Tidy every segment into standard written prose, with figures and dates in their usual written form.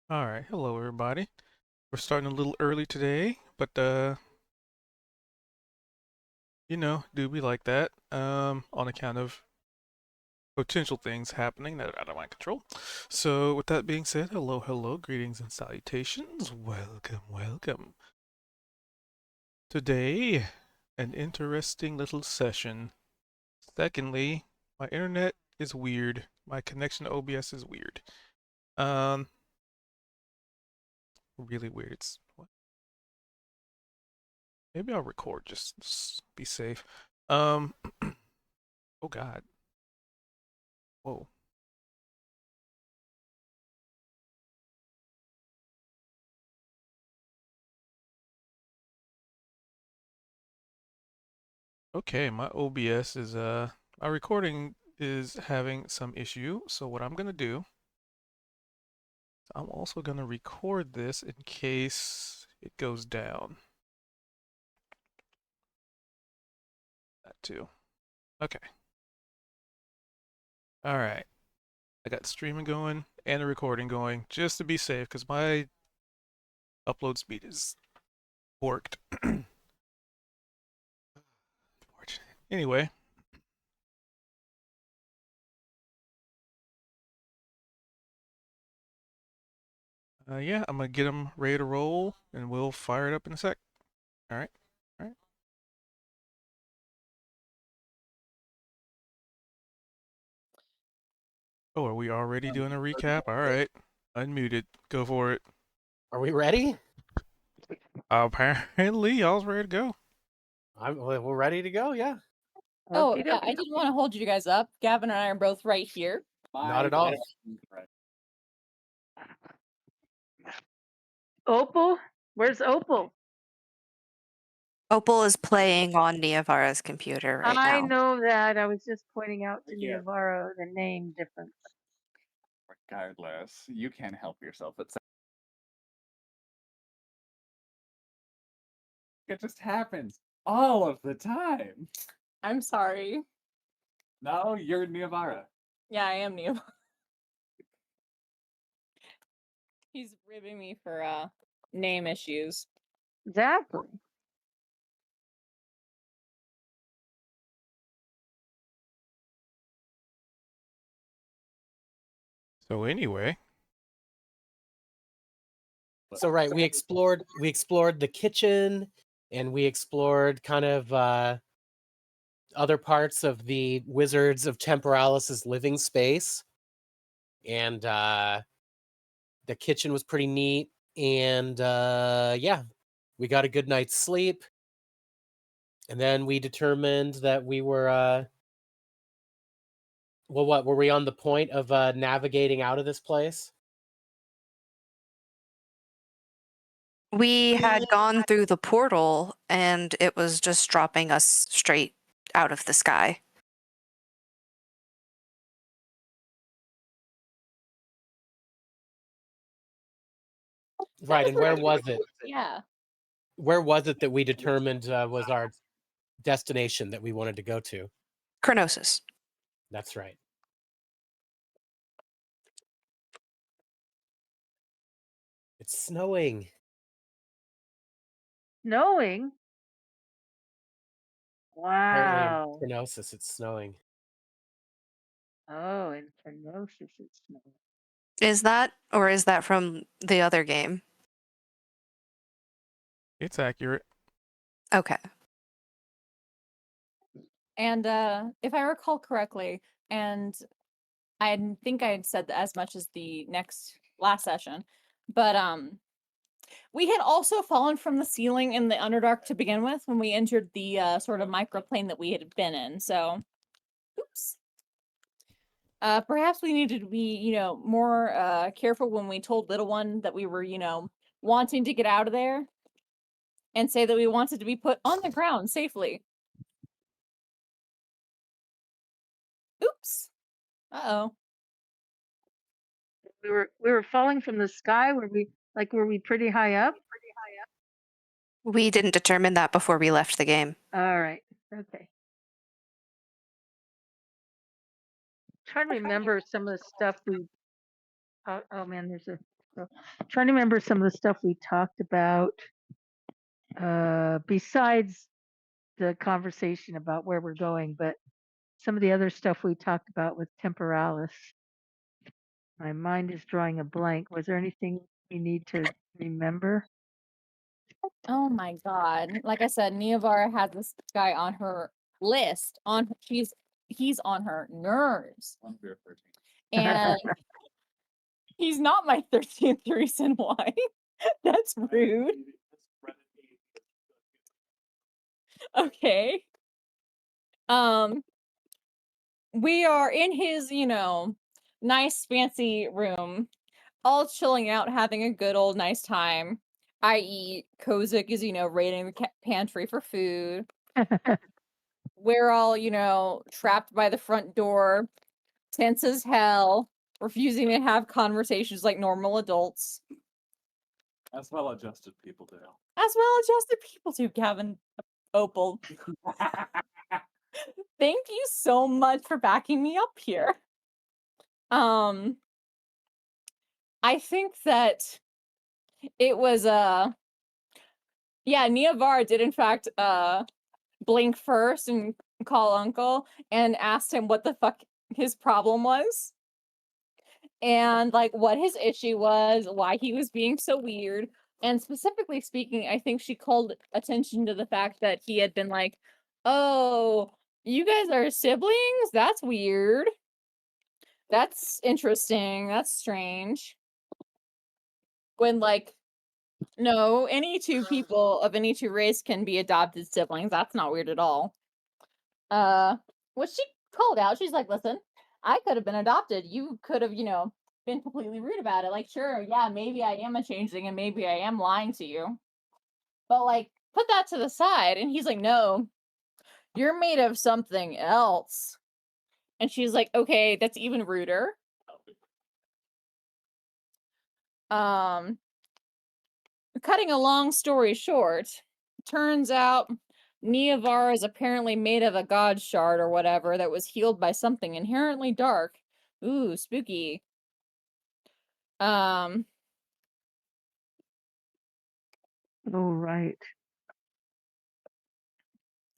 All right, hello everybody. We're starting a little early today, but do be like that. On account of potential things happening that are out of my control. So, with that being said, hello, greetings and salutations. Welcome. Today, an interesting little session. Secondly, my internet is weird. My connection to OBS is weird. Um, really weird. It's what? Maybe I'll record just be safe. Um, oh God. Whoa. Okay, my OBS is my recording is having some issue. So what I'm gonna do, I'm also gonna record this in case it goes down. That too. Okay. All right. I got streaming going and the recording going just to be safe because my upload speed is forked. Anyway, yeah, I'm gonna get them ready to roll and we'll fire it up in a sec. All right. All right. Oh, are we already doing a recap? All right. Unmuted. Go for it. Are we ready? Apparently, y'all's ready to go. We're ready to go, yeah. Oh, yeah, I didn't want to hold you guys up. Gavin and I are both right here. Not at all. Opal? Where's Opal? Opal is playing on Niavara's computer right I now. know that. I was just pointing out to Niavara the name difference. Regardless, you can't help yourself. It just happens all of the time. I'm sorry. No, you're Niavara. Yeah, I am new. He's ribbing me for name issues. Exactly. So anyway, So right, we explored the kitchen and we explored kind of other parts of the Wizards of Temporalis's living space. And the kitchen was pretty neat. And yeah, we got a good night's sleep. And then we determined that we were what were we on the point of navigating out of this place? We had gone through the portal and it was just dropping us straight out of the sky. Right, and where was it? Yeah. Where was it that we determined was our destination that we wanted to go to? Kronossus. That's right. It's snowing. Snowing? Apparently Wow. in Kronossus, it's snowing. Oh, in Kronossus it's snowing. Is that, or is that from the other game? it's accurate. Okay. And if I recall correctly, and I think I had said as much as the last session, but we had also fallen from the ceiling in the Underdark to begin with when we entered the sort of microplane that we had been in. So, oops. Perhaps we needed to be, more careful when we told little one that we were, wanting to get out of there, and say that we wanted to be put on the ground safely. Oops. Uh-oh. We were falling from the sky. Were we pretty high up? We didn't determine that before we left the game. All right. Okay. Trying to remember some of the stuff we. Oh man, there's a So, trying to remember some of the stuff we talked about. Besides the conversation about where we're going, but some of the other stuff we talked about with temporalis. My mind is drawing a blank. Was there anything we need to remember? Oh my god. Like I said, Neovara has this guy on her list. He's on her nerves. One beer 13. And he's not my 13th reason why. That's rude. Okay. We are in his, nice fancy room, all chilling out, having a good old nice time. I.e., Kozik is, raiding the pantry for food. We're all, trapped by the front door, tense as hell, refusing to have conversations like normal adults. As well adjusted people do. As well adjusted people do, Gavin Opal. Thank you so much for backing me up here. I think that it was Neovar did in fact blink first and call Uncle and asked him what the fuck his problem was. And like what his issue was, why he was being so weird. And specifically speaking, I think she called attention to the fact that he had been like, "Oh, you guys are siblings? That's weird. That's interesting. That's strange." When like, no, any two people of any two race can be adopted siblings. That's not weird at all. Which she called out. She's like, "Listen, I could have been adopted. You could have, been completely rude about it. Like, sure, yeah, maybe I am a changeling and maybe I am lying to you. But like, put that to the side." And he's like, "No, you're made of something else." And she's like, "Okay, that's even ruder." Um, Cutting a long story short, turns out Neovar is apparently made of a god shard or whatever that was healed by something inherently dark. Ooh, spooky. Um, Oh, right.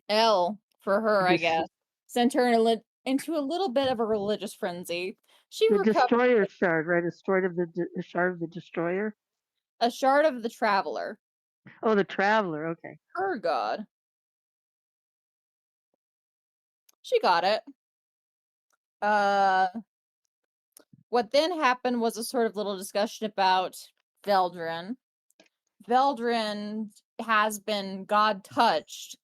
L for her, I This, guess, sent her into a little bit of a religious frenzy. She the recovered destroyer shard, right? A shard of the shard of the destroyer. a shard of the traveler, Oh, the traveler. Okay. her god. She got it. Uh, what then happened was a sort of little discussion about Veldrin. Veldrin has been god touched,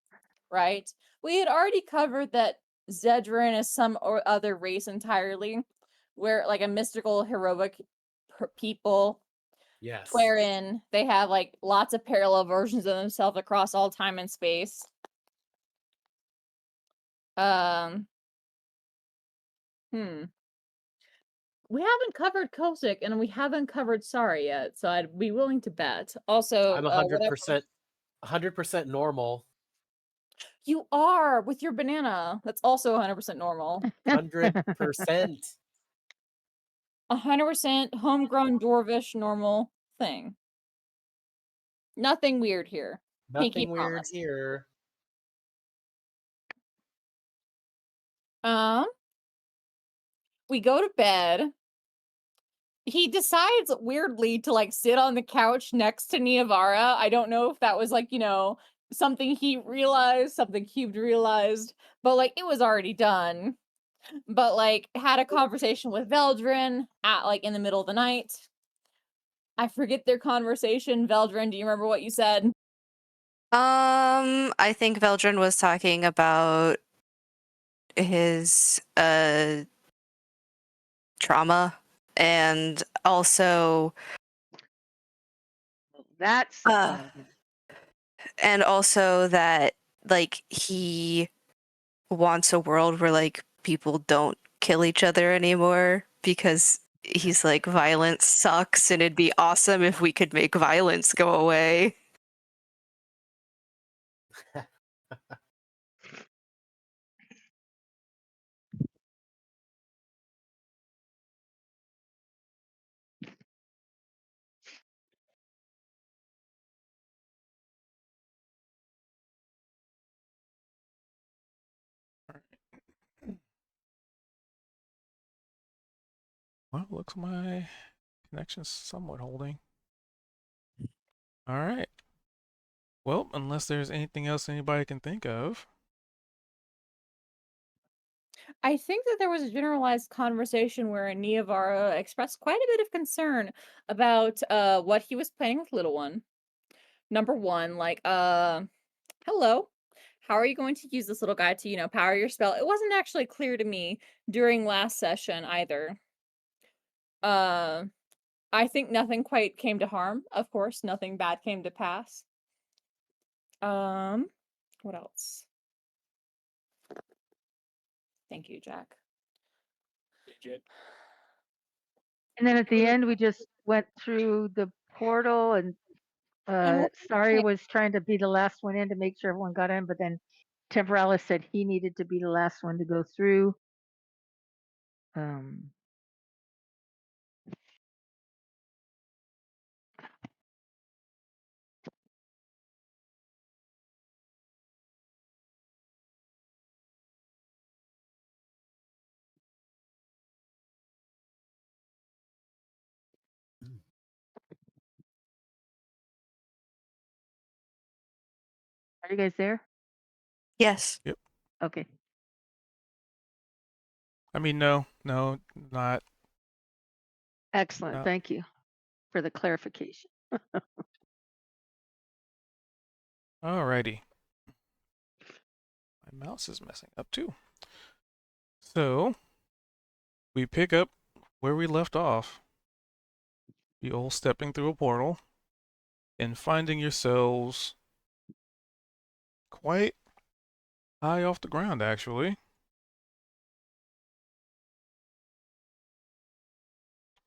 right? We had already covered that Zedrin is some or other race entirely, where like a mystical heroic people, Yes. wherein they have like lots of parallel versions of themselves across all time and space. We haven't covered Kosick and we haven't covered Sari yet, so I'd be willing to bet. Also, I'm whatever 100% normal. you are with your banana, that's also 100% normal. 100%. 100% homegrown dwarvish normal thing. Nothing weird here. Pinky Nothing weird promise. here. We go to bed. He decides weirdly to like sit on the couch next to Neovara. I don't know if that was like, something he realized, something Cubed realized, but like it was already done. But like had a conversation with Veldrin at like in the middle of the night. I forget their conversation. Veldrin, do you remember what you said? I think Veldrin was talking about his trauma and also That's and also that like he wants a world where like people don't kill each other anymore because he's like violence sucks and it'd be awesome if we could make violence go away. Well, looks my connection's somewhat holding. All right. Well, unless there's anything else anybody can think of. I think that there was a generalized conversation where Niavara expressed quite a bit of concern about what he was planning with Little One. Number one, like, hello. How are you going to use this little guy to, power your spell? It wasn't actually clear to me during last session either. Uh, I think nothing quite came to harm. Of course, nothing bad came to pass. What else? Thank you, Jack. And then at the end, we just went through the portal, and what Sari okay. was trying to be the last one in to make sure everyone got in, but then Temporalis said he needed to be the last one to go through. Um, are you guys there? Yes. Yep. Okay. I mean, no, not. Excellent. Thank you for the clarification. Alrighty. My mouse is messing up too. So, we pick up where we left off. You all stepping through a portal and finding yourselves quite high off the ground, actually.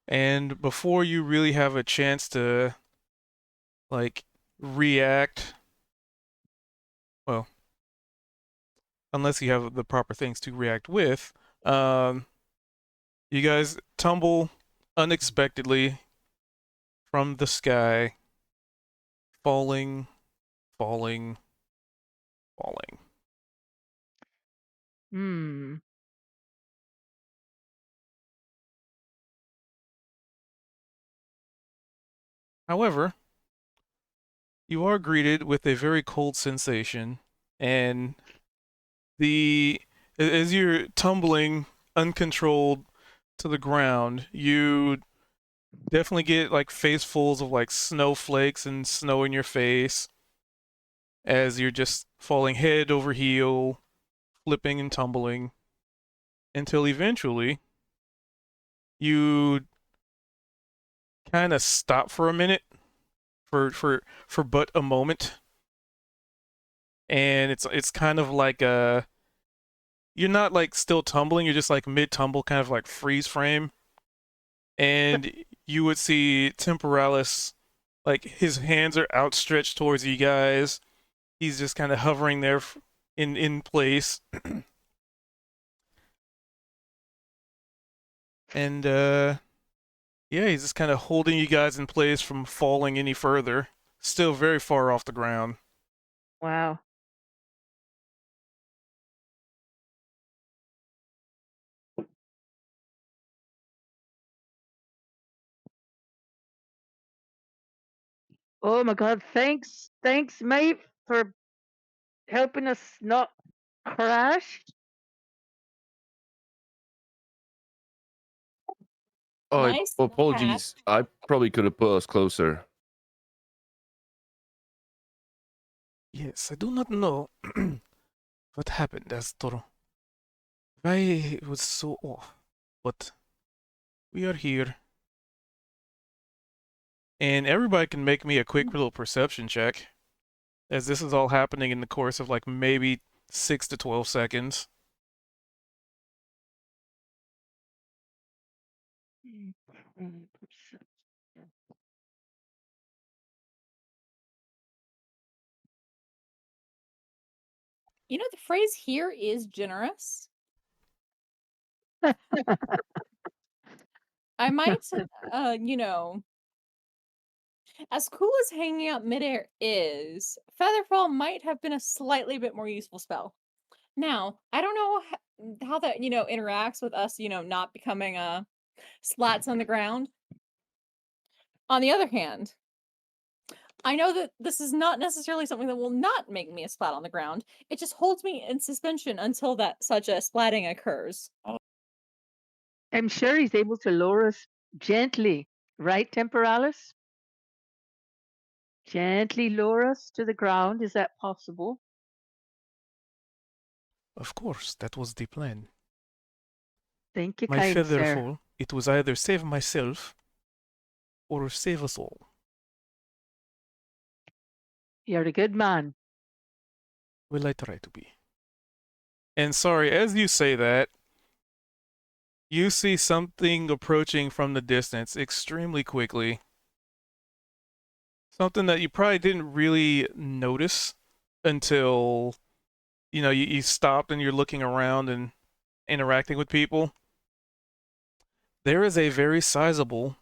And before you really have a chance to, like, react, well, unless you have the proper things to react with, you guys tumble unexpectedly from the sky, falling, falling, falling. Hmm. However, you are greeted with a very cold sensation, and as you're tumbling uncontrolled to the ground, you definitely get like facefuls of like snowflakes and snow in your face as you're just falling head over heel, flipping and tumbling until eventually you kind of stop for a minute for but a moment, and it's kind of like you're not like still tumbling, you're just like mid tumble, kind of like freeze frame, and you would see Temporalis, like his hands are outstretched towards you guys. He's just kind of hovering there in place, and yeah, he's just kind of holding you guys in place from falling any further. Still very far off the ground. Wow. Oh my God. Thanks, mate, for helping us not crash. Oh, Nice catch. apologies. I probably could have put us closer. Yes, I do not know what happened, Astor. Why it was so off, but we are here. And everybody can make me a quick little perception check, as this is all happening in the course of like maybe 6 to 12 seconds. The phrase here is generous. I might, as cool as hanging out midair is, Featherfall might have been a slightly bit more useful spell. Now, I don't know how that, interacts with us, not becoming slats on the ground. On the other hand, I know that this is not necessarily something that will not make me a splat on the ground. It just holds me in suspension until that such a splatting occurs. I'm sure he's able to lower us gently, right, Temporalis? Gently lower us to the ground. Is that possible? Of course, that was the plan. Thank you, My kind feather sir. fall, it was either save myself or save us all. You're a good man. Will I try to be? And sorry, as you say that, you see something approaching from the distance extremely quickly. Something that you probably didn't really notice until, you stopped and you're looking around and interacting with people. There is a very sizable,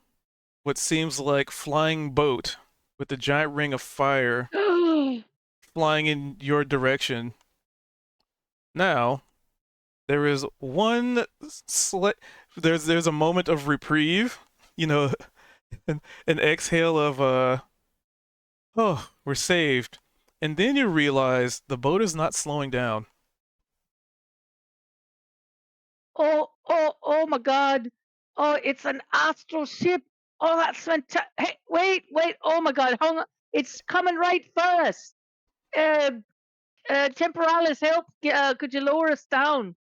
what seems like flying boat with a giant ring of fire flying in your direction. Now, there is one there's a moment of reprieve, an exhale of oh, we're saved. And then you realize the boat is not slowing down. Oh my God. Oh, it's an astral ship. Oh, that's fantastic. Hey, wait. Oh my God. Hang on. It's coming right for us. Temporalis, help. Could you lower us down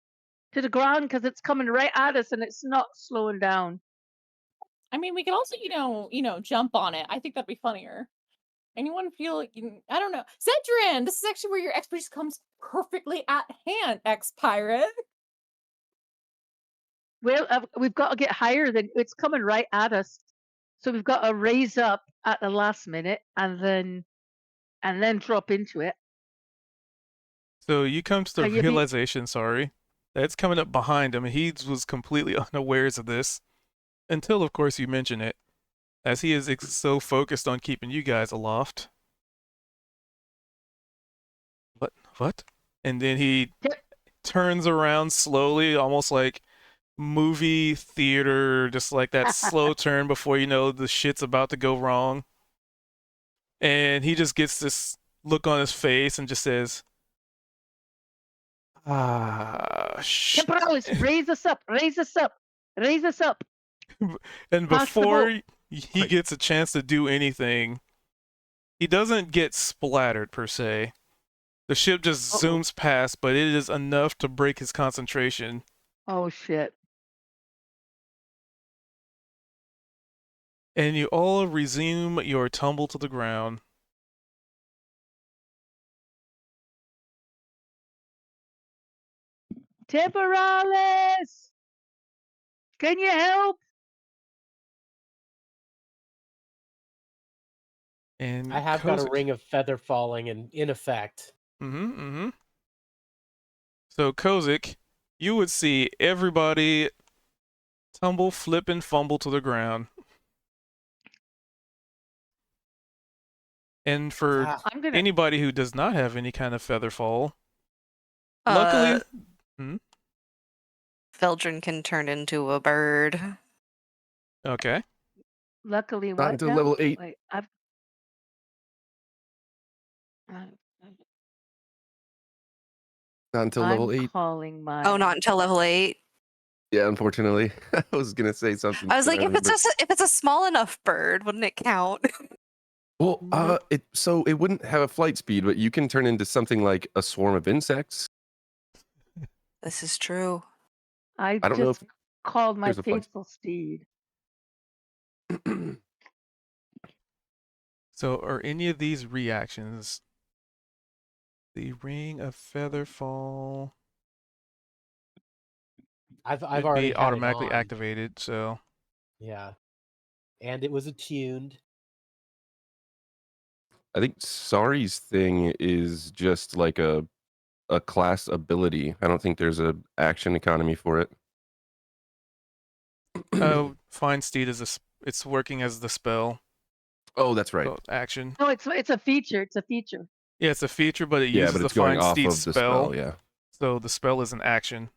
to the ground? Because it's coming right at us and it's not slowing down. I mean, we could also, jump on it. I think that'd be funnier. Anyone feel like I don't know. Zedran, this is actually where your expertise comes perfectly at hand, ex-pirate. Well, we've got to get higher than it's coming right at us. So we've got to raise up at the last minute and then drop into it. So you come to the Can you be realization, sorry, that it's coming up behind him, and he was completely unawares of this until, of course, you mention it, as he is so focused on keeping you guys aloft. What? And then he turns around slowly, almost like movie theater, just like that slow turn before you know the shit's about to go wrong. And he just gets this look on his face and just says, shit. Temporalis, raise us up. And Pass the before boat. he gets a chance to do anything, he doesn't get splattered per se. The ship just zooms past, but it is enough to break his concentration. Oh shit. And you all resume your tumble to the ground. Temporalis! Can you help? And I have got a Kozik. ring of feather falling in effect. So Kozik, you would see everybody tumble, flip, and fumble to the ground. And for anybody who does not have any kind of feather fall, luckily, Veldrin can turn into a bird. Okay. Luckily, Not what until now? level 8. Wait, Not until level 8. Calling my. Oh, not until level 8. Yeah, unfortunately. I was gonna say something. I was like, similar, if it's a small enough bird, wouldn't it count? well, it wouldn't have a flight speed, but you can turn into something like a swarm of insects. This is true. I don't know if called my there's a flight faithful steed. So are any of these reactions? The ring of feather fall. I've would already be had automatically it on. activated, so Yeah, and it was attuned. I think Sari's thing is just like a class ability. I don't think there's a action economy for it. oh, Find Steed is it's working as the spell. Oh, that's right. So action. No, it's a feature. It's a feature. Yeah, it's a feature, but it Yeah, uses but the it's going Find off Steed of the spell. Yeah. So the spell is an action.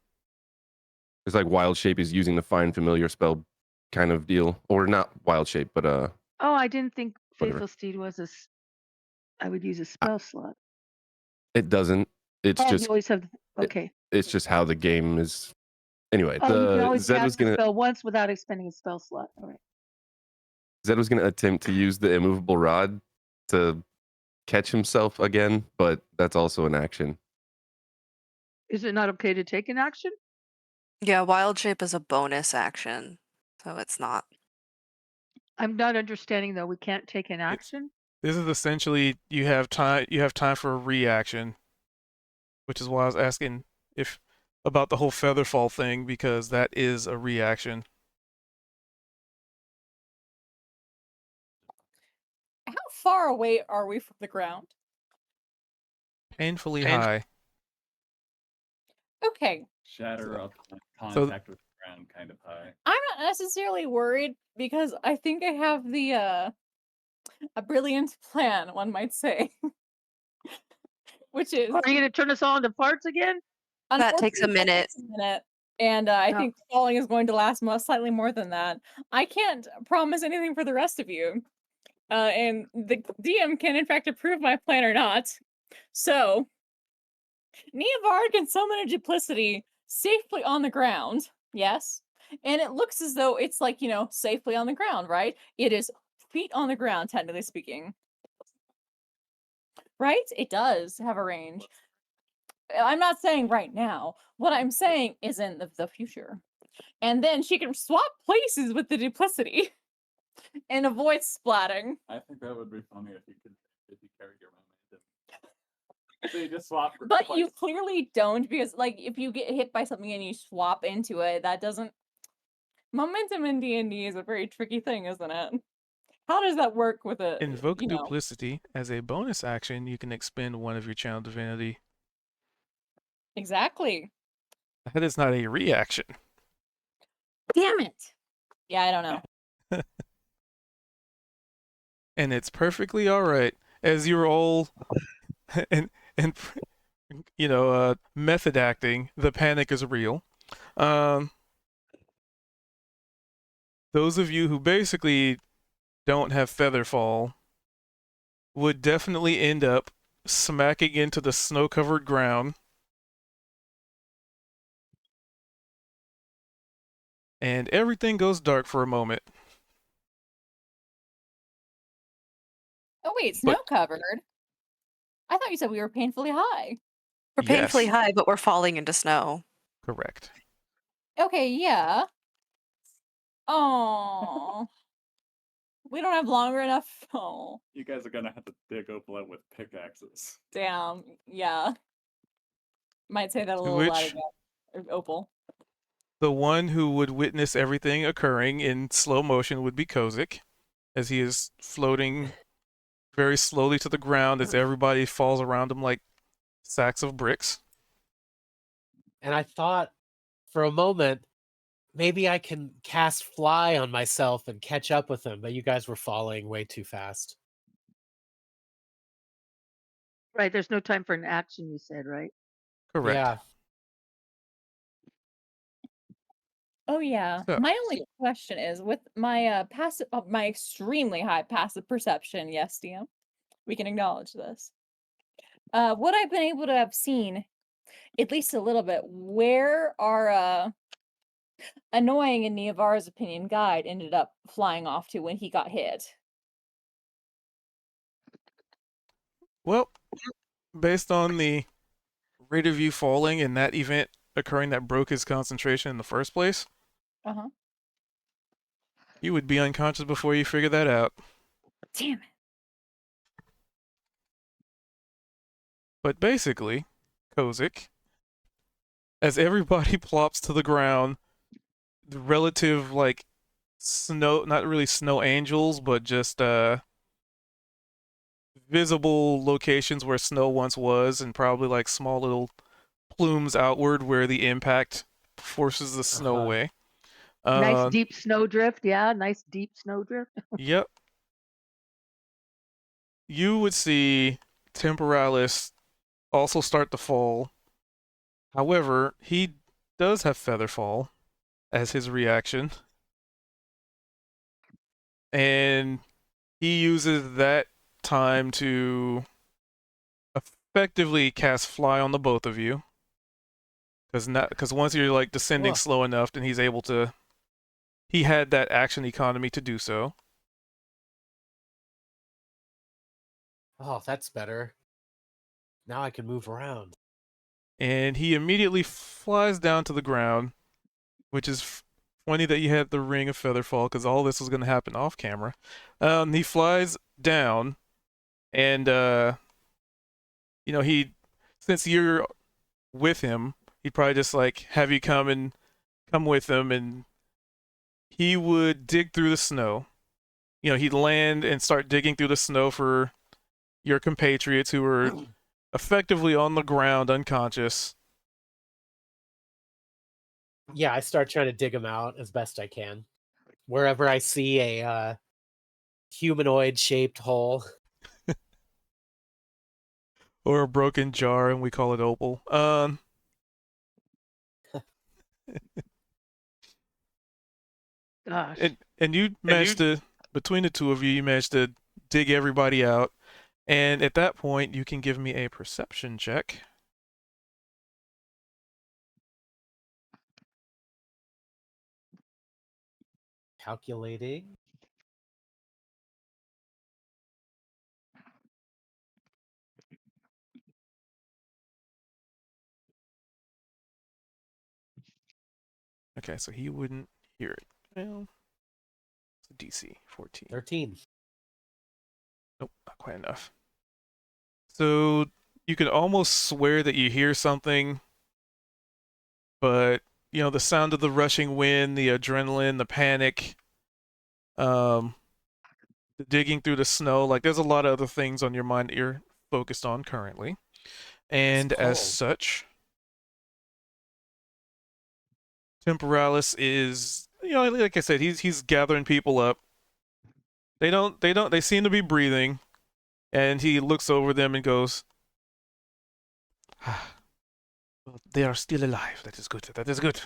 It's like Wild Shape is using the Find Familiar spell kind of deal, or not wild shape, but Oh, I didn't think whatever. Faithful Steed was I would use a I- spell slot. It doesn't. It's Oh, you just always have. it- Okay. it's just how the game is. Anyway, Oh, you can the always cast a spell once without expending a spell slot. All right. Zed was gonna attempt to use the immovable rod to catch himself again, but that's also an action. Is it not okay to take an action? Yeah, wild shape is a bonus action, so it's not. I'm not understanding though. We can't take an action. This is essentially you have time for a reaction, which is why I was asking if about the whole feather fall thing, because that is a reaction. How far away are we from the ground? Painfully high. Okay. Shatter up So- contact with the ground kind of high. I'm not necessarily worried because I think I have the a brilliant plan, one might say. Which is Are you going to turn us all into parts again? That takes a unfortunately, that minute. takes a minute. And I Oh. think falling is going to last slightly more than that. I can't promise anything for the rest of you. And the DM can in fact approve my plan or not. So Neavard can summon a duplicity safely on the ground, yes. And it looks as though it's like, safely on the ground, right? It is feet on the ground, technically speaking. Right? It does have a range. I'm not saying right now. What I'm saying is in the future. And then she can swap places with the duplicity and avoid splatting. I think that would be funny if you carried your momentum. So you just swap. But you clearly don't, because like if you get hit by something and you swap into it, that doesn't. Momentum in D&D is a very tricky thing, isn't it? How does that work with a Invoke duplicity. As a bonus action, you can expend one of your channel divinity. Exactly. That is not a reaction. Damn it. Yeah, I don't know. And it's perfectly all right as you're all and method acting. The panic is real. Those of you who basically don't have feather fall would definitely end up smacking into the snow-covered ground. And everything goes dark for a moment. Oh wait, snow covered. I thought you said we were painfully high. We're painfully Yes. high, but we're falling into snow. Correct. Okay, yeah. Oh. We don't have longer enough. Oh, You guys are gonna have to dig Opal out with pickaxes. damn. Yeah. Might say that a little which- louder. Opal. The one who would witness everything occurring in slow motion would be Kozik, as he is floating very slowly to the ground as everybody falls around him like sacks of bricks. And I thought for a moment, maybe I can cast fly on myself and catch up with him, but you guys were falling way too fast. Right. There's no time for an action, you said, right? Correct. Yeah. Oh yeah. So- My only question is with my passive, my extremely high passive perception. Yes, DM, we can acknowledge this. Would I've been able to have seen at least a little bit where our annoying in Niavara's opinion guide ended up flying off to when he got hit? Well, based on the rate of you falling and that event occurring that broke his concentration in the first place, Uh-huh. you would be unconscious before you figure that out. Damn it. But basically, Kozik, as everybody plops to the ground, the relative like snow, not really snow angels, but just visible locations where snow once was, and probably like small little plumes outward where the impact forces the snow Uh-huh. away. Nice deep snowdrift. Yeah, nice deep snowdrift. Yep. You would see Temporalis also start to fall. However, he does have Featherfall as his reaction. and he uses that time to effectively cast fly on the both of you. Because once you're like descending Whoa. slow enough, then he's able to. He had that action economy to do so. Oh, that's better. Now I can move around. And he immediately flies down to the ground, which is funny that you had the ring of Featherfall, because all this was going to happen off camera. He flies down, and since you're with him, he'd probably just like have you come with him, and he would dig through the snow. He'd land and start digging through the snow for your compatriots who were effectively on the ground unconscious. Yeah, I start trying to dig them out as best I can. Wherever I see a humanoid-shaped hole. Or a broken jar, and we call it opal. Gosh. And you managed to, between the two of you, you managed to dig everybody out. And at that point, you can give me a perception check. Calculating. Okay, so he wouldn't hear it. Well, it's a DC 14. 13. Nope, not quite enough. So you can almost swear that you hear something, but the sound of the rushing wind, the adrenaline, the panic, the digging through the snow, like there's a lot of other things on your mind that you're focused on currently. And as cold. such, Temporalis is, like I said, he's gathering people up. They seem to be breathing, and he looks over them and goes, well, they are still alive. That is good. That is good.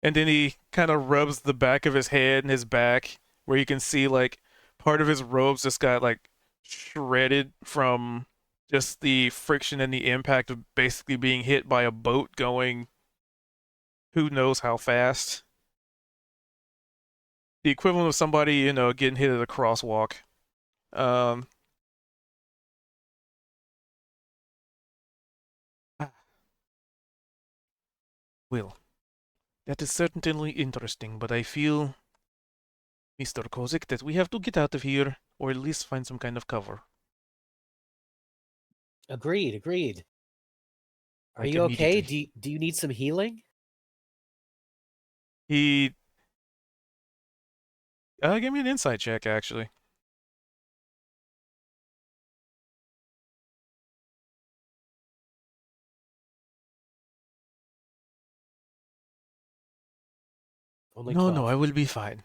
And then he kind of rubs the back of his head and his back, where you can see like part of his robes just got like shredded from just the friction and the impact of basically being hit by a boat going who knows how fast. The equivalent of somebody, getting hit at a crosswalk. Um, well, that is certainly interesting, but I feel, Mr. Kozik, that we have to get out of here, or at least find some kind of cover. Agreed. Are Like you okay? immediately. Do you need some healing? He give me an insight check, actually. Only No, 12. I will be fine.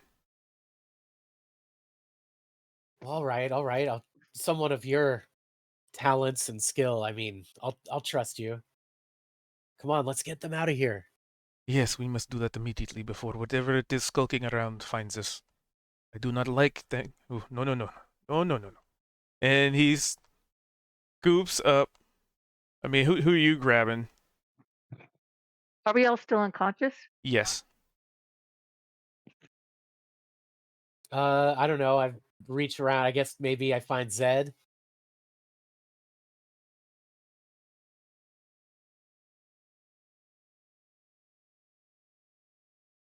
All right. Someone of your talents and skill. I mean, I'll trust you. Come on, let's get them out of here. Yes, we must do that immediately before whatever it is skulking around finds us. I do not like that. Oh, no. And he scoops up. I mean, who are you grabbing? Are we all still unconscious? Yes. I don't know. I've reached around. I guess maybe I find Zed.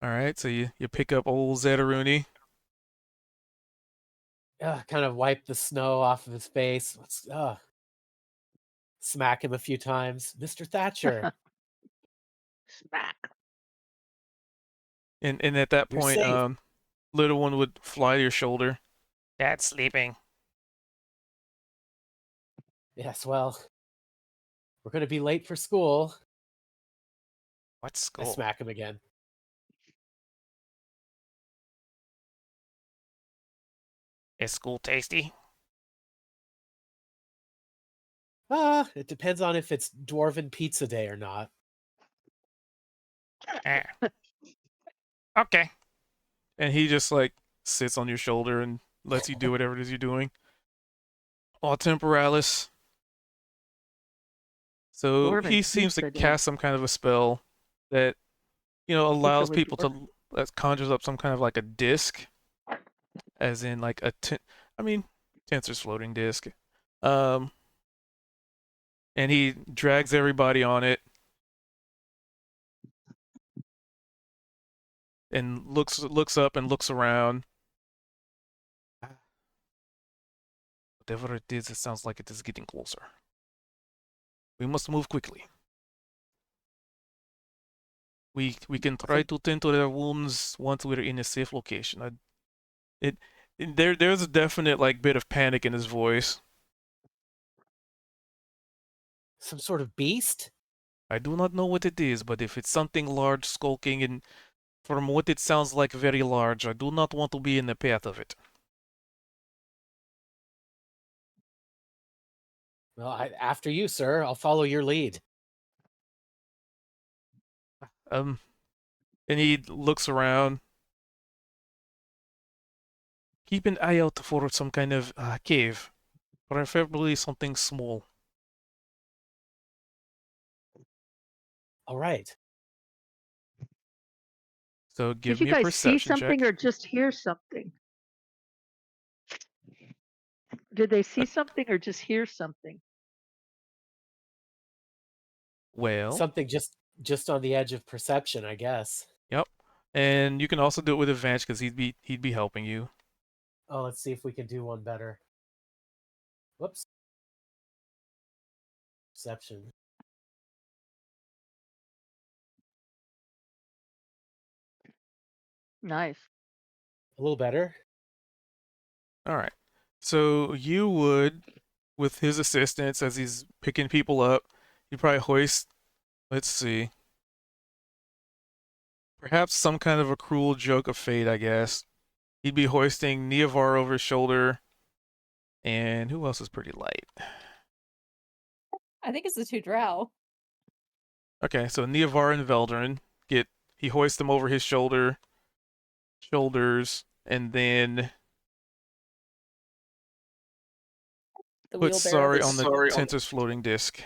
All right, so you pick up old Zedaruni. Kind of wipe the snow off of his face. Smack him a few times. Mr. Thatcher, Smack. And at that you're point, safe. little one would fly to your shoulder. Dad's sleeping. Yes, well, we're going to be late for school. What I school? smack him again. Is school tasty? It depends on if it's Dwarven Pizza Day or not. Okay. And he just like sits on your shoulder and lets you do whatever it is you're doing. All temporalis. So Dwarven he seems to pizza day. cast some kind of a spell that allows with people to that conjures up some kind of like a disc, as in like I mean, tensor's floating disc. Um, and he drags everybody on it and looks up and looks around. Whatever it is, it sounds like it is getting closer. We must move quickly. We can try to tend to their wounds once we're in a safe location. There's a definite like bit of panic in his voice. Some sort of beast? I do not know what it is, but if it's something large skulking and from what it sounds like very large, I do not want to be in the path of it. Well, after you, sir. I'll follow your lead. And he looks around. Keep an eye out for some kind of cave, preferably something small. All right. So Did give you me a guys see perception something check. or just hear something? Did they see something or just hear something? Well, Something just on the edge of perception, I guess. yep. And you can also do it with advantage because he'd be helping you. Oh, let's see if we can do one better. Whoops. Perception. Nice. A little better. All right. So you would, with his assistance, as he's picking people up, you probably hoist. Let's see. Perhaps some kind of a cruel joke of fate, I guess. He'd be hoisting Neovar over his shoulder. And who else is pretty light? I think it's the two drow. Okay, so Neovar and Veldrin he hoists them over his shoulders, and then The puts wheelbarrow. Sari on the Tensor's floating disc.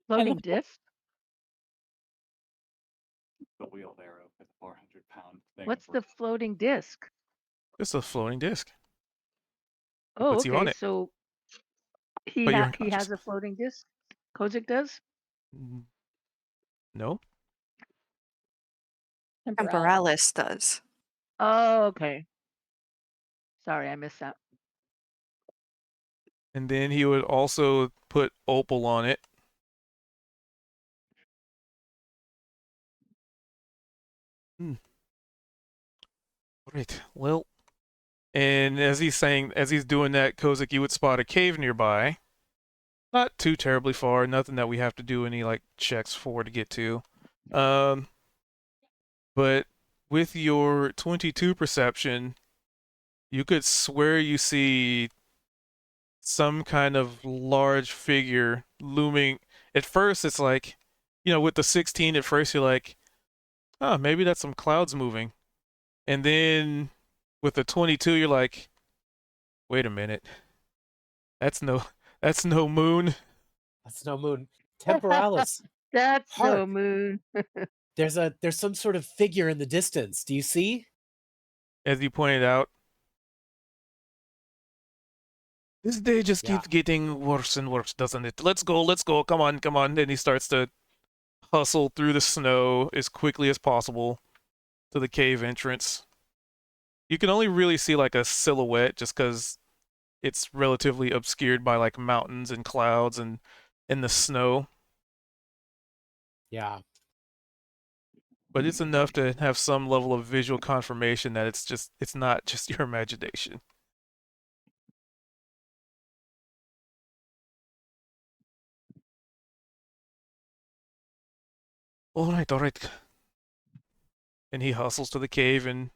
Floating disc? The wheelbarrow with a 400-pound thing. What's the floating disc? Just a floating disc. Oh, Puts you on okay. it, So but you're he unconscious. has a floating disc? Kozik does? No? Temporalis does. Oh, okay. Sorry, I missed that. And then he would also put Opal on it. Great. Well, and as he's doing that, Kozik, you would spot a cave nearby. Not too terribly far, nothing that we have to do any like checks for to get to. But with your 22 perception, you could swear you see some kind of large figure looming. At first, it's like, with the 16, at first you're like, oh, maybe that's some clouds moving. And then with the 22, you're like, wait a minute. That's no moon. That's no moon. Temporalis. That's no Hark. moon. There's some sort of figure in the distance. Do you see? As you pointed out. This day just keeps getting worse and worse, doesn't it? Let's go, come on. And he starts to hustle through the snow as quickly as possible to the cave entrance. You can only really see like a silhouette just because it's relatively obscured by like mountains and clouds and in the snow. Yeah. But it's enough to have some level of visual confirmation that it's not just your imagination. All right. And he hustles to the cave and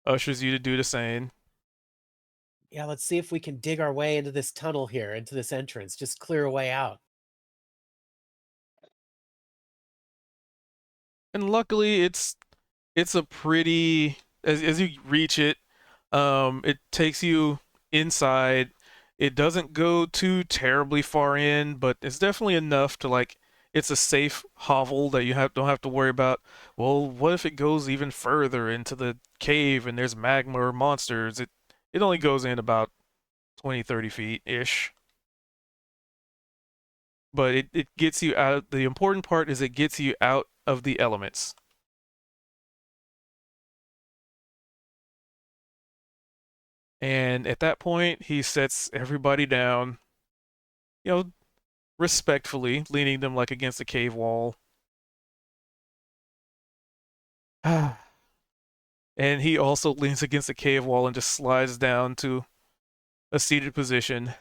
ushers you to do the same. Yeah, let's see if we can dig our way into this tunnel here, into this entrance. Just clear a way out. And luckily it's a pretty as you reach it, it takes you inside. It doesn't go too terribly far in, but it's definitely enough to like it's a safe hovel that you don't have to worry about. Well, what if it goes even further into the cave and there's magma or monsters? It only goes in about 20, 30 feet ish. But it gets you out. The important part is it gets you out of the elements. And at that point, he sets everybody down, you know, respectfully, leaning them like against a cave wall. And he also leans against a cave wall and just slides down to a seated position.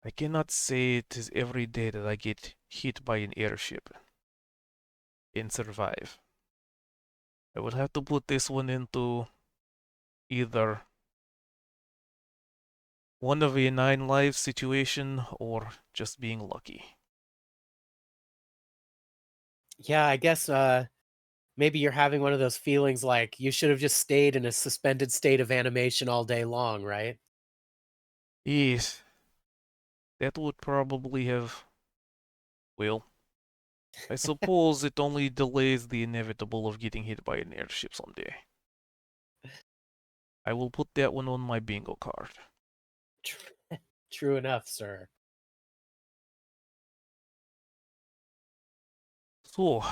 I cannot say it is every day that I get hit by an airship and survive. I will have to put this one into either one of a 9 lives situation or just being lucky. Yeah, I guess maybe you're having one of those feelings like you should have just stayed in a suspended state of animation all day long, right? Yes, that would probably have. Well, I suppose it only delays the inevitable of getting hit by an airship someday. I will put that one on my bingo card. True enough, sir. So,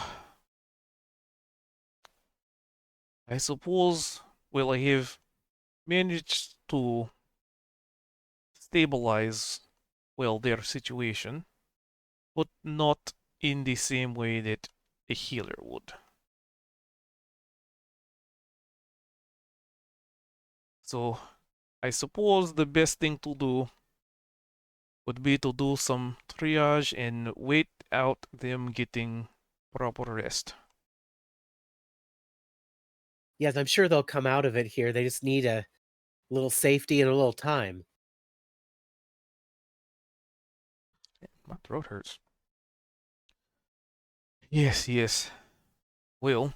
I suppose, well, I have managed to stabilize, well, their situation, but not in the same way that a healer would. So, I suppose the best thing to do would be to do some triage and wait out them getting proper rest. Yes, I'm sure they'll come out of it here. They just need a little safety and a little time. My throat hurts. Yes, yes. Will.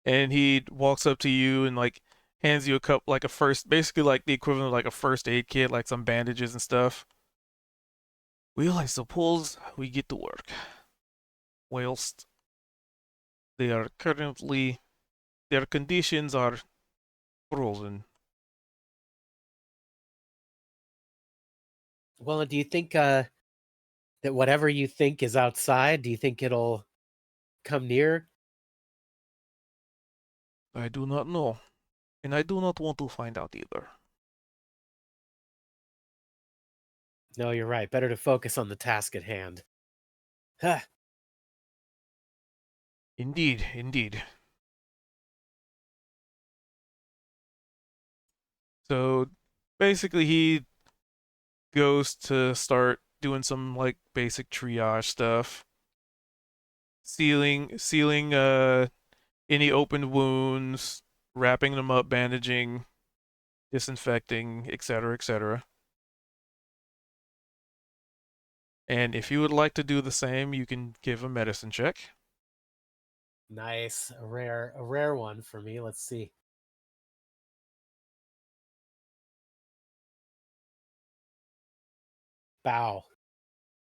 And he walks up to you and like hands you a cup like a first basically like the equivalent of like a first aid kit, like some bandages and stuff. Well, I suppose we get to work. Whilst they are currently their conditions are frozen. Well, do you think that whatever you think is outside, do you think it'll come near? I do not know. And I do not want to find out either. No, you're right. Better to focus on the task at hand. Huh. Indeed, indeed. So basically he goes to start doing some like basic triage stuff. Sealing any open wounds, wrapping them up, bandaging, disinfecting, etc., etc. And if you would like to do the same, you can give a medicine check. Nice. A rare one for me. Let's see. Bow.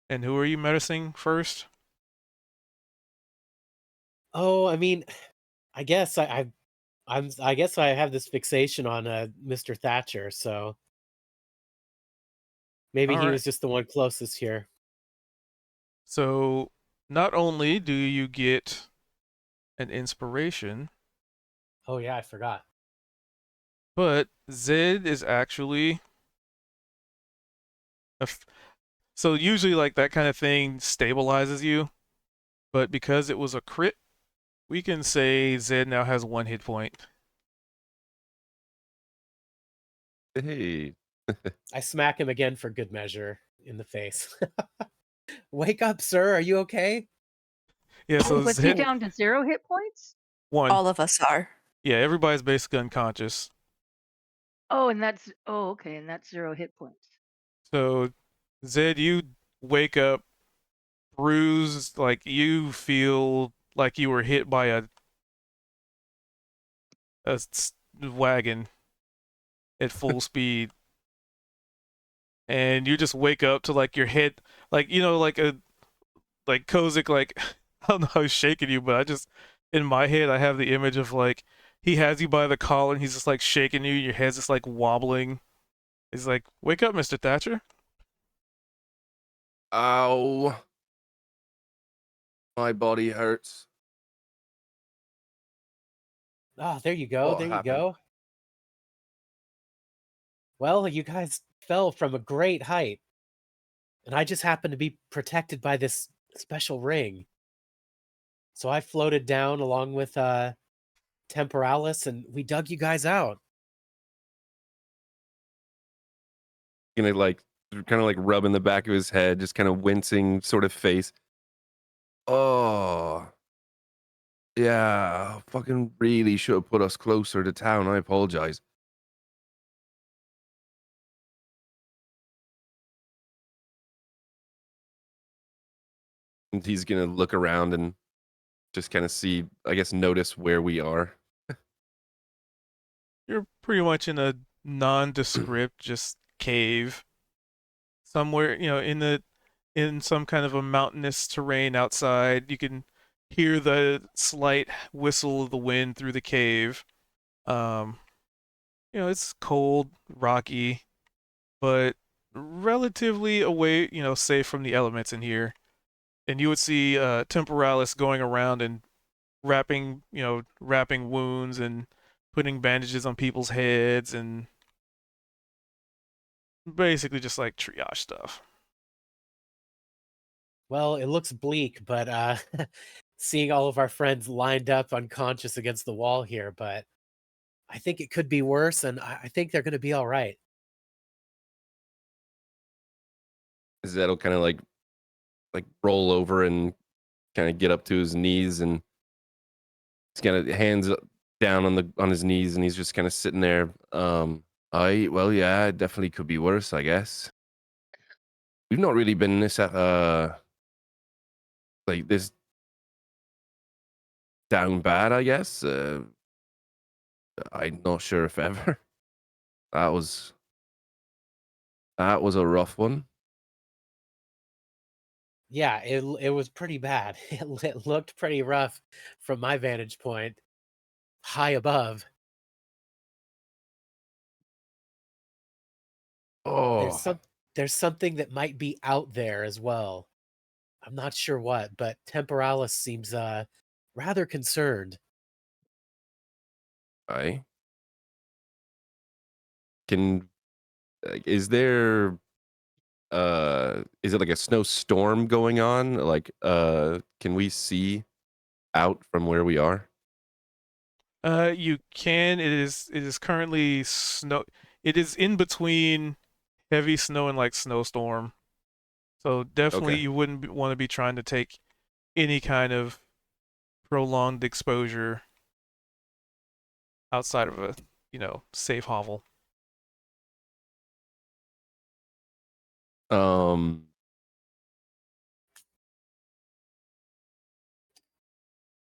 And who are you medicining first? Oh, I mean, I guess I guess I have this fixation on Mr. Thatcher, so maybe All he right. was just the one closest here. So not only do you get an inspiration, Oh yeah, I forgot. but Zed is actually so usually like that kind of thing stabilizes you, but because it was a crit, we can say Zed now has 1 hit point. Hey, I smack him again for good measure in the face. Wake up, sir. Are you okay? Yeah, so Puts you Zed down to 0 hit points? 1. All of us are. Yeah, everybody's basically unconscious. Oh, and that's okay, and that's 0 hit points. So Zed, you wake up bruised, like you feel like you were hit by a wagon at full speed, and you just wake up to like your head, like like Kozik, like I don't know how he's shaking you, but I just in my head I have the image of like he has you by the collar and he's just like shaking you, your head's just like wobbling. He's like, "Wake up, Mr. Thatcher." Ow. My body hurts. Oh, there you go. What There you happened? go. Well, you guys fell from a great height, and I just happened to be protected by this special ring. So I floated down along with Temporalis, and we dug you guys out. Gonna like kind of like rubbing the back of his head, just kind of wincing sort of face. Oh, yeah, fucking really should have put us closer to town. I apologize. And he's gonna look around and just kind of see, I guess, notice where we are. You're pretty much in a nondescript just cave somewhere, in some kind of a mountainous terrain outside. You can hear the slight whistle of the wind through the cave. Um, it's cold, rocky, but relatively away, safe from the elements in here. And you would see Temporalis going around and wrapping wounds and putting bandages on people's heads and basically just like triage stuff. Well, it looks bleak, but seeing all of our friends lined up unconscious against the wall here, but I think it could be worse, and I think they're going to be all right. Zed'll kind of like roll over and kind of get up to his knees, and he's kind of hands down on his knees, and he's just kind of sitting there. Well, yeah, it definitely could be worse, I guess. We've not really been this like this down bad, I guess. I'm not sure if ever. That was a rough one. Yeah, it was pretty bad. It looked pretty rough from my vantage point, high above. There's Oh, some there's something that might be out there as well. I'm not sure what, but Temporalis seems rather concerned. I can. Is there? Is it like a snowstorm going on? Like, can we see out from where we are? You can. It is currently snow. It is in between heavy snow and like snowstorm. So definitely Okay. you wouldn't want to be trying to take any kind of prolonged exposure outside of a, safe hovel. Um.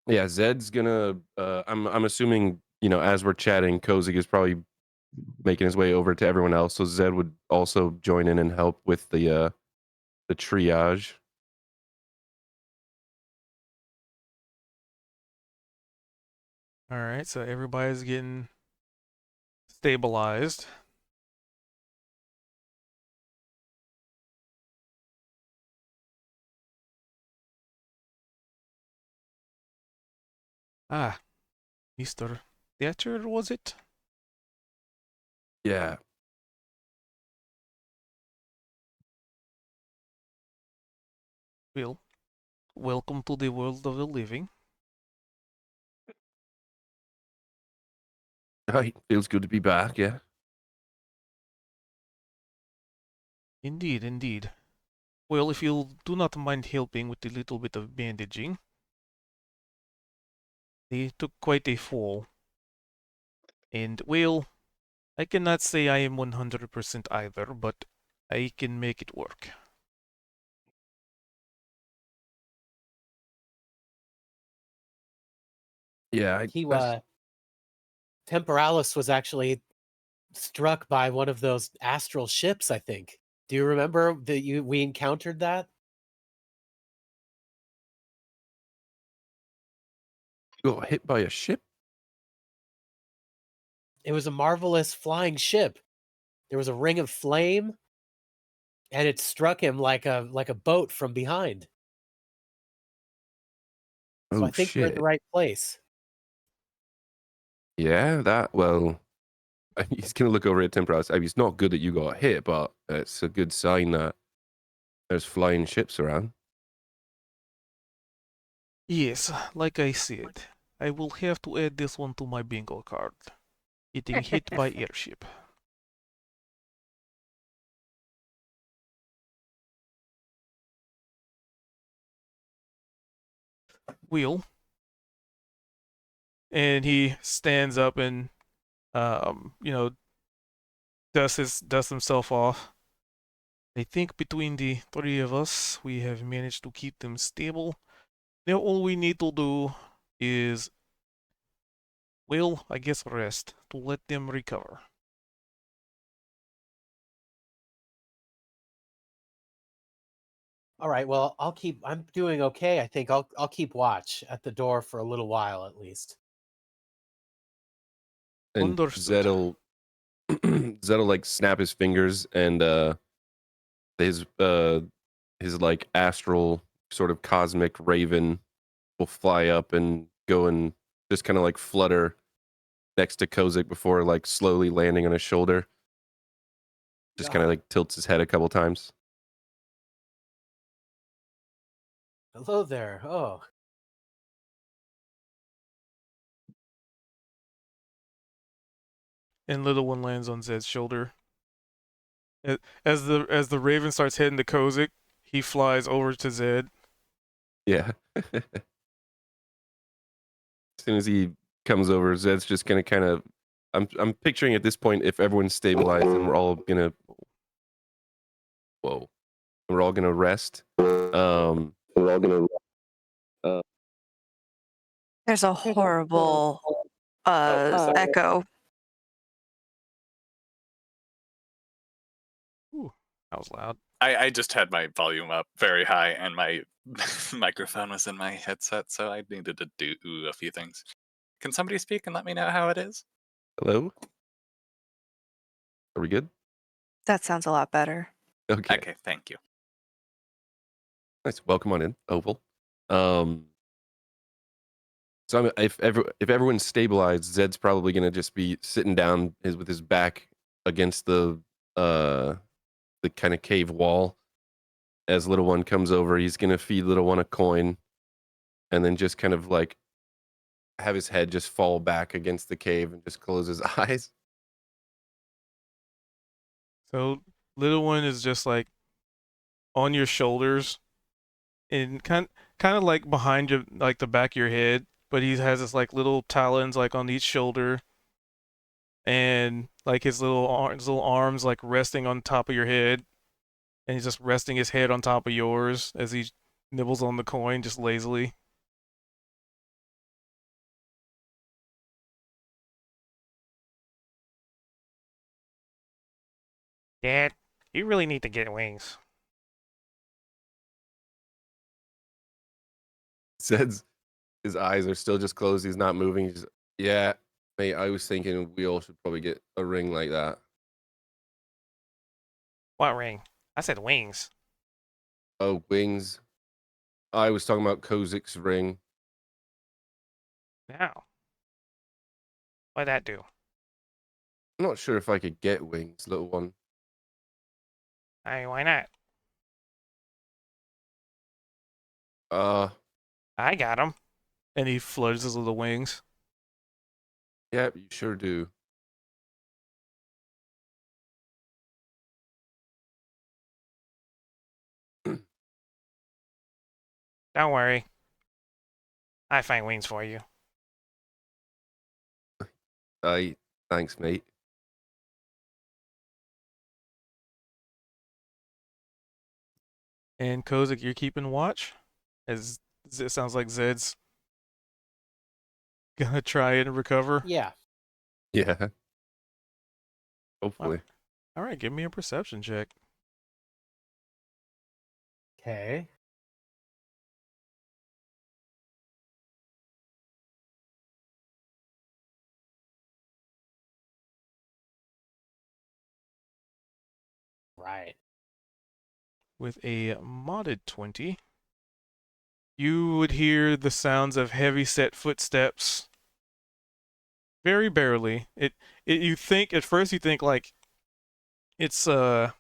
Yeah, Zed's gonna. I'm assuming as we're chatting, Kozik is probably making his way over to everyone else. So Zed would also join in and help with the triage. All right, so everybody's getting stabilized. Ah, Mr. Thatcher, was it? Yeah. Well, welcome to the world of the living. Right. Feels good to be back. Yeah. Indeed, indeed. Well, if you do not mind helping with a little bit of bandaging, they took quite a fall. And, well, I cannot say I am 100% either, but I can make it work. Yeah. He That's Temporalis was actually struck by one of those astral ships, I think. Do you remember that we encountered that? You got hit by a ship? It was a marvelous flying ship. There was a ring of flame, and it struck him like a boat from behind. So Oh I think we're in shit. the right place. Yeah, well, he's gonna look over at Temporalis. I mean, it's not good that you got hit, but it's a good sign that there's flying ships around. Yes, like I said, I will have to add this one to my bingo card. Getting hit by airship. Wheel. And he stands up and dusts himself off. I think between the three of us, we have managed to keep them stable. Now all we need to do is, well, I guess rest to let them recover. All right. Well, I'm doing okay. I think I'll keep watch at the door for a little while at least. And Understood. Zed'll like snap his fingers and his like astral sort of cosmic raven will fly up and go and just kind of like flutter next to Kozik before like slowly landing on his shoulder. Just kind of like tilts his head a couple times. Hello there. Oh, And little one lands on Zed's shoulder. As the raven starts heading to Kozik, he flies over to Zed. Yeah. As soon as he comes over, Zed's just gonna kind of. I'm picturing at this point if everyone's stabilized and we're all gonna. Whoa. We're all gonna rest. We're all gonna. There's a horrible echo. Ooh, that was loud. I just had my volume up very high and my microphone was in my headset, so I needed to do a few things. Can somebody speak and let me know how it is? Hello. Are we good? That sounds a lot better. Okay. Okay, thank you. Nice. Welcome on in, Oval. So if everyone's stabilized, Zed's probably gonna just be sitting down with his back against the kind of cave wall. As little one comes over, he's gonna feed little one a coin, and then just kind of like have his head just fall back against the cave and just close his eyes. So little one is just like on your shoulders, and kind of like behind your like the back of your head, but he has this like little talons like on each shoulder, and like his little arms like resting on top of your head, and he's just resting his head on top of yours as he nibbles on the coin just lazily. Dad, you really need to get wings. Zed's his eyes are still just closed. He's not moving. He's just, yeah, mate. I was thinking we all should probably get a ring like that. What ring? I said wings. Oh, wings. I was talking about Kozik's ring. Now. What'd that do? I'm not sure if I could get wings, little one. I mean, why not? I got him. And he flutters his little wings. Yeah, you sure do. Don't worry. I find wings for you. Thanks, mate. And Kozik, you're keeping watch? As it sounds like Zed's gonna try and recover. yeah. Yeah. Hopefully. All right, give me a perception check. Okay. Right. With a modded 20, you would hear the sounds of heavy-set footsteps. Very barely. You think at first you think like it's like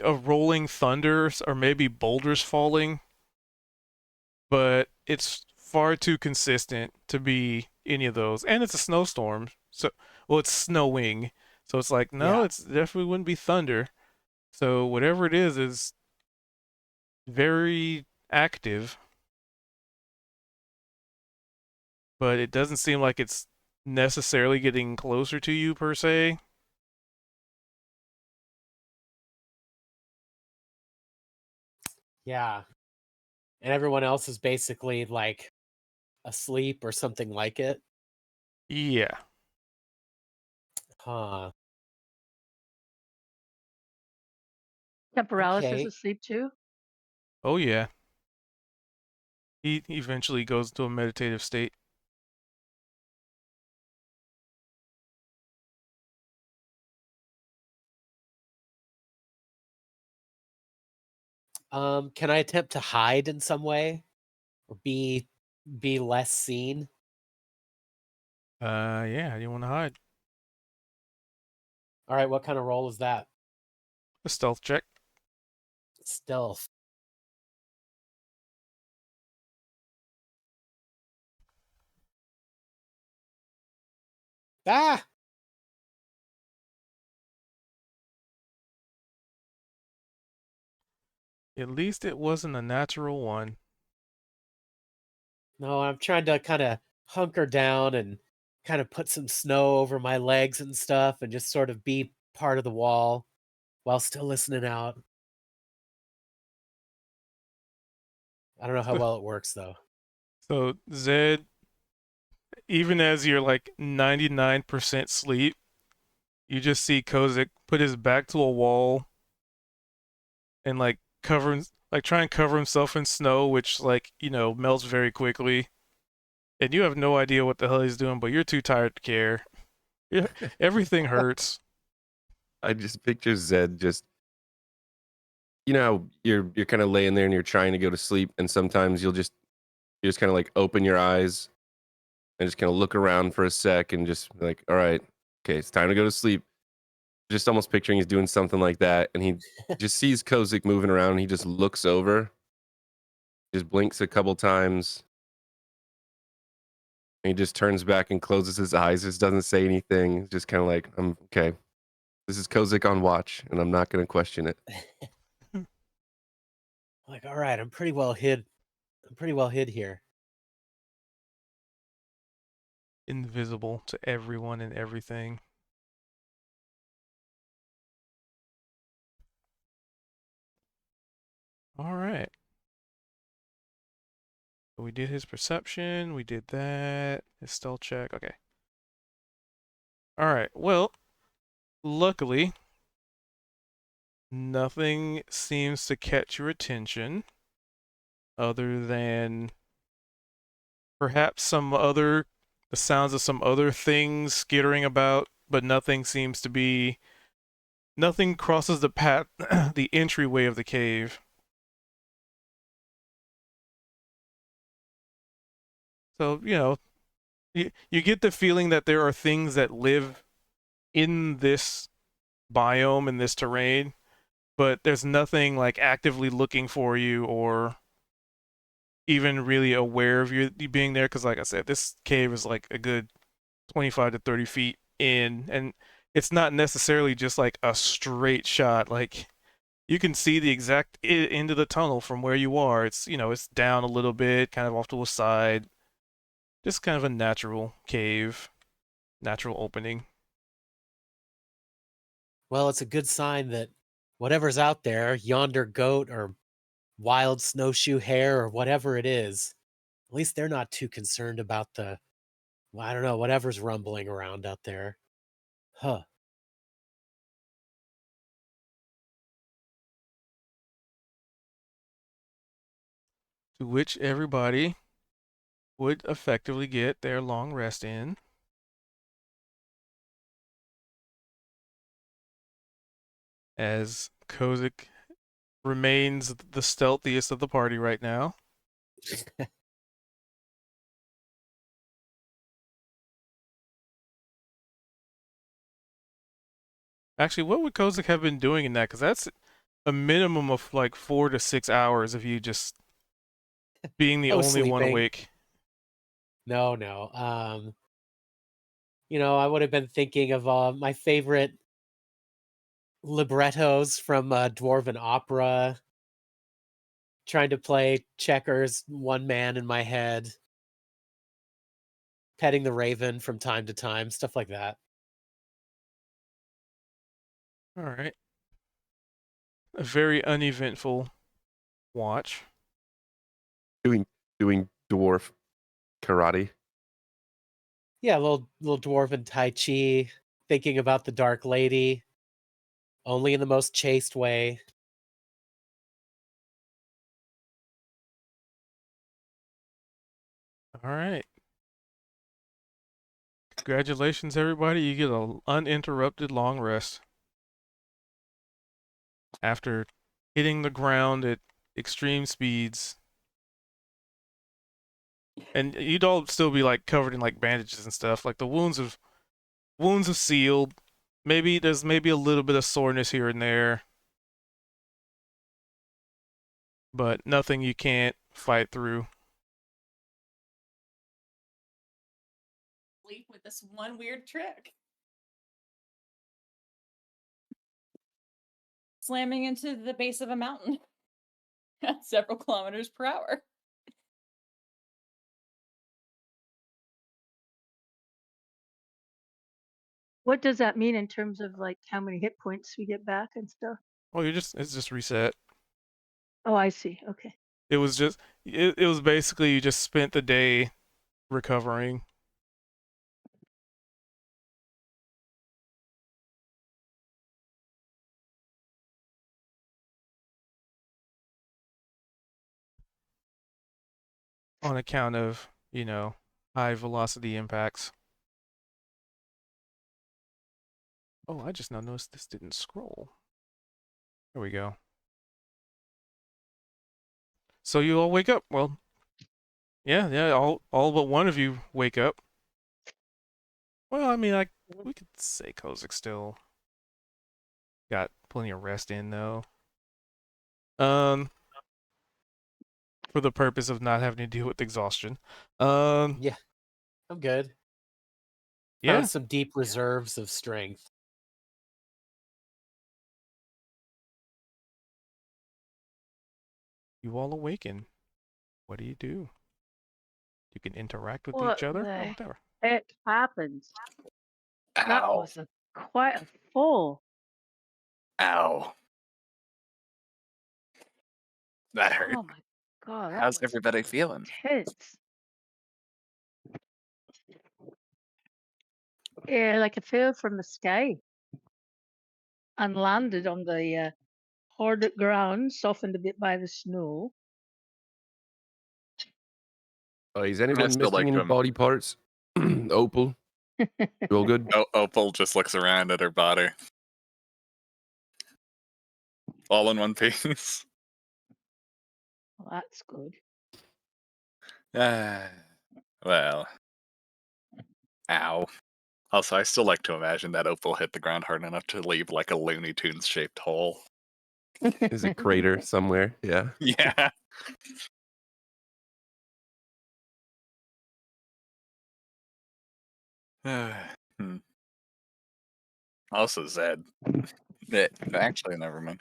a rolling thunder or maybe boulders falling, but it's far too consistent to be any of those. And it's a snowstorm. So, well, it's snowing. So it's like, no, Yeah. it's definitely wouldn't be thunder. So whatever it is very active, but it doesn't seem like it's necessarily getting closer to you per se. Yeah. And everyone else is basically like asleep or something like it. Yeah. Huh. Temporalis is Okay. asleep too. Oh yeah. He eventually goes to a meditative state. Can I attempt to hide in some way or be less seen? Yeah, you want to hide? All right, what kind of roll is that? A stealth check. Stealth. Ah! At least it wasn't a natural one. No, I'm trying to kind of hunker down and kind of put some snow over my legs and stuff and just sort of be part of the wall while still listening out. I don't know how well it works though. So Zed, even as you're like 99% sleep, you just see Kozik put his back to a wall and like try and cover himself in snow, which like, melts very quickly. And you have no idea what the hell he's doing, but you're too tired to care. Yeah, everything hurts. I just picture Zed just, how you're kind of laying there and you're trying to go to sleep, and sometimes you just kind of like open your eyes and just kind of look around for a sec and just be like, all right, okay, it's time to go to sleep. Just almost picturing he's doing something like that, and he just sees Kozik moving around, and he just looks over, just blinks a couple times, and he just turns back and closes his eyes, just doesn't say anything, just kind of like, I'm okay. This is Kozik on watch, and I'm not going to question it. Like, all right, I'm pretty well hid. I'm pretty well hid here. Invisible to everyone and everything. All right. So we did his perception. We did that. His stealth check. Okay. All right. Well, luckily, nothing seems to catch your attention other than perhaps the sounds of some other things skittering about, but nothing crosses the path, the entryway of the cave. So, you get the feeling that there are things that live in this biome, in this terrain, but there's nothing like actively looking for you or even really aware of you being there. Because, like I said, this cave is like a good 25 to 30 feet in, and it's not necessarily just like a straight shot. Like you can see the exact end of the tunnel from where you are. It's down a little bit, kind of off to the side. Just kind of a natural cave, natural opening. Well, it's a good sign that whatever's out there, yonder goat or wild snowshoe hare or whatever it is, at least they're not too concerned about the Well, I don't know, whatever's rumbling around out there. Huh. To which everybody would effectively get their long rest in. As Kozik remains the stealthiest of the party right now. Actually, what would Kozik have been doing in that? Because that's a minimum of like 4 to 6 hours of you just being the I was only one sleeping. awake. No. I would have been thinking of my favorite librettos from Dwarven opera, trying to play checkers, one man in my head, petting the raven from time to time, stuff like that. All right. A very uneventful watch. Doing dwarf karate. Yeah, little dwarven tai chi, thinking about the Dark Lady, only in the most chaste way. All right. Congratulations, everybody. You get an uninterrupted long rest. After hitting the ground at extreme speeds. And you'd all still be like covered in like bandages and stuff. Like the wounds have sealed. Maybe there's a little bit of soreness here and there. But nothing you can't fight through. Sleep with this one weird trick. Slamming into the base of a mountain at several kilometers per hour. What does that mean in terms of like how many hit points we get back and stuff? Oh, it's just reset. Oh, I see. Okay. It was basically you just spent the day recovering. On account of, high velocity impacts. Oh, I just now noticed this didn't scroll. There we go. So you all wake up. Well, yeah, all but one of you wake up. Well, I mean, we could say Kozik still got plenty of rest in though. For the purpose of not having to deal with exhaustion. Yeah, I'm good. Yeah, Found some deep reserves of strength. you all awaken. What do? You can interact with What each other or the whatever. heck happened? That Ow. was quite a fall. Ow. That hurt. Oh my god, that How's was everybody feeling? intense. Yeah, like it fell from the sky and landed on the hard ground, softened a bit by the snow. Is I anyone still missing like any to. body parts? Opal, you all good? Opal just looks around at her body. All in one piece. Well, that's good. Well. Ow. Also, I still like to imagine that Opal hit the ground hard enough to leave like a Looney Tunes shaped hole. There's a crater somewhere. Yeah. Yeah. Hmm. Also, Zed. Actually, never mind.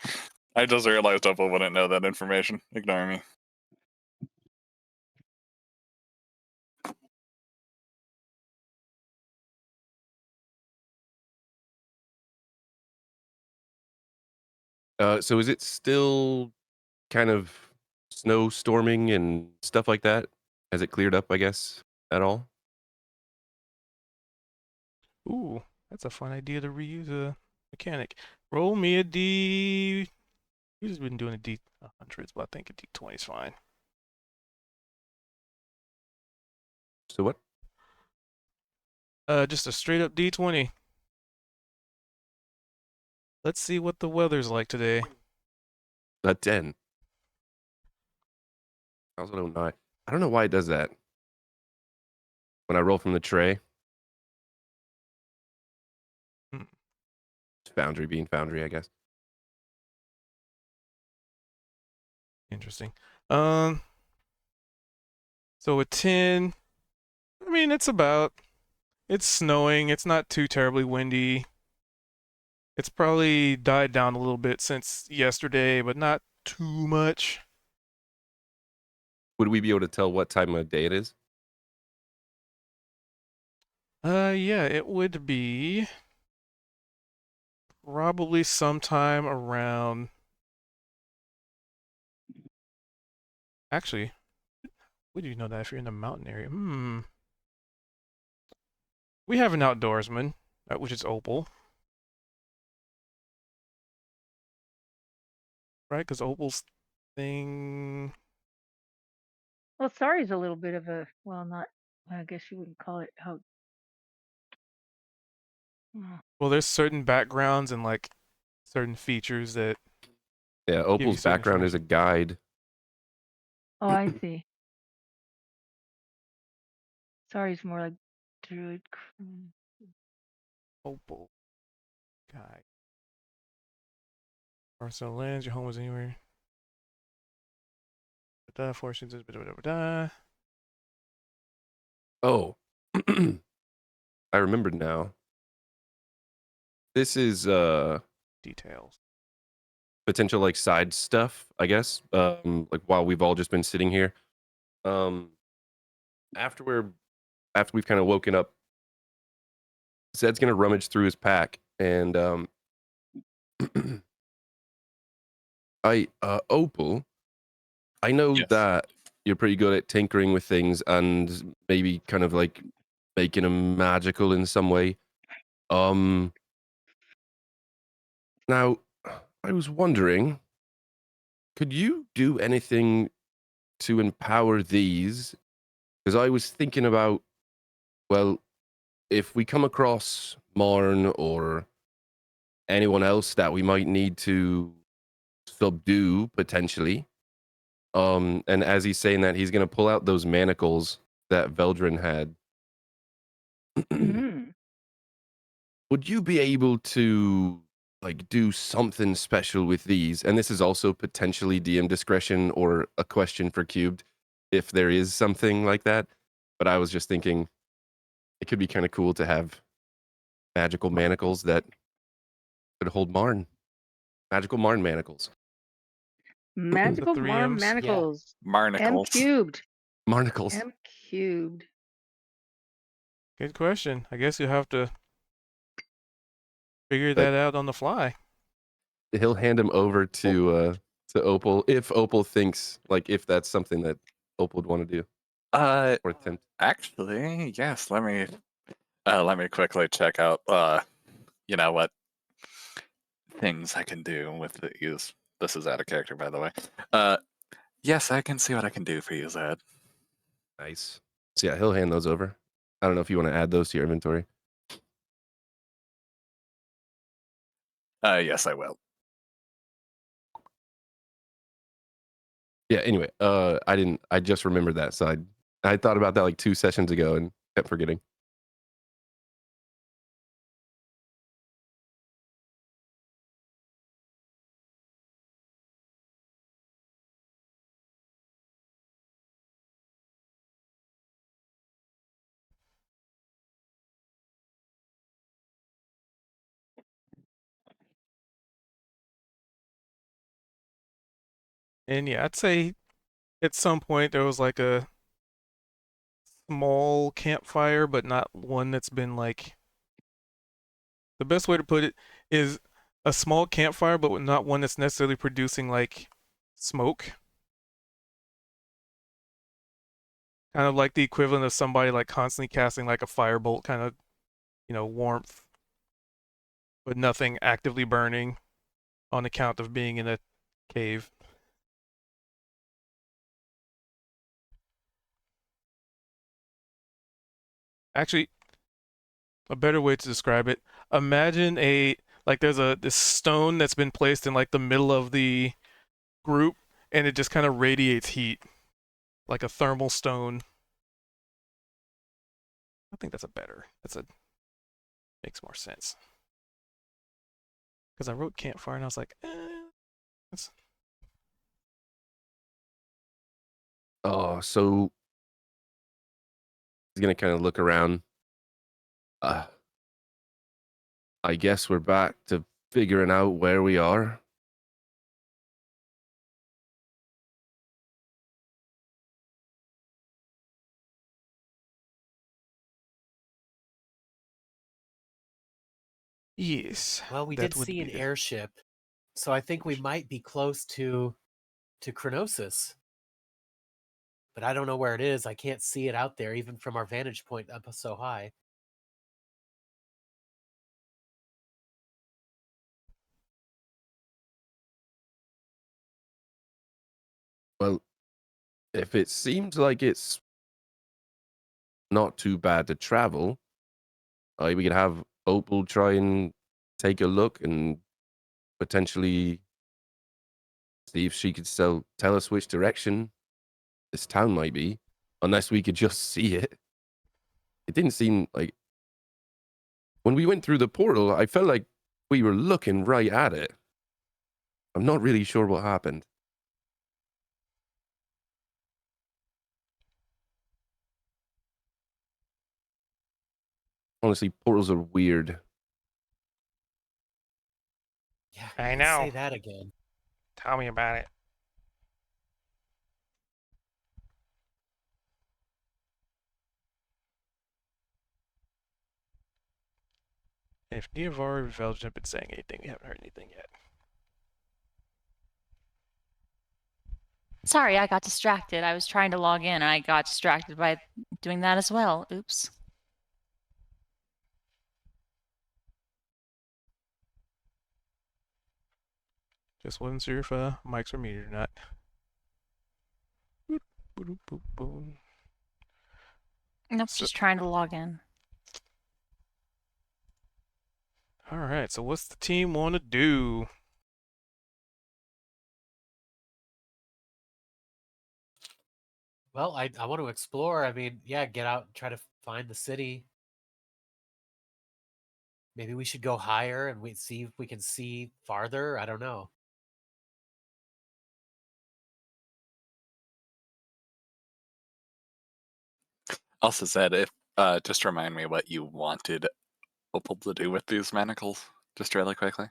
I just realized Opal wouldn't know that information. Ignore me. So is it still kind of snowstorming and stuff like that? Has it cleared up, I guess, at all? Ooh, that's a fun idea to reuse a mechanic. Roll me a D. We've just been doing a D100s, but I think a D20 is fine. So what? Just a straight up D20. Let's see what the weather's like today. A 10. I also don't know. I don't know why it does that. When I roll from the tray. Hmm. Foundry being Foundry, I guess. Interesting. So a 10. I mean, it's snowing. It's not too terribly windy. It's probably died down a little bit since yesterday, but not too much. Would we be able to tell what time of day it is? Yeah, it would be probably sometime around. Actually, would you know that if you're in the mountain area? We have an outdoorsman, which is Opal. Right? Because Opal's thing. Well, sorry's a little bit of a well, not. I guess you wouldn't call it how. Well, there's certain backgrounds and like certain features that Yeah, give you Opal's certain background is a information. guide. Oh, I see. Sorry's more like druid. Opal guy. Arsenal lands, your home is anywhere. Fortunes is Oh. I remembered now. This is details. potential like side stuff, I guess. Like while we've all just been sitting here. After we've kind of woken up, Zed's gonna rummage through his pack and Opal, I know Yes. that you're pretty good at tinkering with things and maybe kind of like making them magical in some way. Now I was wondering, could you do anything to empower these? Because I was thinking about, well, if we come across Marn or anyone else that we might need to subdue potentially, and as he's saying that, he's gonna pull out those manacles that Veldrin had. Mm-hmm. Would you be able to like do something special with these? And this is also potentially DM discretion or a question for Cubed if there is something like that. But I was just thinking it could be kind of cool to have magical manacles that could hold Marn. Magical Marn manacles. The Magical three Marm M's. Manacles. M Marnicles. cubed. Marnacles. M cubed. Good question. I guess you'll have to figure But that out on the fly. he'll hand him over to Opal if Opal thinks like if that's something that Opal would want to do or attempt. Actually, yes. Let me quickly check out. You know what things I can do with these. This is out of character, by the way. Yes, I can see what I can do for you, Zed. Nice. So yeah, he'll hand those over. I don't know if you want to add those to your inventory. Yes, I will. Yeah, anyway, I just remembered that, so I thought about that like 2 sessions ago and kept forgetting. And yeah, I'd say at some point there was like a small campfire, but not one that's been like. The best way to put it is a small campfire, but not one that's necessarily producing like smoke. Kind of like the equivalent of somebody like constantly casting like a firebolt kind of warmth, but nothing actively burning on account of being in a cave. Actually, a better way to describe it, imagine there's this stone that's been placed in like the middle of the group and it just kind of radiates heat like a thermal stone. I think makes more sense. Because I wrote campfire and I was like, that's... Oh, so he's gonna kind of look around. I guess we're back to figuring out where we are. Yes. Well, we that did would see be an the- airship, so I think we might be close to Kronossus. But I don't know where it is. I can't see it out there, even from our vantage point up so high. Well, if it seems like it's not too bad to travel, we could have Opal try and take a look and potentially see if she could tell us which direction this town might be, unless we could just see it. It didn't seem like when we went through the portal, I felt like we were looking right at it. I'm not really sure what happened. Honestly, portals are weird. Yeah, I you know. say that again. Tell me about it. If Neovar or Velgen have been saying anything, we haven't heard anything yet. Sorry, I got distracted. I was trying to log in and I got distracted by doing that as well. Oops. Just wasn't sure if mics were muted or not. Nope, So- just trying to log in. All right, so what's the team want to do? Well, I want to explore. I mean, yeah, get out and try to find the city. Maybe we should go higher and we see if we can see farther. I don't know. Also said, if just remind me what you wanted Opal to do with these manacles, just really quickly.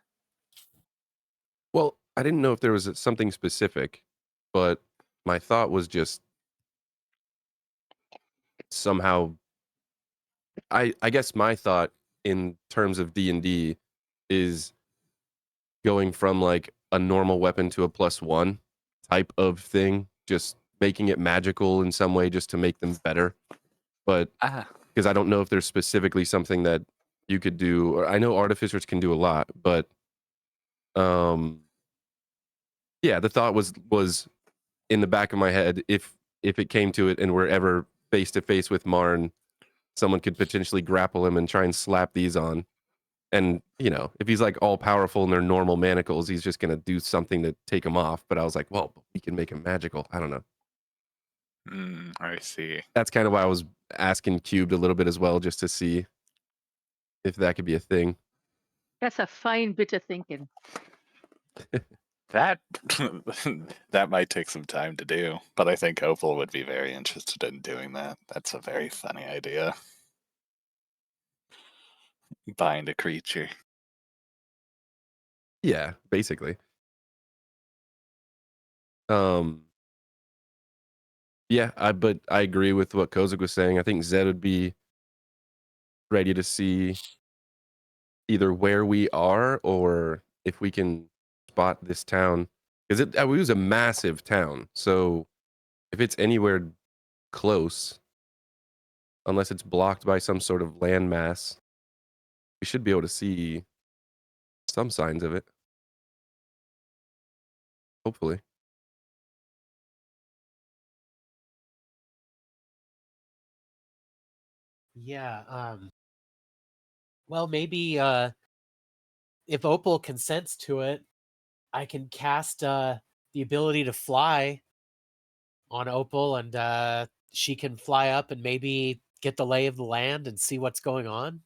Well, I didn't know if there was something specific, but my thought was just somehow. I guess my thought in terms of D&D is going from like a normal weapon to a +1 type of thing, just making it magical in some way just to make them better. But because I don't know if there's specifically something that you could do. Or I know artificers can do a lot, but yeah, the thought was in the back of my head, if it came to it and we're ever face to face with Marn, someone could potentially grapple him and try and slap these on. And, if he's like all powerful in their normal manacles, he's just going to do something to take him off. But I was like, well, we can make him magical. I don't know. I see. That's kind of why I was asking Cubed a little bit as well, just to see if that could be a thing. That's a fine bit of thinking. That that might take some time to do, but I think Opal would be very interested in doing that. That's a very funny idea. Bind a creature. Yeah, basically. Yeah, but I agree with what Kozak was saying. I think Zed would be ready to see either where we are or if we can spot this town, because it was a massive town. So if it's anywhere close, unless it's blocked by some sort of landmass, we should be able to see some signs of it. Hopefully. Yeah. Well, maybe if Opal consents to it, I can cast the ability to fly on Opal, and she can fly up and maybe get the lay of the land and see what's going on.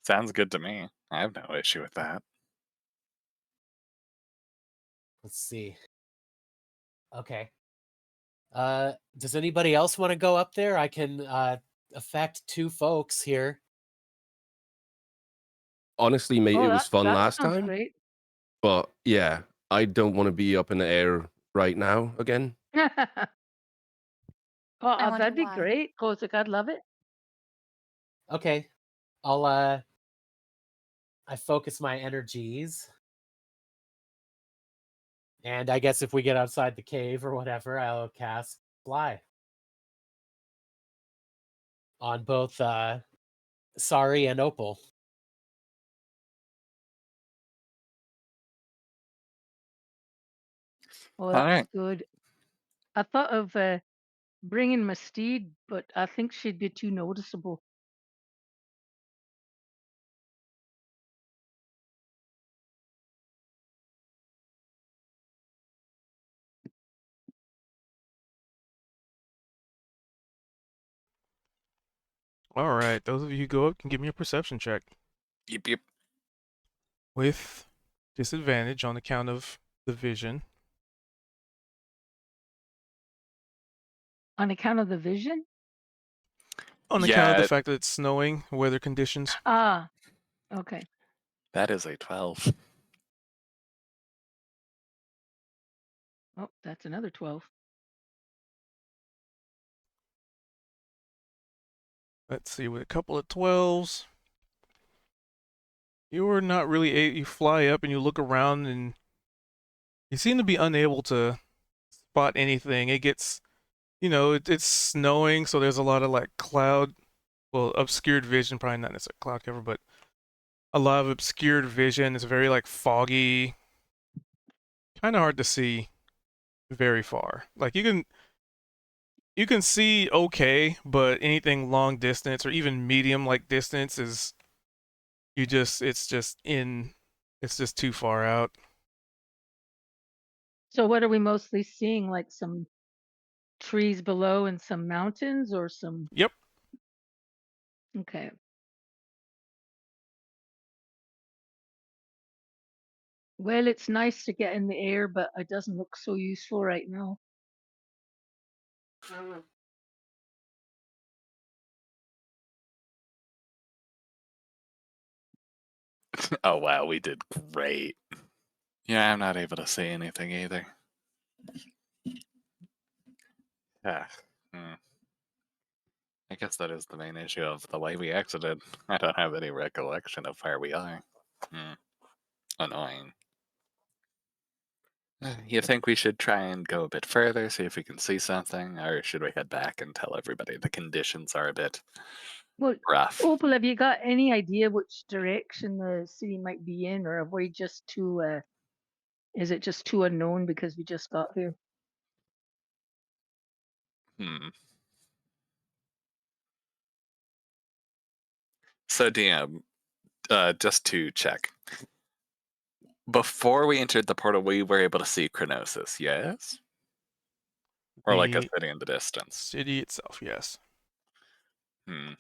Sounds good to me. I have no issue with that. Let's see. Okay. Does anybody else want to go up there? I can affect 2 folks here. Honestly, mate, Oh, it was fun that last sounds time. great. But yeah, I don't want to be up in the air right now again. Oh, I wonder that'd be why. great. Kozik, I'd love it. Okay. I'll I focus my energies. And I guess if we get outside the cave or whatever, I'll cast fly on both Sari and Opal. Oh, All that's right. good. I thought of bringing my steed, but I think she'd be too noticeable. All right, those of you who go up can give me a perception check Yep, yep. with disadvantage on account of the vision. On account of the vision? On account of the Yeah, fact that it's snowing, weather conditions. Ah, okay. that is a 12. Oh, that's another 12. Let's see, with a couple of 12s, you're not really you fly up and you look around and you seem to be unable to spot anything. It gets, it's snowing, so there's a lot of like cloud, well, obscured vision, probably not necessarily cloud cover, but a lot of obscured vision. It's very like foggy, kind of hard to see very far. Like you can see okay, but anything long distance or even medium like distance is it's just too far out. So what are we mostly seeing? Like some trees below and some mountains or some Yep. okay. Well, it's nice to get in the air, but it doesn't look so useful right now. Oh, wow, we did great. Yeah, I'm not able to see anything either. Yeah. Hmm. I guess that is the main issue of the way we exited. I don't have any recollection of where we are. Hmm. Annoying. You think we should try and go a bit further, see if we can see something, or should we head back and tell everybody the conditions are a bit Well, rough? Opal, have you got any idea which direction the city might be in, or are we just too is it just too unknown because we just got here? Hmm. So, DM, just to check, before we entered the portal, we were able to see Kronossus, yes? Or like a The city in the distance? city itself, yes. Hmm.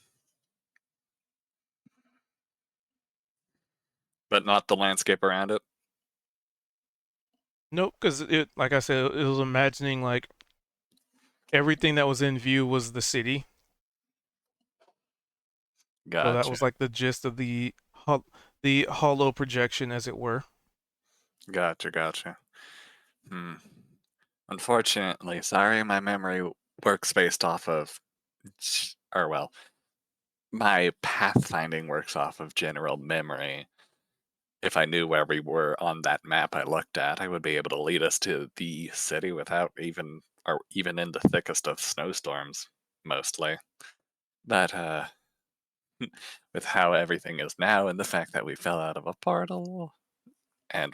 But not the landscape around it? Nope, because it, like I said, it was imagining like everything that was in view was the city. So that Gotcha. was like the gist of the hollow projection, as it were. Gotcha. Hmm. Unfortunately, sorry, my memory works based off of, or well, my pathfinding works off of general memory. If I knew where we were on that map I looked at, I would be able to lead us to the city without even in the thickest of snowstorms, mostly. But with how everything is now and the fact that we fell out of a portal and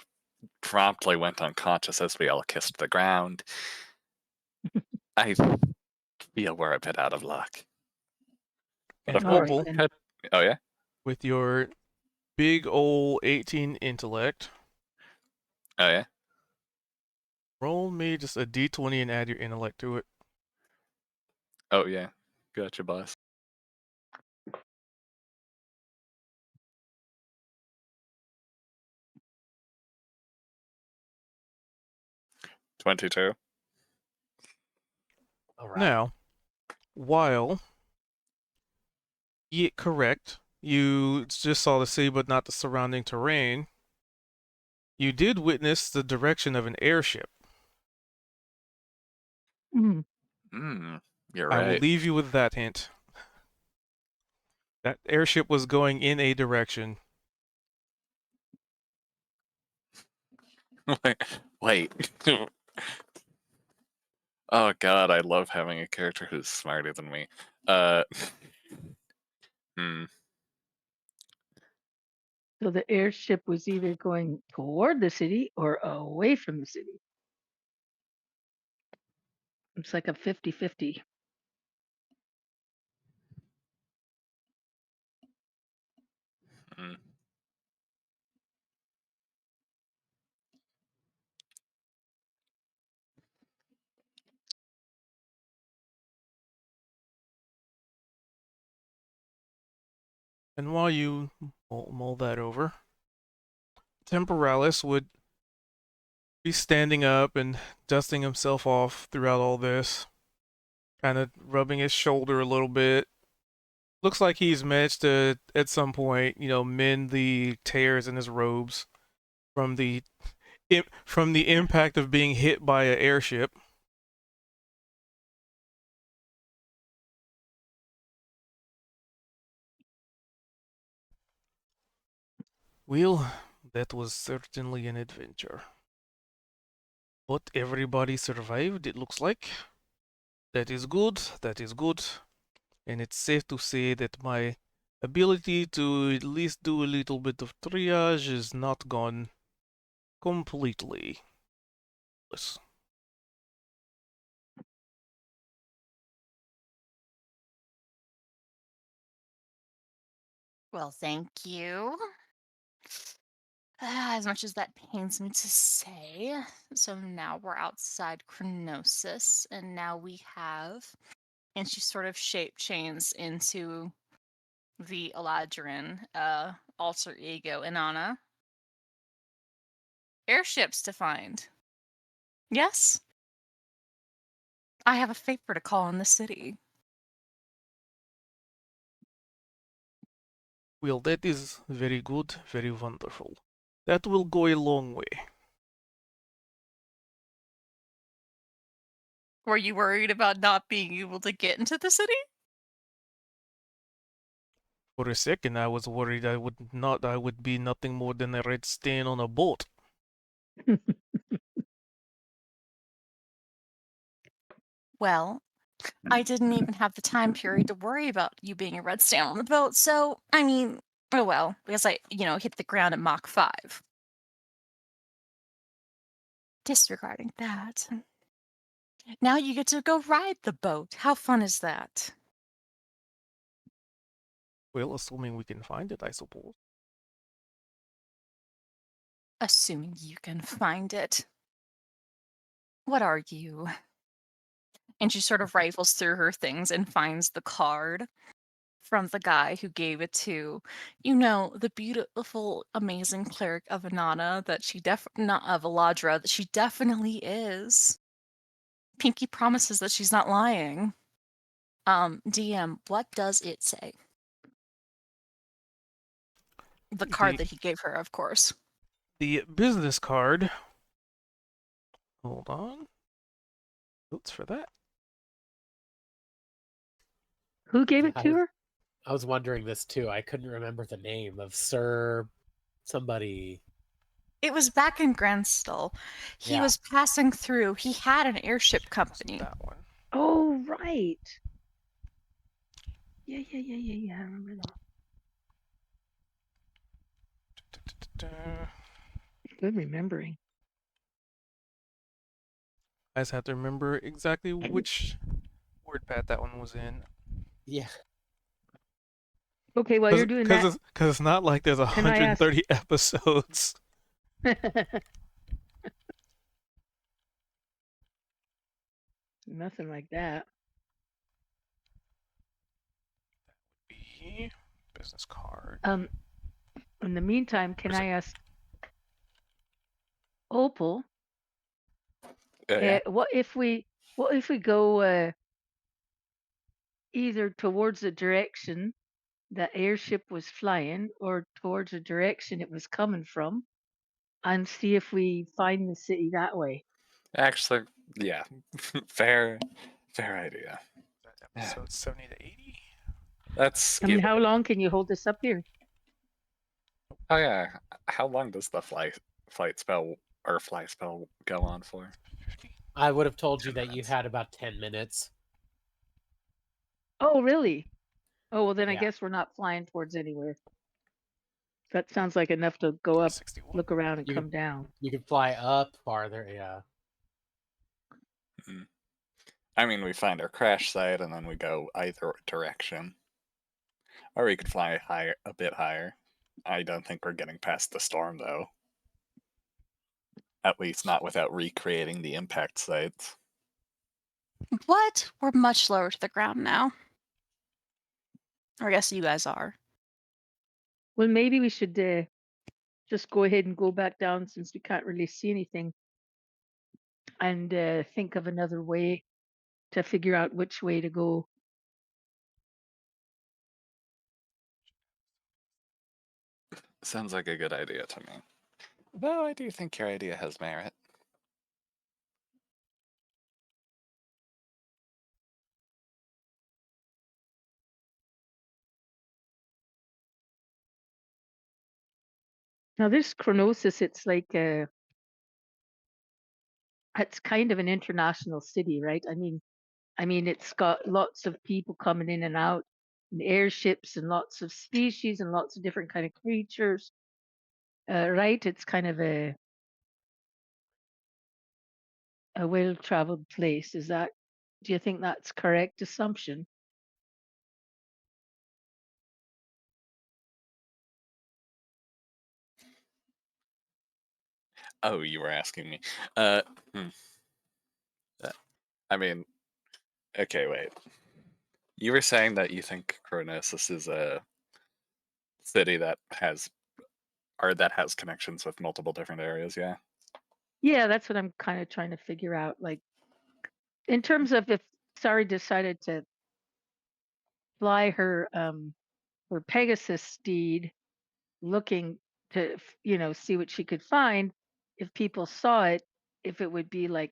promptly went unconscious as we all kissed the ground, I feel we're a bit out of luck. But And of course, Opal, then. oh yeah? with your big ol' 18 intellect, Oh yeah? roll me just a d20 and add your intellect to it. Oh yeah. Gotcha, boss. $22. All right. Now, while correct, you just saw the sea but not the surrounding terrain, you did witness the direction of an airship. Hmm. You're I will right. leave you with that hint. That airship was going in a direction. Wait. Oh god, I love having a character who's smarter than me. Hmm. So the airship was either going toward the city or away from the city. It's like a 50-50. Hmm. And while you mull that over, Temporalis would be standing up and dusting himself off throughout all this, kind of rubbing his shoulder a little bit. Looks like he's managed to, at some point, mend the tears in his robes from the impact of being hit by an airship. Well, that was certainly an adventure. But everybody survived, it looks like. That is good, that is good. And it's safe to say that my ability to at least do a little bit of triage is not gone completely. Well, thank you. As much as that pains me to say. So now we're outside Kronossus, and now we have. And she sort of shape chains into the Eladrin alter ego Inanna. Airships to find. Yes? I have a favor to call in the city. Well, that is very good, very wonderful. That will go a long way. Were you worried about not being able to get into the city? For a second, I was worried I would be nothing more than a red stain on a boat. Well, I didn't even have the time period to worry about you being a red stain on the boat, so, I mean, oh well, because I, hit the ground at Mach 5. Disregarding that. Now you get to go ride the boat. How fun is that? Well, assuming we can find it, I suppose. Assuming you can find it. What are you? And she sort of rifles through her things and finds the card from the guy who gave it to, the beautiful, amazing cleric of Inanna that she not of Eladra, that she definitely is. Pinky promises that she's not lying. DM, what does it say? The card that he gave her, of course. The business card. Hold on. Oops for that. Who gave it to her? I was wondering this too. I couldn't remember the name of Sir somebody. It was back in Granstall. He was passing through. He had an airship company. That one. Oh, right. Yeah. I remember that. Good remembering. I just have to remember exactly which word path that one was in. Yeah. Okay, while you're doing that, Because it's not like there's can I ask? 130 episodes. Nothing like that. Be business card. In the meantime, can Where's I ask Opal? Yeah. What if we go either towards the direction the airship was flying or towards the direction it was coming from, and see if we find the city that way? Actually, yeah. fair idea. Episode 70 to 80? Let's I mean, give how it. long can you hold this up here? Oh yeah. How long does the flight spell or fly spell go on for? 50? I would have told you 10 that you minutes. had about 10 minutes. Oh, really? Oh, well, then I Yeah. guess we're not flying towards anywhere. That sounds like enough to go up, 61. look around, and You come down. You could fly up farther, yeah. I mean, we find our crash site and then we go either direction. Or we could fly higher, a bit higher. I don't think we're getting past the storm, though. At least not without recreating the impact sites. What? We're much lower to the ground now. Or I guess you guys are. Well, maybe we should just go ahead and go back down since we can't really see anything, and think of another way to figure out which way to go. Sounds like a good idea to me. Though I do think your idea has merit. Now, this Kronossus, it's like it's kind of an international city, right? I mean, it's got lots of people coming in and out, and airships, and lots of species, and lots of different kind of creatures. Right? It's kind of a well-traveled place. Is that? Do you think that's correct assumption? Oh, you were asking me. Uh, hmm. I mean, okay, wait. You were saying that you think Kronossus is a city that has connections with multiple different areas, yeah? Yeah, that's what I'm kind of trying to figure out. Like, in terms of if Sari decided to fly her Pegasus steed, looking to see what she could find, if people saw it, if it would be like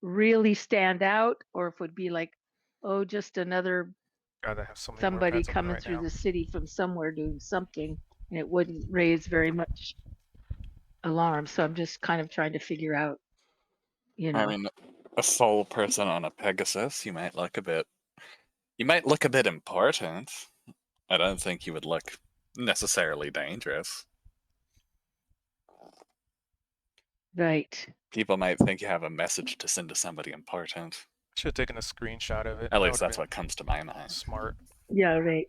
really stand out, or if it would be like, oh, just another God, I have so many word somebody pads open coming right through now. the city from somewhere doing something, and it wouldn't raise very much alarm. So I'm just kind of trying to figure out, you I know. mean, a sole person on a Pegasus, you might look a bit important. I don't think you would look necessarily dangerous. Right. People might think you have a message to send to somebody important. I should have taken a screenshot of it. At That least would have that's been what comes to my mind. smart. Yeah, right.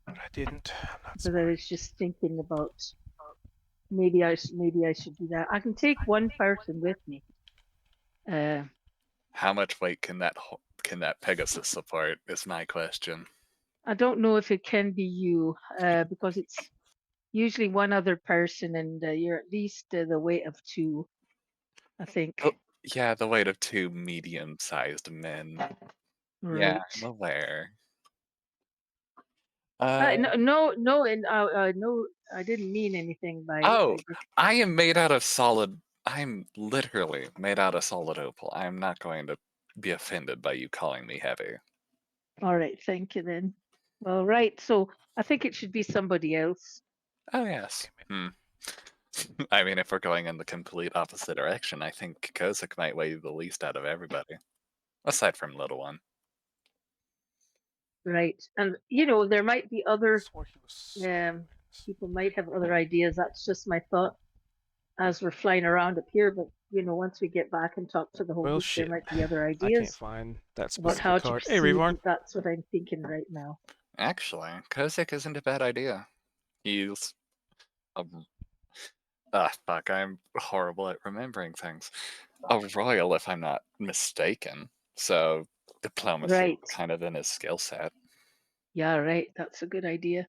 But I didn't. I'm not Because I smart. was just thinking about maybe I should do that. I can take one person with me. How much weight can that Pegasus support? Is my question. I don't know if it can be you, because it's usually one other person, and you're at least the weight of two, I think. Oh, yeah, the weight of two medium-sized men. Yeah, Right. I'm aware. No, and no, I didn't mean anything by. Oh, I am made out of solid. I'm literally made out of solid opal. I'm not going to be offended by you calling me heavy. All right, thank you then. Well, right, so I think it should be somebody else. Oh, yes. I mean, if we're going in the complete opposite direction, I think Kozak might weigh the least out of everybody. Aside from Little One. Right, and there might be other Swore he was um people might have other ideas. That's just my thought as we're flying around up here. But once we get back and talk to the whole Well, group, there shit. might be other I can't ideas find that about how specific to card. Hey, proceed. Revarn. But that's what I'm thinking right now. Actually, Kozak isn't a bad idea. He's a fuck, I'm horrible at remembering things. A royal, if I'm not mistaken. So diplomacy Right. is kind of in his skill set. Yeah, right. That's a good idea.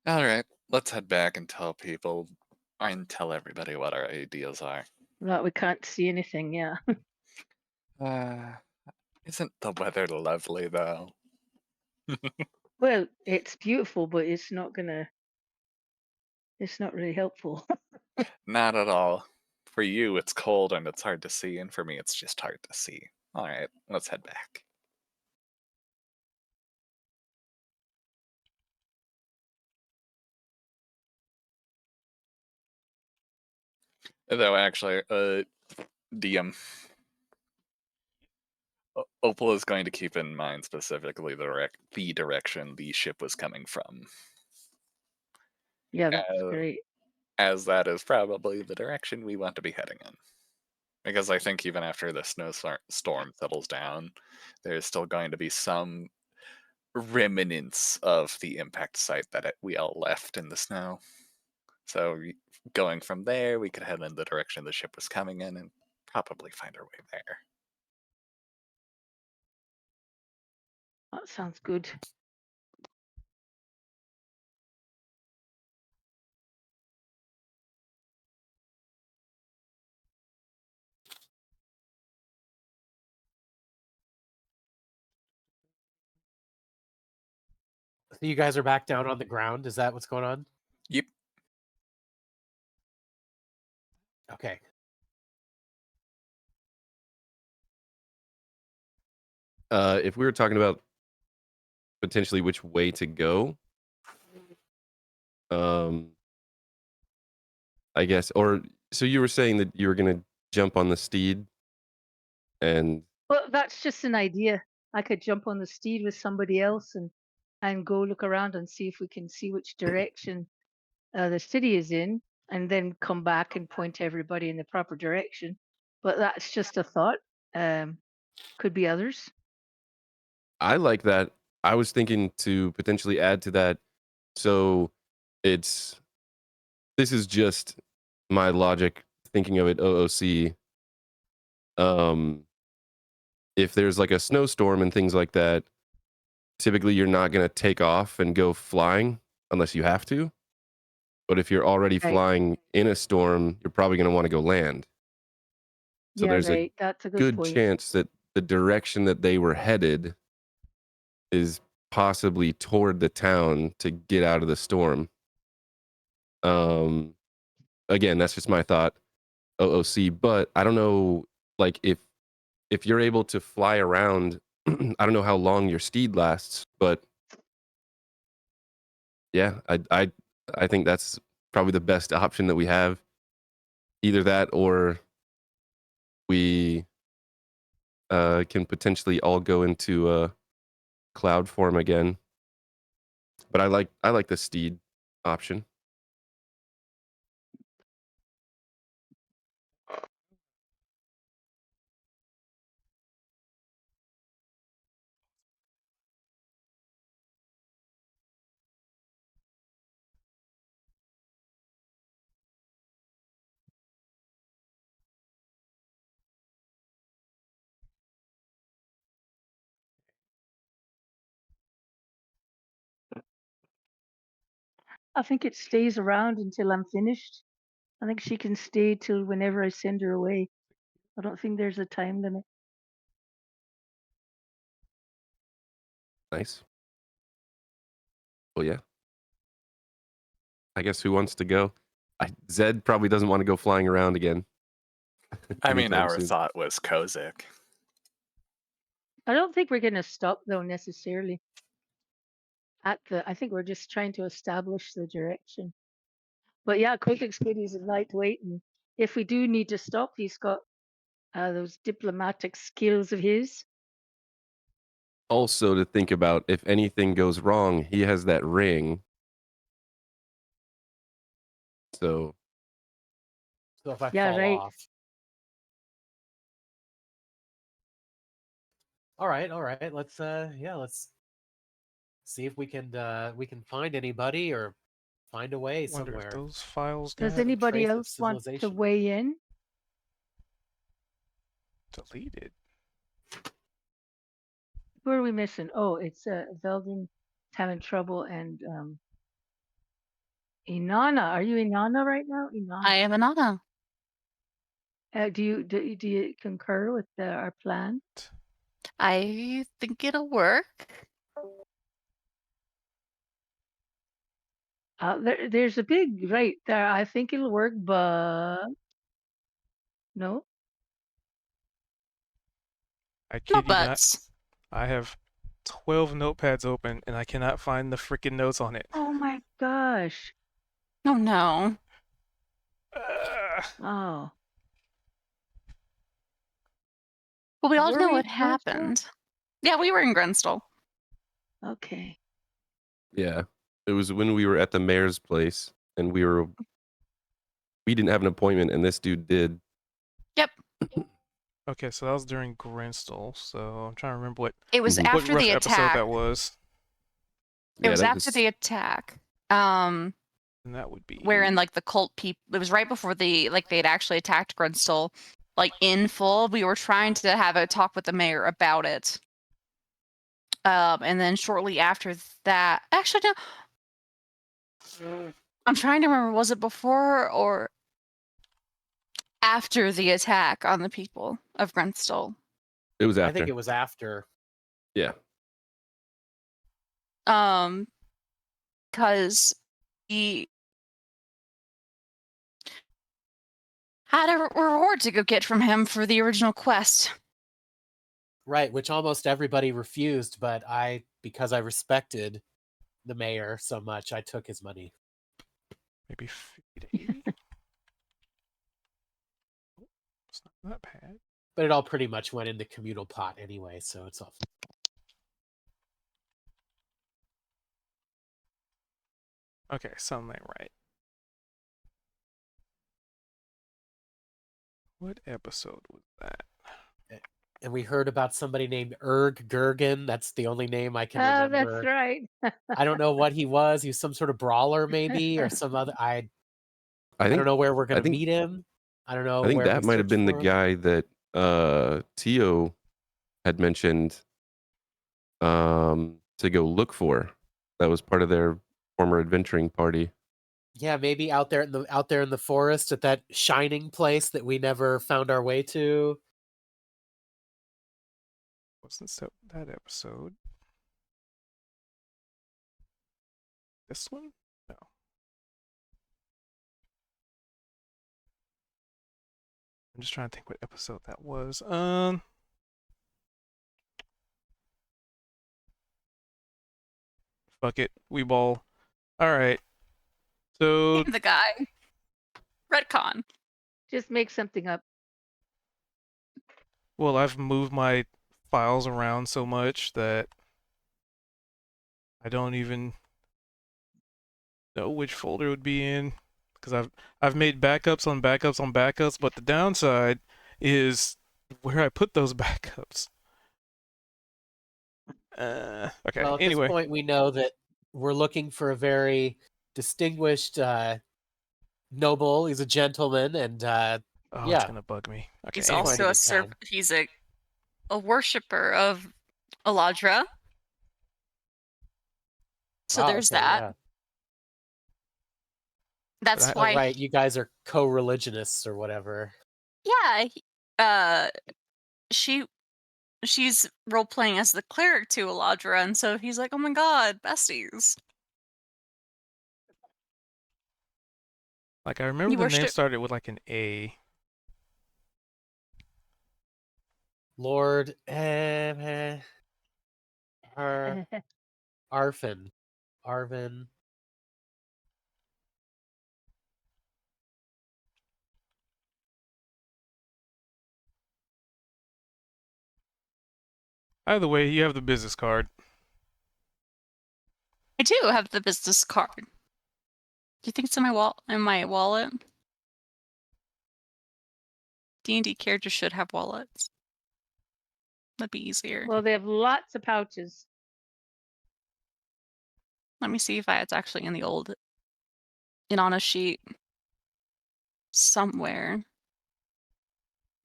Alright, let's head back and tell people and tell everybody what our ideas are. Well, we can't see anything. Yeah. Isn't the weather lovely though? Well, it's beautiful, but it's not really helpful. Not at all. For you, it's cold and it's hard to see, and for me, it's just hard to see. Alright, let's head back. Though, actually, DM. Opal is going to keep in mind specifically the direction the ship was coming from, Yeah, that's great. as that is probably the direction we want to be heading in. Because I think even after the snowstorm settles down, there's still going to be some remnants of the impact site that we all left in the snow. So going from there, we could head in the direction the ship was coming in and probably find our way there. That sounds good. So you guys are back down on the ground. Is that what's going on? Yep. Okay. If we were talking about potentially which way to go, I guess, or so you were saying that you were gonna jump on the steed, and Well, that's just an idea. I could jump on the steed with somebody else and go look around and see if we can see which direction the city is in, and then come back and point everybody in the proper direction. But that's just a thought. Could be others. I like that. I was thinking to potentially add to that. So this is just my logic thinking of it OOC. If there's like a snowstorm and things like that, typically you're not going to take off and go flying unless you have to. But if you're already Right. flying in a storm, you're probably going to want to go land. So Yeah, there's right. That's a a good good point. chance that the direction that they were headed is possibly toward the town to get out of the storm. Again, that's just my thought, OOC, but I don't know, like if you're able to fly around, I don't know how long your steed lasts, but yeah, I think that's probably the best option that we have. Either that or we can potentially all go into cloud form again. But I like the steed option. I think it stays around until I'm finished. I think she can stay till whenever I send her away. I don't think there's a time limit. Nice. Well, yeah. I guess who wants to go? Zed probably doesn't want to go flying around again. I mean, anytime our soon. thought was Kozak. I don't think we're going to stop though necessarily. I think we're just trying to establish the direction. But yeah, Kozak's good. He's a lightweight, and if we do need to stop, he's got those diplomatic skills of his. Also, to think about, if anything goes wrong, he has that ring So So if I Yeah, fall right. off. All right. Let's let's see if we can find anybody or find a way Wonder if somewhere. those files Does got anybody trace of else want to civilization. weigh in? deleted. Who are we missing? Oh, it's Veldin's having trouble, and Inanna. Are you Inanna right now? Inanna. I am Anana. Do you concur with our plan? I think it'll work. There's a big right there. I think it'll work, but no. I No kid you not. buts. I have 12 notepads open and I cannot find the freaking notes on it. Oh my gosh. Oh no. Oh. Well, we all Were know we what in Grantsville? happened. Yeah, we were in Grunstall. Okay. yeah, it was when we were at the mayor's place, and we didn't have an appointment, and this dude did. Yep. Okay, so that was during Grandstall, so I'm trying to remember what It was Mhm. what after rough the episode attack. that was. It Yeah, was that after the attack. And that would be Wherein like the cult people, it was right before they'd actually attacked Grunstall, like in full. We were trying to have a talk with the mayor about it. And then shortly after that, actually no, I'm trying to remember, was it before or after the attack on the people of Grunstall? it was I after. think it was after. Yeah. Because he had a reward to go get from him for the original quest. Right, which almost everybody refused, but because I respected the mayor so much, I took his money. maybe 50 to 80. It's not that bad. But it all pretty much went in the communal pot anyway, so it's all. Okay, something ain't right. What episode was that? And we heard about somebody named Erg Gergen. That's the only name I can Oh, remember. that's right. I don't know what he was. He was some sort of brawler, maybe, or some other. I I don't know where we're I going to think meet him. I don't know I think where we that might have search been the for him. guy that Tio had mentioned to go look for. That was part of their former adventuring party. Yeah, maybe out there in the forest at that shining place that we never found our way to. Wasn't so that episode? This one? No. I'm just trying to think what episode that was. Fuck it. We ball. Alright. So The guy. Retcon. Just make something up. well, I've moved my files around so much that I don't even know which folder it would be in because I've made backups on backups on backups, but the downside is where I put those backups. Okay. Well, at Anyway, this point, we know that we're looking for a very distinguished noble. He's a gentleman, and oh, yeah. it's gonna bug me. Okay. He's Anyway. also he's a worshipper of Eladra. So Wow, there's okay, that. yeah. That's But Oh, why. right, you guys are co-religionists or whatever. Yeah. She's role playing as the cleric to Eladra, and so he's like, "Oh my god, besties." Like I remember You the name worship. started with like an A. Lord Arfin. Arvin. Either way, you have the business card. I do have the business card. Do you think it's in my wallet? D&D characters should have wallets. That'd be easier. Well, they have lots of pouches. Let me see if it's actually in on a sheet somewhere.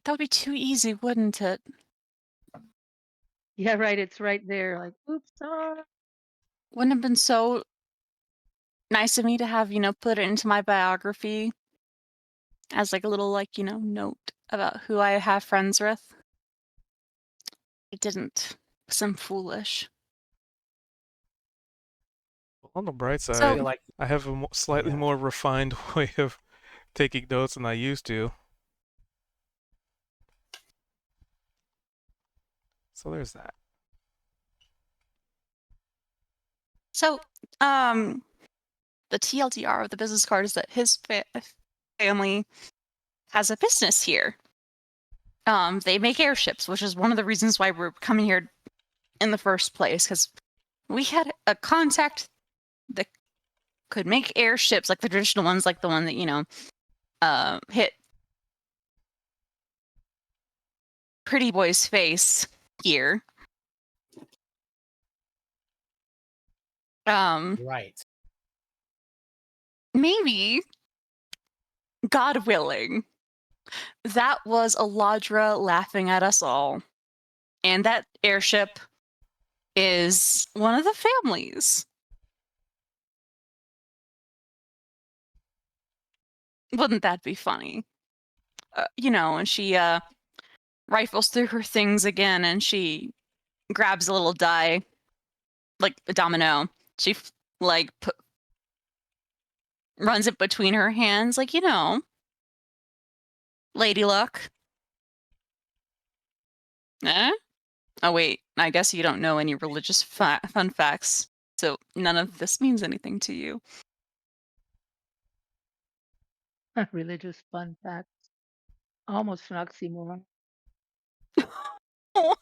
That would be too easy, wouldn't it? Yeah, right. It's right there. Like, oops. Wouldn't it have been so nice of me to have, put it into my biography as like a little note about who I have friends with? I didn't, because I'm foolish. On the bright I side, feel like I have a slightly Yeah. more refined way of taking notes than I used to. So there's that. So, the TLDR of the business card is that his family has a business here. They make airships, which is one of the reasons why we're coming here in the first place, because we had a contact that could make airships like the traditional ones, like the one that, hit Pretty Boy's face here. right. Maybe, God willing, that was Eladra laughing at us all. And that airship is one of the families. Wouldn't that be funny? And she rifles through her things again, and she grabs a little die, like a domino. She runs it between her hands, like lady luck. Eh? Oh wait, I guess you don't know any religious fun facts, so none of this means anything to you. Religious fun facts. Almost an oxymoron. Oh,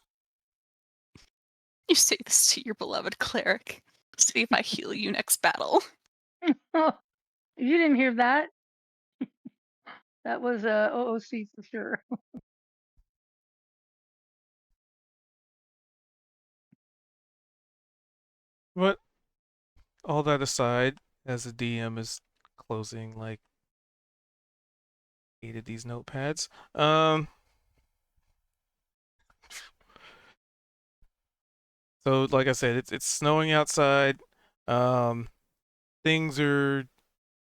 you say this to your beloved cleric. See if I heal you next battle. Oh, you didn't hear that? That was OOC for sure. But all that aside, as the DM is closing like 8 of these notepads, so like I said, it's snowing outside. Things are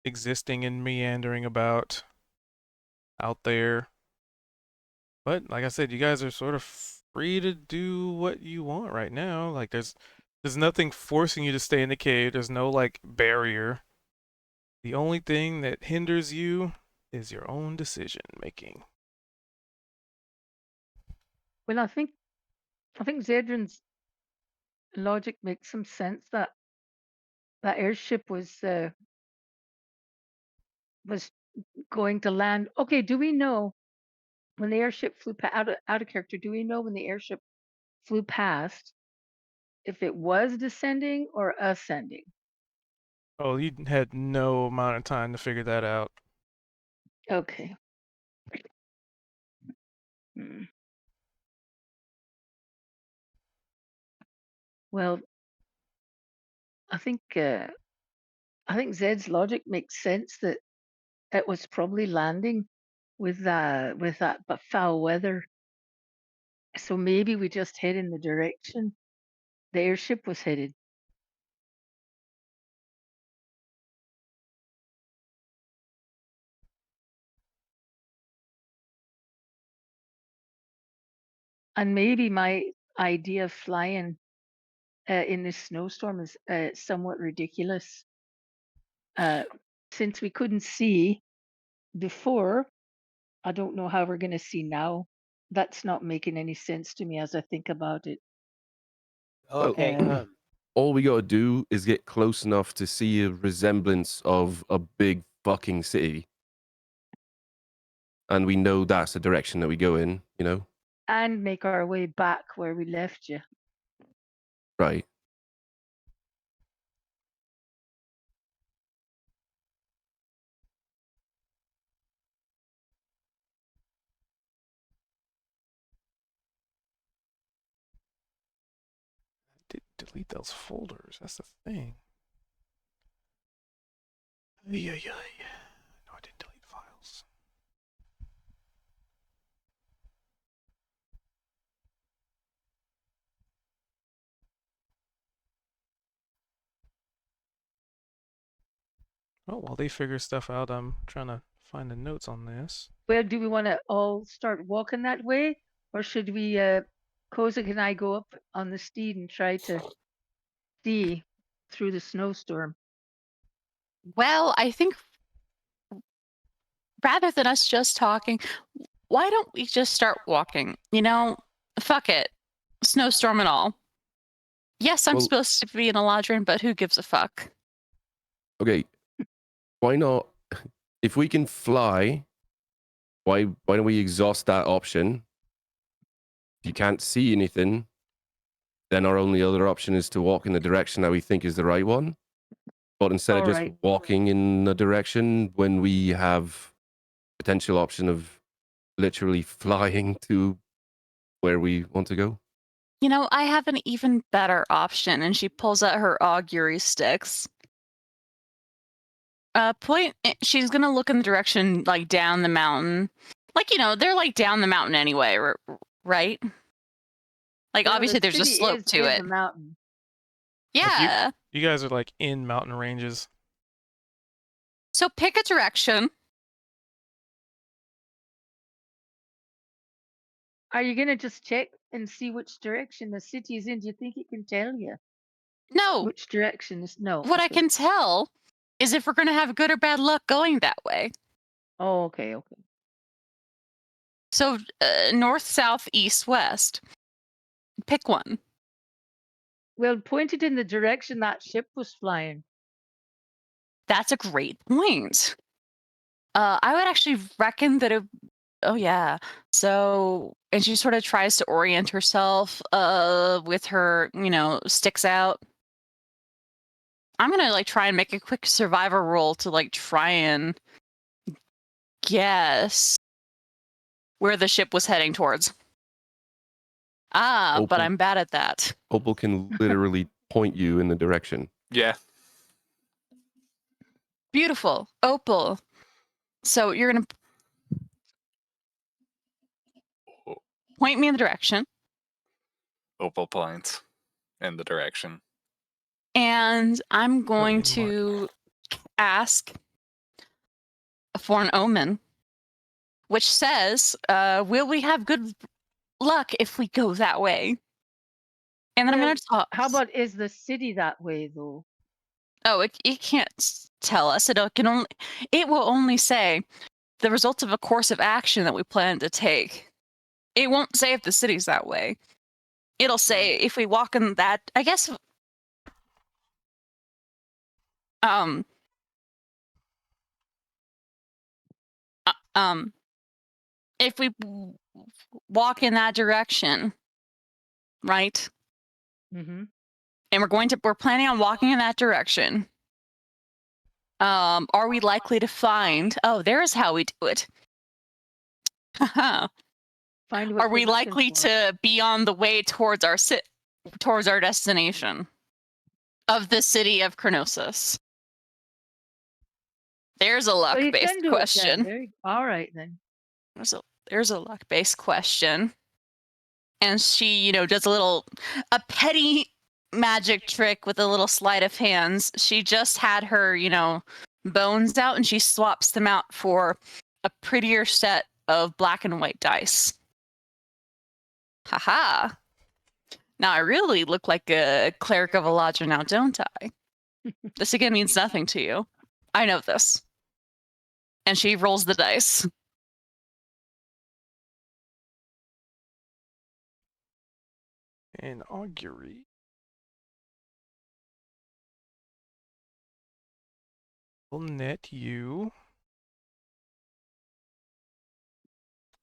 existing and meandering about out there. But like I said, you guys are sort of free to do what you want right now. Like there's nothing forcing you to stay in the cave. There's no like barrier. The only thing that hinders you is your own decision making. Well, I think Zedrin's logic makes some sense. That airship was going to land. Okay, do we know when the airship flew out of character? Do we know when the airship flew past if it was descending or ascending? Oh, you had no amount of time to figure that out. Okay. Hmm. Well, I think Zed's logic makes sense that it was probably landing with that but foul weather. So maybe we just head in the direction the airship was headed. And maybe my idea of flying in this snowstorm is somewhat ridiculous. Since we couldn't see before, I don't know how we're going to see now. That's not making any sense to me as I think about it. Okay. All we gotta do is get close enough to see a resemblance of a big fucking city. And we know that's the direction that we go in, And make our way back where we left you. Right. delete those folders? That's the thing. Yeah. No, I didn't delete files. Oh, while they figure stuff out, I'm trying to find the notes on this. Well, do we want to all start walking that way, or should we, Kozak and I go up on the steed and try to see through the snowstorm? Well, I think rather than us just talking, why don't we just start walking? You know, fuck it. Snowstorm and all. Yes, I'm Well- supposed to be an Eladrin, but who gives a fuck? Okay, why not? If we can fly, why don't we exhaust that option? If you can't see anything, then our only other option is to walk in the direction that we think is the right one. But instead of just Alright. walking in a direction when we have potential option of literally flying to where we want to go. You know, I have an even better option. And she pulls out her augury sticks. She's gonna look in the direction like down the mountain. Like, you know, they're like down the mountain anyway, right? Like, Well, obviously the there's a city slope is to in it. the mountain. Yeah. You guys are like in mountain ranges. So pick a direction. Are you gonna just check and see which direction the city is in? Do you think it can tell you No, which direction is? No. what I okay. can tell is if we're gonna have good or bad luck going that way. Oh, okay. So north, south, east, west. Pick one. Well, point it in the direction that ship was flying. That's a great point. I would actually reckon that oh yeah. So, and she sort of tries to orient herself with her, you know, sticks out. I'm gonna like try and make a quick survivor roll to like try and guess where the ship was heading towards. But Opal. I'm bad at that. Opal can literally point you in the direction. Yeah. Beautiful. Opal. So you're gonna point me in the direction. Opal points in the direction. And I'm going in to ask for an omen, which says, will we have good luck if we go that way? And then I'm Well, going to talk. How about is the city that way though? Oh, it can't tell us. It will only say the results of a course of action that we plan to take. It won't say if the city's that way. It'll say if we walk in that, I guess. Um. If we walk in that direction, right? Mm-hmm. And we're planning on walking in that direction. Are we likely to find? Oh, there's how we do it. Are Find what we we're looking likely for. to be on the way towards our destination of the city of Kronossus? There's a Well, you luck-based can do question. it then. All right then. There's a luck-based question. And she, you know, does a petty magic trick with a little sleight of hands. She just had her, you know, bones out and she swaps them out for a prettier set of black and white dice. Haha. Now I really look like a cleric of Eladrin now, don't I? This again means nothing to you. I know this. And she rolls the dice. An augury. Will net you.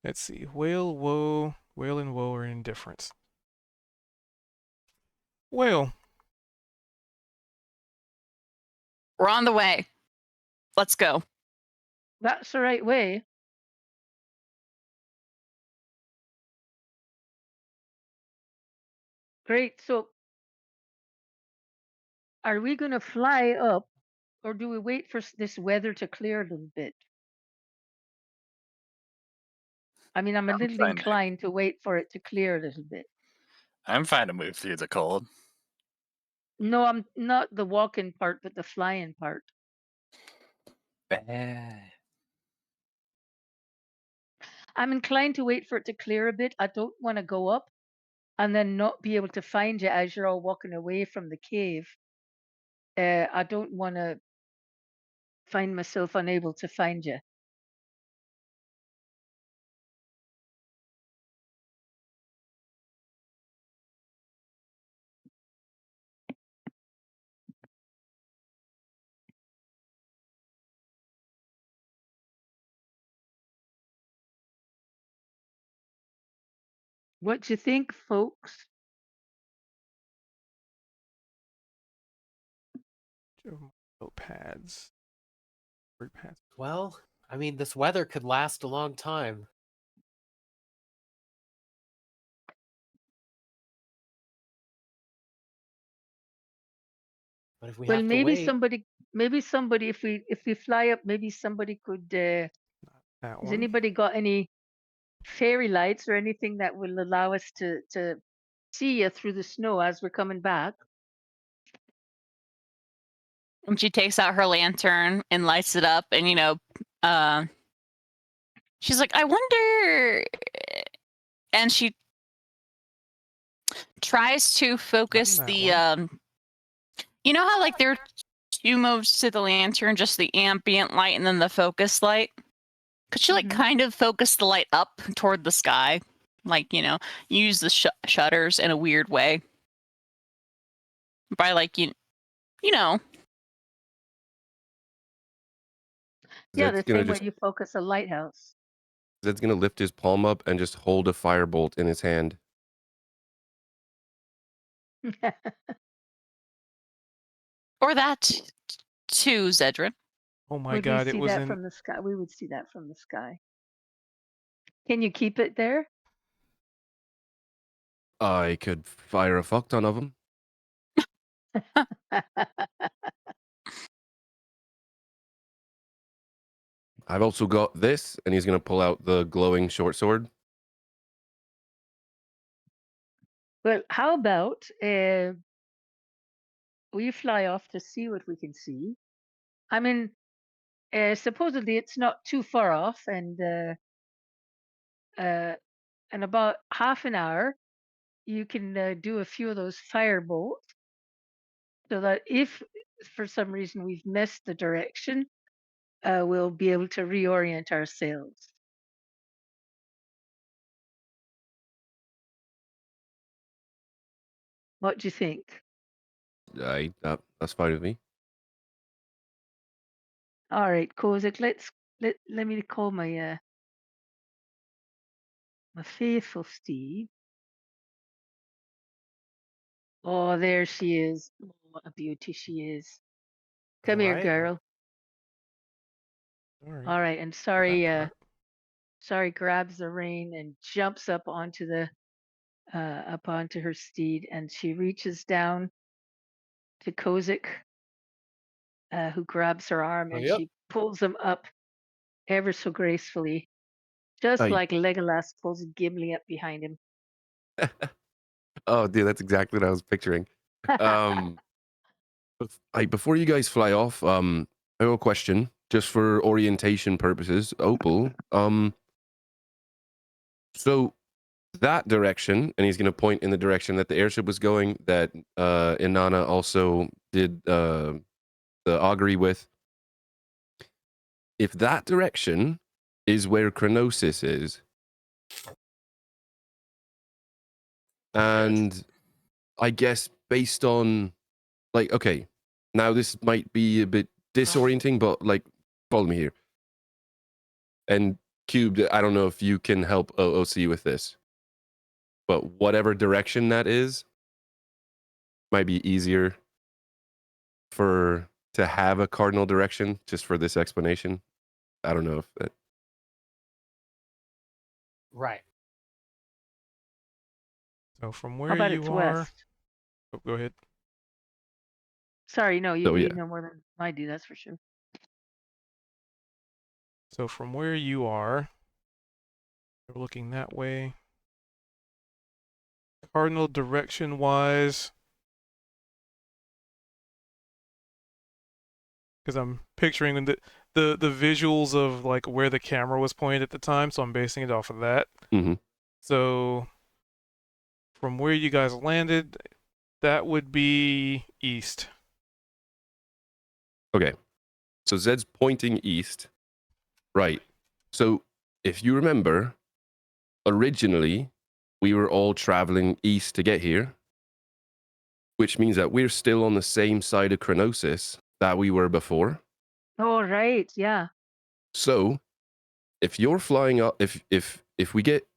Let's see. Whale and woe are indifference. Whale. We're on the way. Let's go. That's the right way. Great. So are we going to fly up, or do we wait for this weather to clear a little bit? I mean, I'm a I'm little fine. inclined to wait for it to clear a little bit. I'm fine to move through the cold. No, I'm not the walking part, but the flying part. I'm inclined to wait for it to clear a bit. I don't want to go up and then not be able to find you as you're all walking away from the cave. I don't want to find myself unable to find you. What do you think, folks? Notepads. WordPads. Well, I mean, this weather could last a long time. But if we Well, have to wait, maybe somebody, if we fly up, maybe somebody could. That Has one. anybody got any fairy lights or anything that will allow us to see you through the snow as we're coming back? And she takes out her lantern and lights it up, and she's like, I wonder. And she tries to focus that the one. you know how like there are two modes to the lantern, just the ambient light and then the focus light? Could she like Mhm. kind of focus the light up toward the sky? Like, use the shutters in a weird way. By like you know. Yeah, Zed's the gonna same way just you focus a lighthouse. Zed's gonna lift his palm up and just hold a firebolt in his hand. Or that too, Zedrin. Oh my Would we god, it see was that in. from the sky? We would see that from the sky. Can you keep it there? I could fire a fuck ton of them. I've also got this, and he's gonna pull out the glowing short sword. Well, how about we fly off to see what we can see? I mean, supposedly it's not too far off, and in about half an hour, you can do a few of those fire bolts, so that if for some reason we've missed the direction, we'll be able to reorient ourselves. What do you think? That's fine with me. All right, Kozik, let me call my my faithful Steve. Oh, there she is. Oh, what a beauty she is. Come here, right? girl. Sorry. All right, and that sorry, part. sorry grabs the rein and jumps up onto the up onto her steed, and she reaches down to Kozik, who grabs her arm, Oh, and yep. she pulls him up ever so gracefully, just I like Legolas pulls Gimli up behind him. Oh, dude, that's exactly what I was picturing. Um, before you guys fly off, I have a question just for orientation purposes. Opal, so that direction, and he's going to point in the direction that the airship was going, that Inanna also did the augury with. If that direction is where Kronossus is, and I guess based on, like, okay, now this might be a bit disorienting, but like, follow me here. And Cubed, I don't know if you can help OOC with this, but whatever direction that is, might be easier to have a cardinal direction just for this explanation. I don't know if that. Right. So from How where about you it's are. west? Oh, go ahead. Sorry, no, So, you yeah. know more than I do, that's for sure. So from where you are, you're looking that way. Cardinal direction wise, because I'm picturing the visuals of like where the camera was pointed at the time, so I'm basing it off of that. Mm-hmm. So from where you guys landed, that would be east. Okay. So Zed's pointing east. Right. So if you remember, originally we were all traveling east to get here, which means that we're still on the same side of Kronossus that we were before. Oh, right, yeah. So if you're flying up, if we get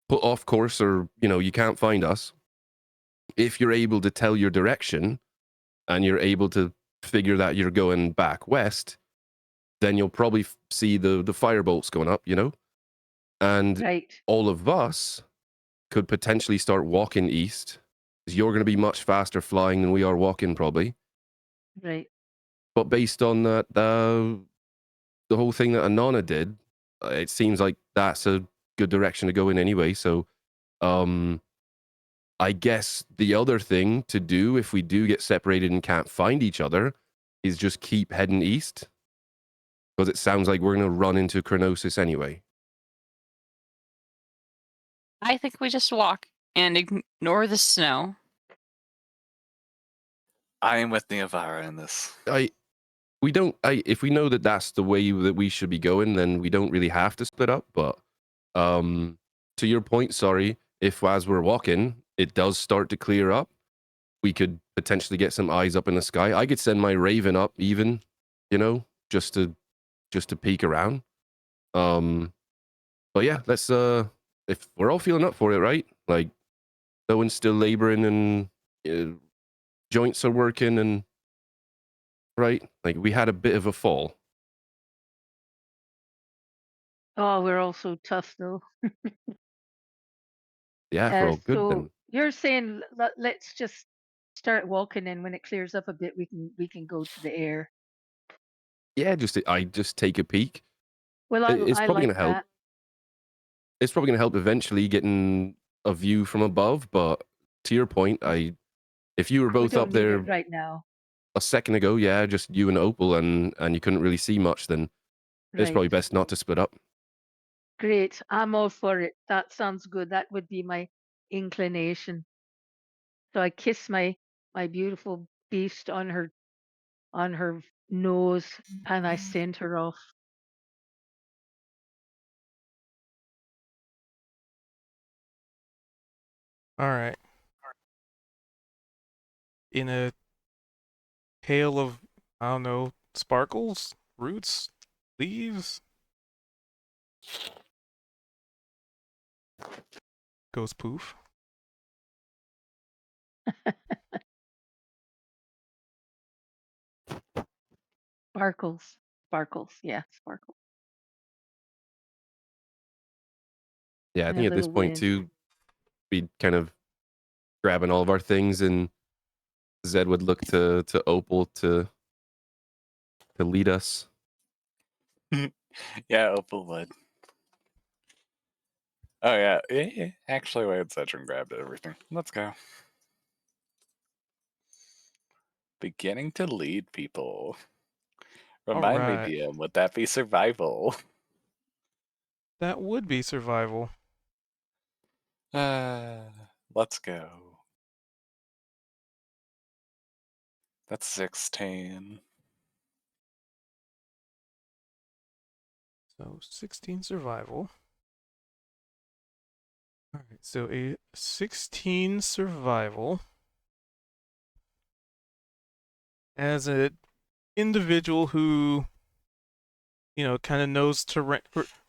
put off course or you can't find us, if you're able to tell your direction and you're able to figure that you're going back west, then you'll probably see the firebolts going up, and Right, all of us could potentially start walking east, because you're going to be much faster flying than we are walking probably. right. But based on that, the whole thing that Anana did, it seems like that's a good direction to go in anyway. So I guess the other thing to do if we do get separated and can't find each other is just keep heading east, because it sounds like we're going to run into Kronossus anyway. I think we just walk and ignore the snow. I am with Neavara in this. If we know that that's the way that we should be going, then we don't really have to split up. But to your point, sorry, if as we're walking, it does start to clear up, we could potentially get some eyes up in the sky. I could send my Raven up even, just to peek around. But yeah, let's if we're all feeling up for it, right? Like no one's still laboring and joints are working and right? Like we had a bit of a fall. Oh, we're all so tough though. Yeah, we're all good So then. you're saying let's just start walking, and when it clears up a bit, we can go to the air. Yeah, I just take a peek. Well, It's I probably like gonna help. that. It's probably gonna help eventually getting a view from above. But to your point, if you were We both don't up need it there right now. a second ago, yeah, just you and Opal, and you couldn't really see much, then it's Right. probably best not to split up. Great. I'm all for it. That sounds good. That would be my inclination. So I kiss my beautiful beast on her nose, and I send her off. All right. In a hail of, I don't know, sparkles, roots, leaves, goes poof. Sparkles. Sparkles. Yeah, sparkles. Yeah, I And a think at this little point wind. too, we'd kind of grabbing all of our things, and Zed would look to Opal to lead us. Yeah, Opal would. Oh yeah. Actually, wait, Cedrin grabbed everything. Let's go. Beginning to lead people. Remind me, right. DM, would that be survival? That would be survival. Let's go. That's 16. So 16 survival. All right, so a 16 survival as an individual who, kind of knows terrain,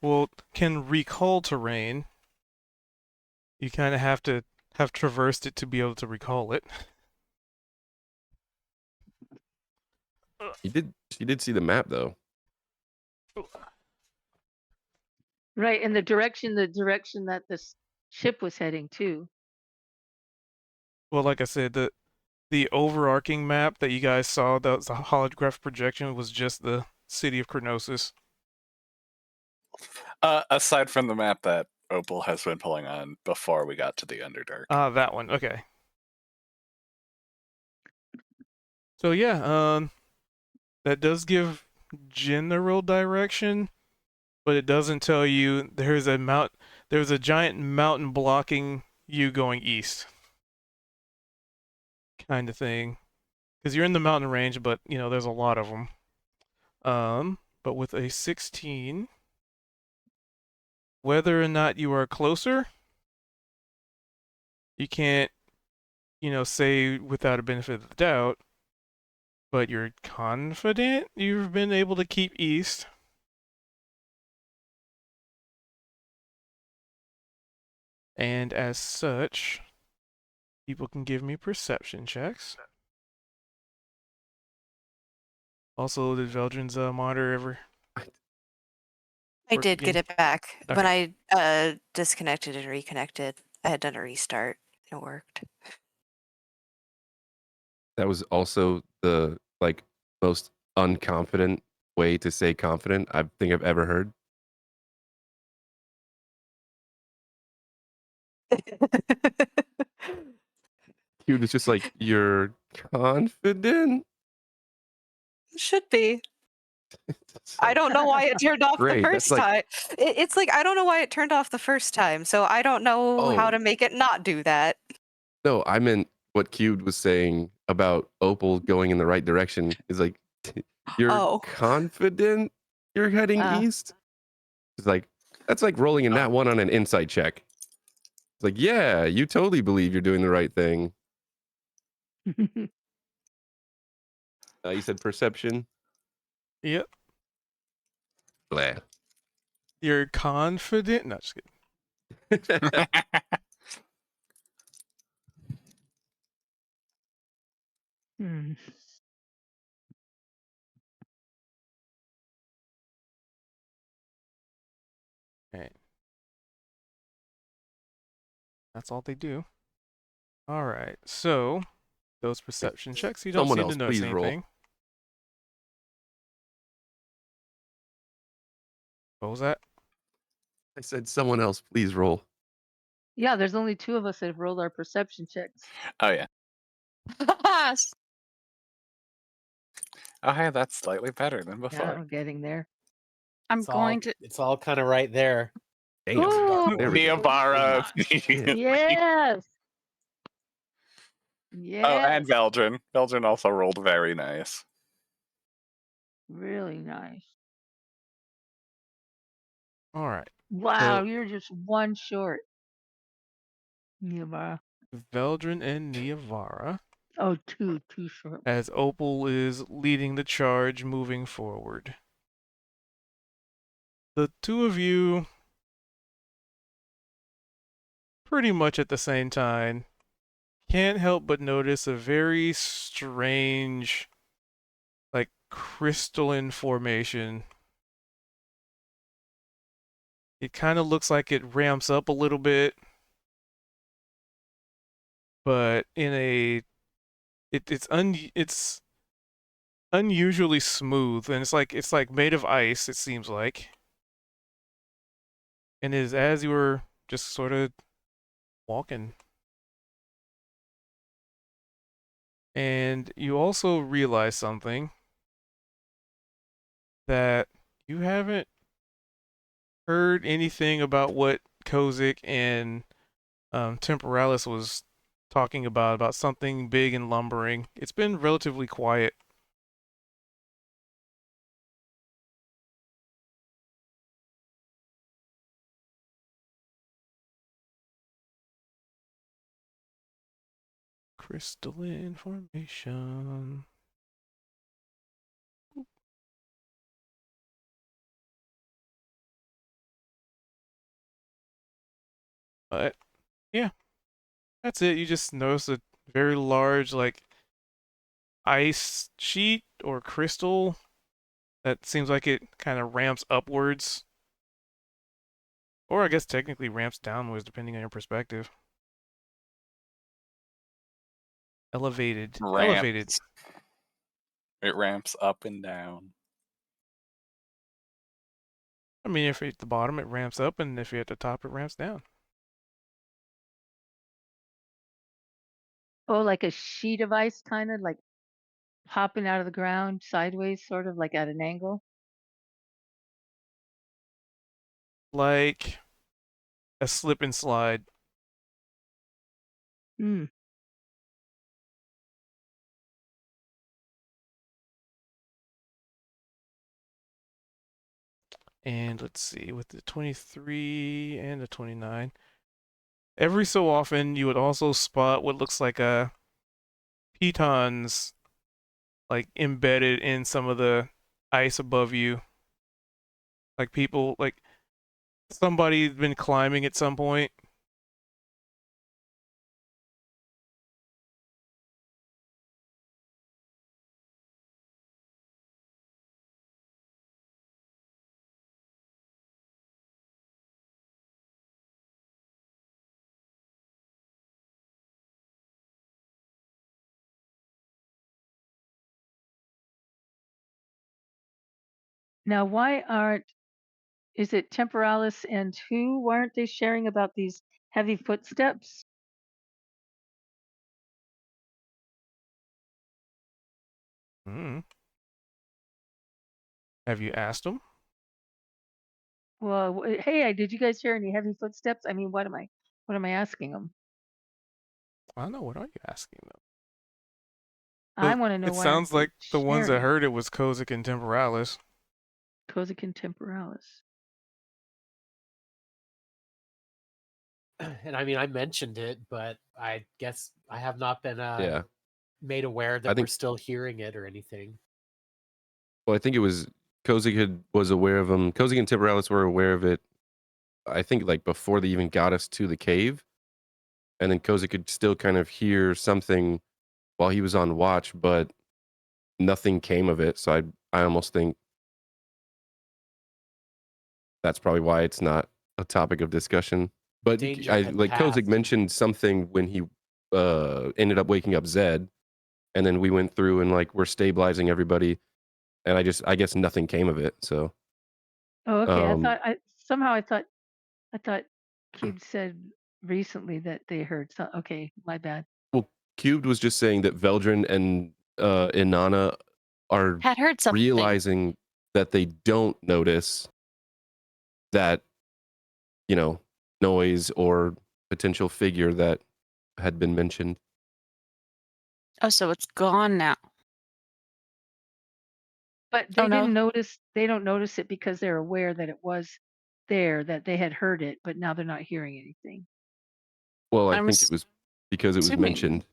well, can recall terrain. You kind of have to have traversed it to be able to recall it. She did see the map though. Right, and the direction that this ship was heading to. Well, like I said, the the overarching map that you guys saw, that was the holographic projection, was just the city of Kronossus. Aside from the map that Opal has been pulling on before we got to the Underdark. Ah, that one. Okay. So yeah, that does give general direction, but it doesn't tell you there's a giant mountain blocking you going east, kind of thing. Because you're in the mountain range, but you know there's a lot of them. But with a 16, whether or not you are closer, you can't, say without a benefit of the doubt. But you're confident you've been able to keep east. And as such, people can give me perception checks. Also, did Veldrin's monitor ever? I work did get again? it back when Okay. I disconnected and reconnected. I had done a restart. It worked. That was also the like most unconfident way to say confident I think I've ever heard. He was just like, "You're confident." Should be. It's I like, don't know why it turned off the great. That's first like, time. It's like I don't know why it turned off the first time, so I don't know how oh to make it not do that. no, I meant what Cubed was saying about Opal going in the right direction. Is like, you're Oh. confident you're heading east. It's like that's like rolling a nat one on an insight check. It's like, yeah, you totally believe you're doing the right thing. You said perception. Yep. Blah. You're confident? No, just kidding. Hmm. Okay. That's all they do. All right. So those perception checks, you don't Someone seem else, to notice please roll. anything. What was that? I said someone else, please roll. Yeah, there's only 2 of us that have rolled our perception checks. Oh yeah. Oh hey, that's slightly better than Yeah, before. I'm getting there. I'm It's going all, to. it's all kind of right there. Damn. Ooh, There we go. Neobara. yes. Oh, Yes. and Veldrin. Veldrin also rolled very nice. Really nice. All right. Wow, So you're just 1 short. Nehemiah. Veldrin and Neavara, Oh, two short. as Opal is leading the charge moving forward. The 2 of you, pretty much at the same time, can't help but notice a very strange, like, crystalline formation. It kind of looks like it ramps up a little bit, but in a it's unusually smooth, and it's like made of ice, it seems like. And is as you were just sort of walking. And you also realize something, that you haven't heard anything about what Kozik and Temporalis was talking about something big and lumbering. It's been relatively quiet. Crystalline formation. But yeah, that's it. You just notice a very large, like, ice sheet or crystal that seems like it kind of ramps upwards. Or I guess technically ramps downwards, depending on your perspective. Elevated. Ramps. Elevated. It ramps up and down. I mean, if you're at the bottom, it ramps up, and if you're at the top, it ramps down. Oh, like a sheet of ice, kind of like popping out of the ground sideways, sort of like at an angle. Like a slip and slide. Hmm. And let's see, with the 23 and the 29, every so often you would also spot what looks like a pitons like embedded in some of the ice above you. Like people, like somebody's been climbing at some point. Now, is it Temporalis and who? Why aren't they sharing about these heavy footsteps? Hmm. Have you asked them? Well, hey, did you guys hear any heavy footsteps? I mean, what am I asking them? I don't know. What are you asking them? I want to know It why aren't sounds they like the ones that sharing heard it was Kozik and Temporalis. Kozik Temporalis? And I mean, I mentioned it, but I guess I have not been Yeah. made aware I that we're think still hearing it or anything. well, I think it was was aware of them. Kozik and Timberales were aware of it. I think like before they even got us to the cave, and then Kozik could still kind of hear something while he was on watch, but nothing came of it. So I almost think that's probably why it's not a topic of discussion. But Danger I had like Kozik passed. mentioned something when he ended up waking up Zed, and then we went through and like we're stabilizing everybody, and I guess nothing came of it. So Oh, okay. um I thought Cube said recently that they heard some. Okay, my bad. well, Cubed was just saying that Veldrin and Inanna are Had heard something. realizing that they don't notice that, you know, noise or potential figure that had been mentioned. Oh, so it's gone now. But Oh they no. didn't notice. They don't notice it because they're aware that it was there, that they had heard it, but now they're not hearing anything. Well, I I'm think it was because it was assuming. mentioned.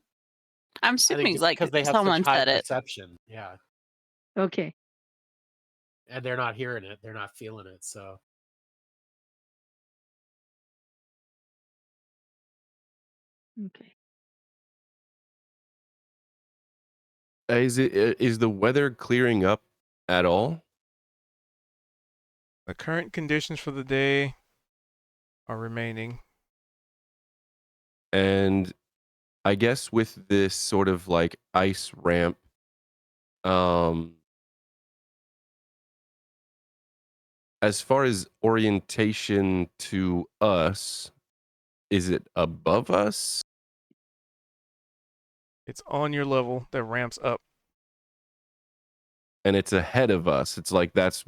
I'm I think assuming it's like because they have such someone high said it. perception. Yeah. Okay. And they're not hearing it. They're not feeling it. So Okay. Is the weather clearing up at all? The current conditions for the day are remaining. And I guess with this sort of like ice ramp, as far as orientation to us, is it above us? It's on your level that ramps up. And it's ahead of us. It's like that's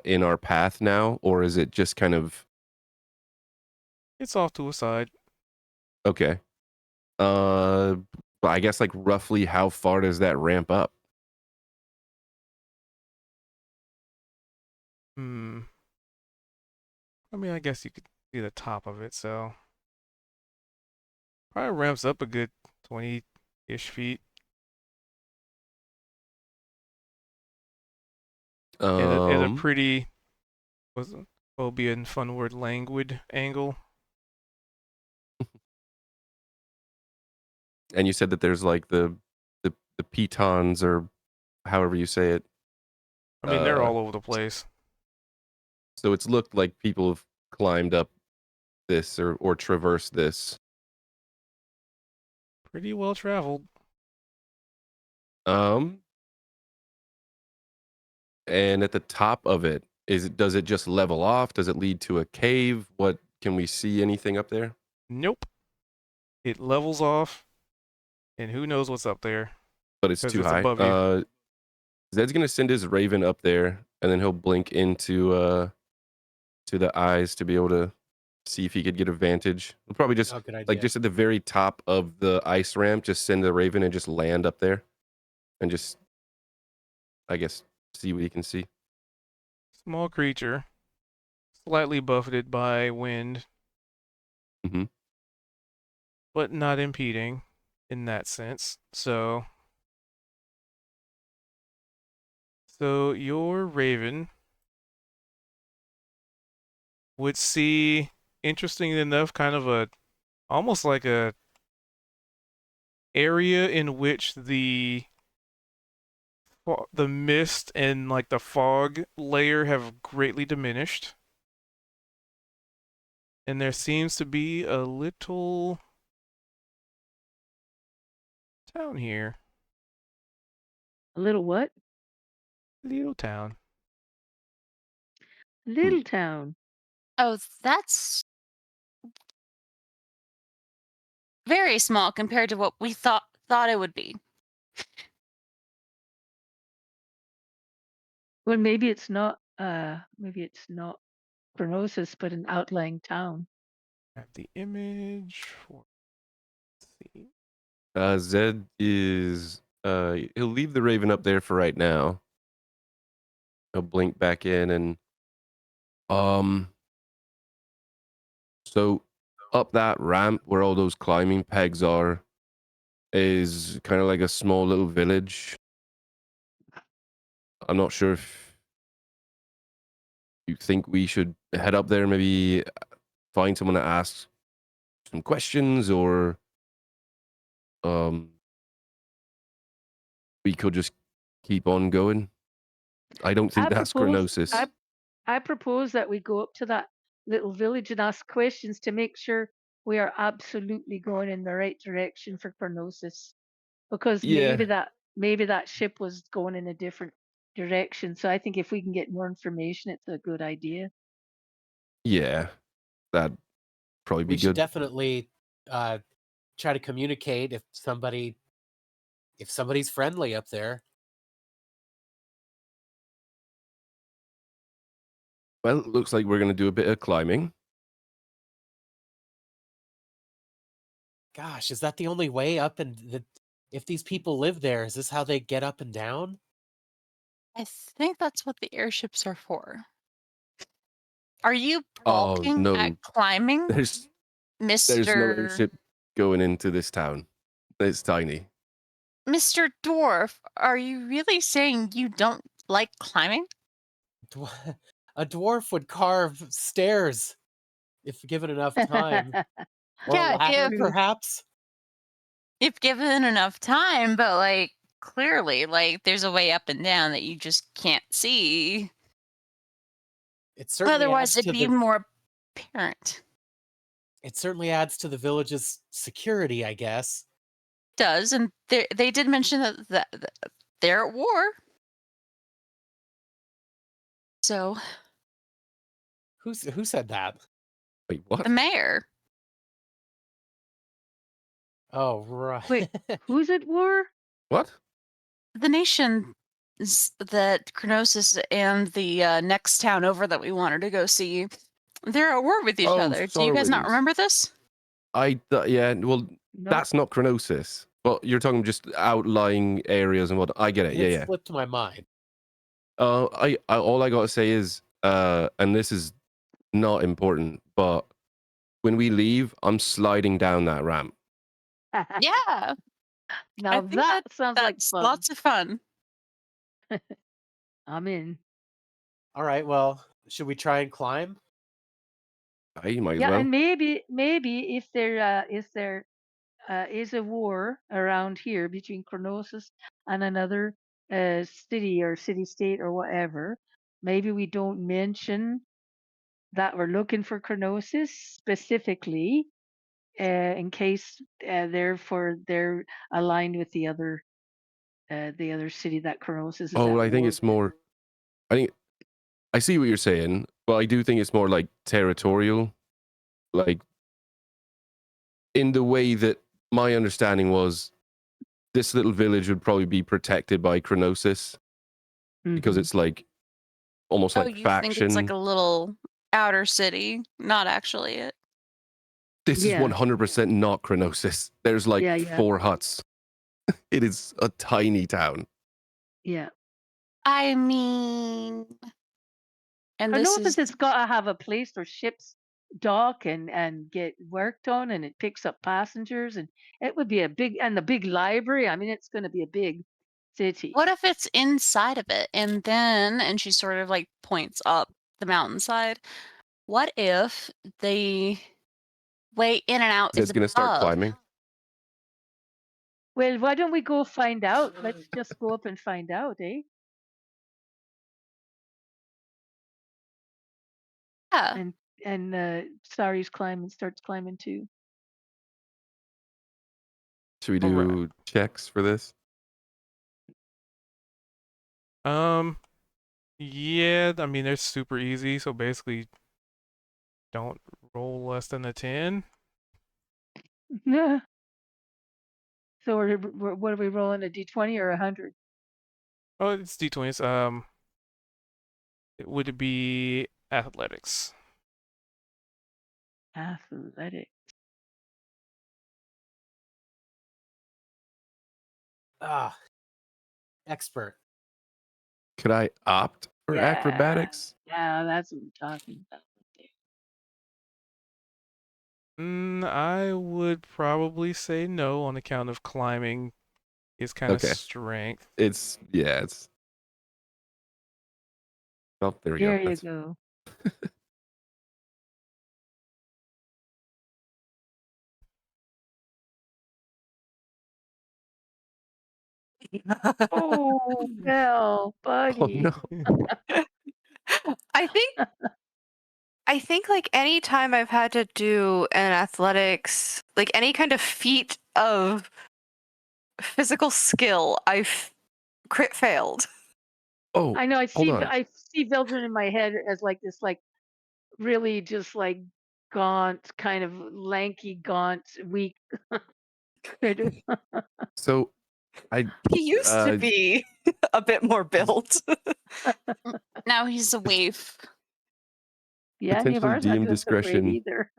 in our path now, or is it just kind of It's off to a side. okay? I guess like roughly how far does that ramp up? Hmm. I mean, I guess you could see the top of it, so probably ramps up a good 20-ish feet. At a Um, pretty, what's it? Phobian fun word languid angle. and you said that there's like the pitons or however you say it. I mean, they're all over the place. So it's looked like people have climbed up this or traversed this. Pretty well traveled. Um, and at the top of it, does it just level off? Does it lead to a cave? What can we see anything up there? Nope. It levels off, and who knows what's up there But it's because too it's high. above you. Zed's gonna send his raven up there, and then he'll blink into to the eyes to be able to see if he could get a vantage. We'll probably just Oh, good like idea. just at the very top of the ice ramp, just send the raven and just land up there, and just I guess see what he can see. Small creature, slightly buffeted by wind, Mm-hmm. but not impeding in that sense. So your raven would see, interesting enough, kind of a almost like a area in which the mist and like the fog layer have greatly diminished. And there seems to be a little town here. A little what? Little town. Little town. Oh, that's very small compared to what we thought it would be. Well, maybe it's not. Maybe it's not Kronossus, but an outlying town. Have the image for. Let's see. Zed is he'll leave the raven up there for right now. He'll blink back in and so up that ramp where all those climbing pegs are is kind of like a small little village. I'm not sure if you think we should head up there, maybe find someone to ask some questions, or we could just keep on going. I don't think that's Kronossus. I propose that we go up to that little village and ask questions to make sure we are absolutely going in the right direction for Kronossus. Because Yeah. maybe that ship was going in a different direction. So I think if we can get more information, it's a good idea. Yeah, that'd probably be We should good. definitely try to communicate if somebody's friendly up there. Well, it looks like we're going to do a bit of climbing. Gosh, is that the only way up? And if these people live there, is this how they get up and down? I think that's what the airships are for. Are you Oh balking no, at climbing, there's no Mr. airship going into this town. It's tiny. Mr. Dwarf? Are you really saying you don't like climbing? A dwarf would carve stairs if given enough time. Or a Yeah, ladder, if perhaps? given enough time, but like clearly, like there's a way up and down that you just can't see. It certainly Otherwise, adds it'd to be the more apparent. it certainly adds to the village's security, I guess. Does, and they did mention that they're at war. So Who said that? Wait, what? the mayor, Oh, right. Wait, who's at war? What? the nation that Kronossus and the next town over that we wanted to go see, they're at war with each Oh, other. Do you guys not Sorwins. remember this? Yeah. Well, No. that's not Kronossus. Well, you're talking just outlying areas and what. I get it. It Yeah. slipped my mind. I all I gotta say is, and this is not important, but when we leave, I'm sliding down that ramp. Yeah, Now I think that sounds like that's fun. lots of fun. I'm in. All right, well, should we try and climb? I might as Yeah, well. and maybe if there is a war around here between Kronossus and another city or city state or whatever, maybe we don't mention that we're looking for Kronossus specifically, in case they're aligned with the other the other city that Kronossus is Oh, at I think war it's with. more. I think I see what you're saying, but I do think it's more like territorial, like in the way that my understanding was. This little village would probably be protected by Kronossus because Mhm. it's like almost Oh, like you think it's like faction. a little outer city, not actually it. This is Yeah. 100% not Kronossus. There's like Yeah, yeah. 4 huts. It is a tiny town. Yeah. I mean, and this Kronossus is has got to have a place where ships dock and get worked on, and it picks up passengers, and it would be a big and the big library. I mean, it's going to be a big city. what if it's inside of it and she sort of like points up the mountainside. What if the way in and out is Zed's gonna start above? climbing. Well, why don't we go find out? Let's just go up and find out, eh? Yeah. And Sari's starts climbing too. Should we Alright. do checks for this? Yeah, I mean they're super easy, so basically don't roll less than a 10. Yeah. So what are we rolling, a d20 or 100? Oh, it's D20s. It would be athletics. Athletic. Ah, expert. Could I opt for Yeah. acrobatics? Yeah, that's what we're talking about. I would probably say no on account of climbing is kind of Okay. strength. It's Oh, there we go. There you That's go. Oh, well, Oh buddy. no. I think like any time I've had to do an athletics, like any kind of feat of physical skill, I've crit failed. Oh, I know. hold on. I see Vildren in my head as like this, like really just like gaunt, kind of lanky, gaunt, weak critter. So I He used to be a bit more built. Now he's a waif. Yeah, potentially Niamhara's not DM doing so great discretion, either.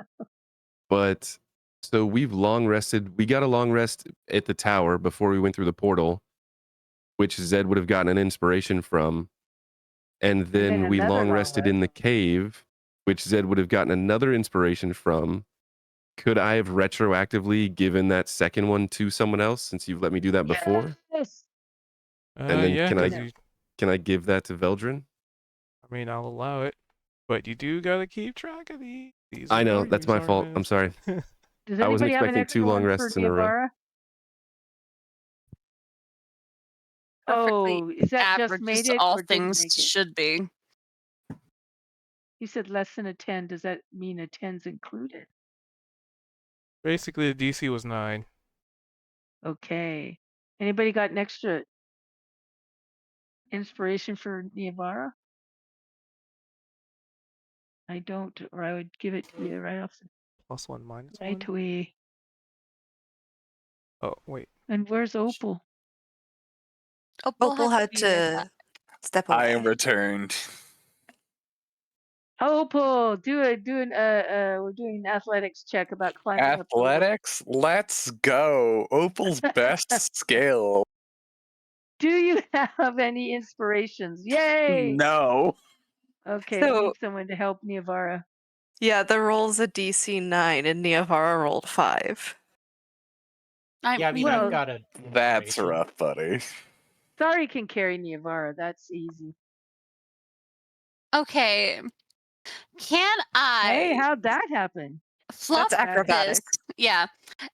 but so we've long rested. We got a long rest at the tower before we went through the portal, which Zed would have gotten an inspiration from. And then we another long long rested in the cave, which Zed would have gotten another inspiration from. Could I have retroactively given that second one to someone else since you've let me do that before? Yes. And then Yeah, can I 'cause you, can I give that to Veldrin? I mean, I'll allow it, but you do gotta keep track of these. These I are know, your that's my fault. I'm sorry. Does I wasn't anybody have an expecting extra 2 long one for rests in a row. Niamhara? Perfectly Oh, is that just average made as it all or didn't things make it? should be. You said less than a 10. Does that mean a 10's included? Basically, the DC was 9. Okay. Anybody got an extra inspiration for Niamhara? I don't, or I would give it to you right off the +1, -1. right away. Oh, wait. And where's Opal? Opal had be right to back. step I away. returned. Opal, we're doing an athletics check about climbing up the rope. Athletics? Let's go. Opal's best skill. Do you have any inspirations? Yay! No. Okay, we So need someone to help Niamhara. yeah, the roll's a DC 9 and Niamhara rolled 5. Yeah, I mean, Well, I've got a. That's inspiration. rough, buddy. Sari can carry Niamhara. That's easy. Okay. Can Hey, I how'd that happen? fluff That's acrobatics. this? Yeah.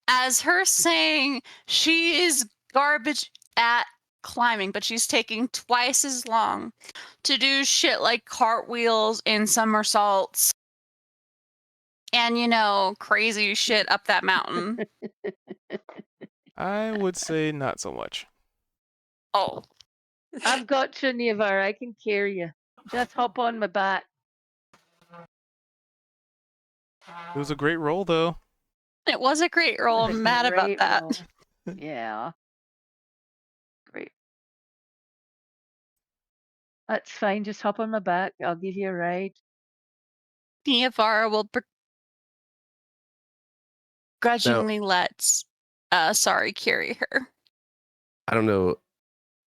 As her saying she is garbage at climbing, but she's taking twice as long to do shit like cartwheels and somersaults and, crazy shit up that mountain. I would say not so much. Oh, I've got you, Nivar. I can carry you. Just hop on my back. It was a great roll, though. it was a great roll. was a I'm mad about great that. roll. Yeah. Great. That's fine. Just hop on my back. I'll give you a ride. Niavara will begrudgingly let Sorry carry her. I don't know.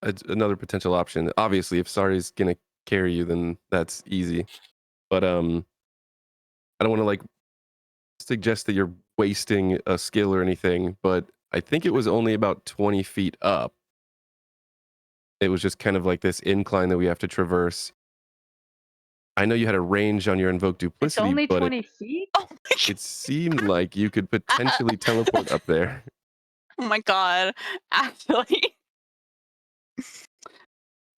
Another potential option. Obviously, if Sari's gonna carry you, then that's easy. But I don't want to like suggest that you're wasting a skill or anything. But I think it was only about 20 feet up. It was just kind of like this incline that we have to traverse. I know you had a range on your invoke It's duplicity, only but 20 feet? Oh my god. it seemed like you could potentially teleport up there. Oh my god. Actually,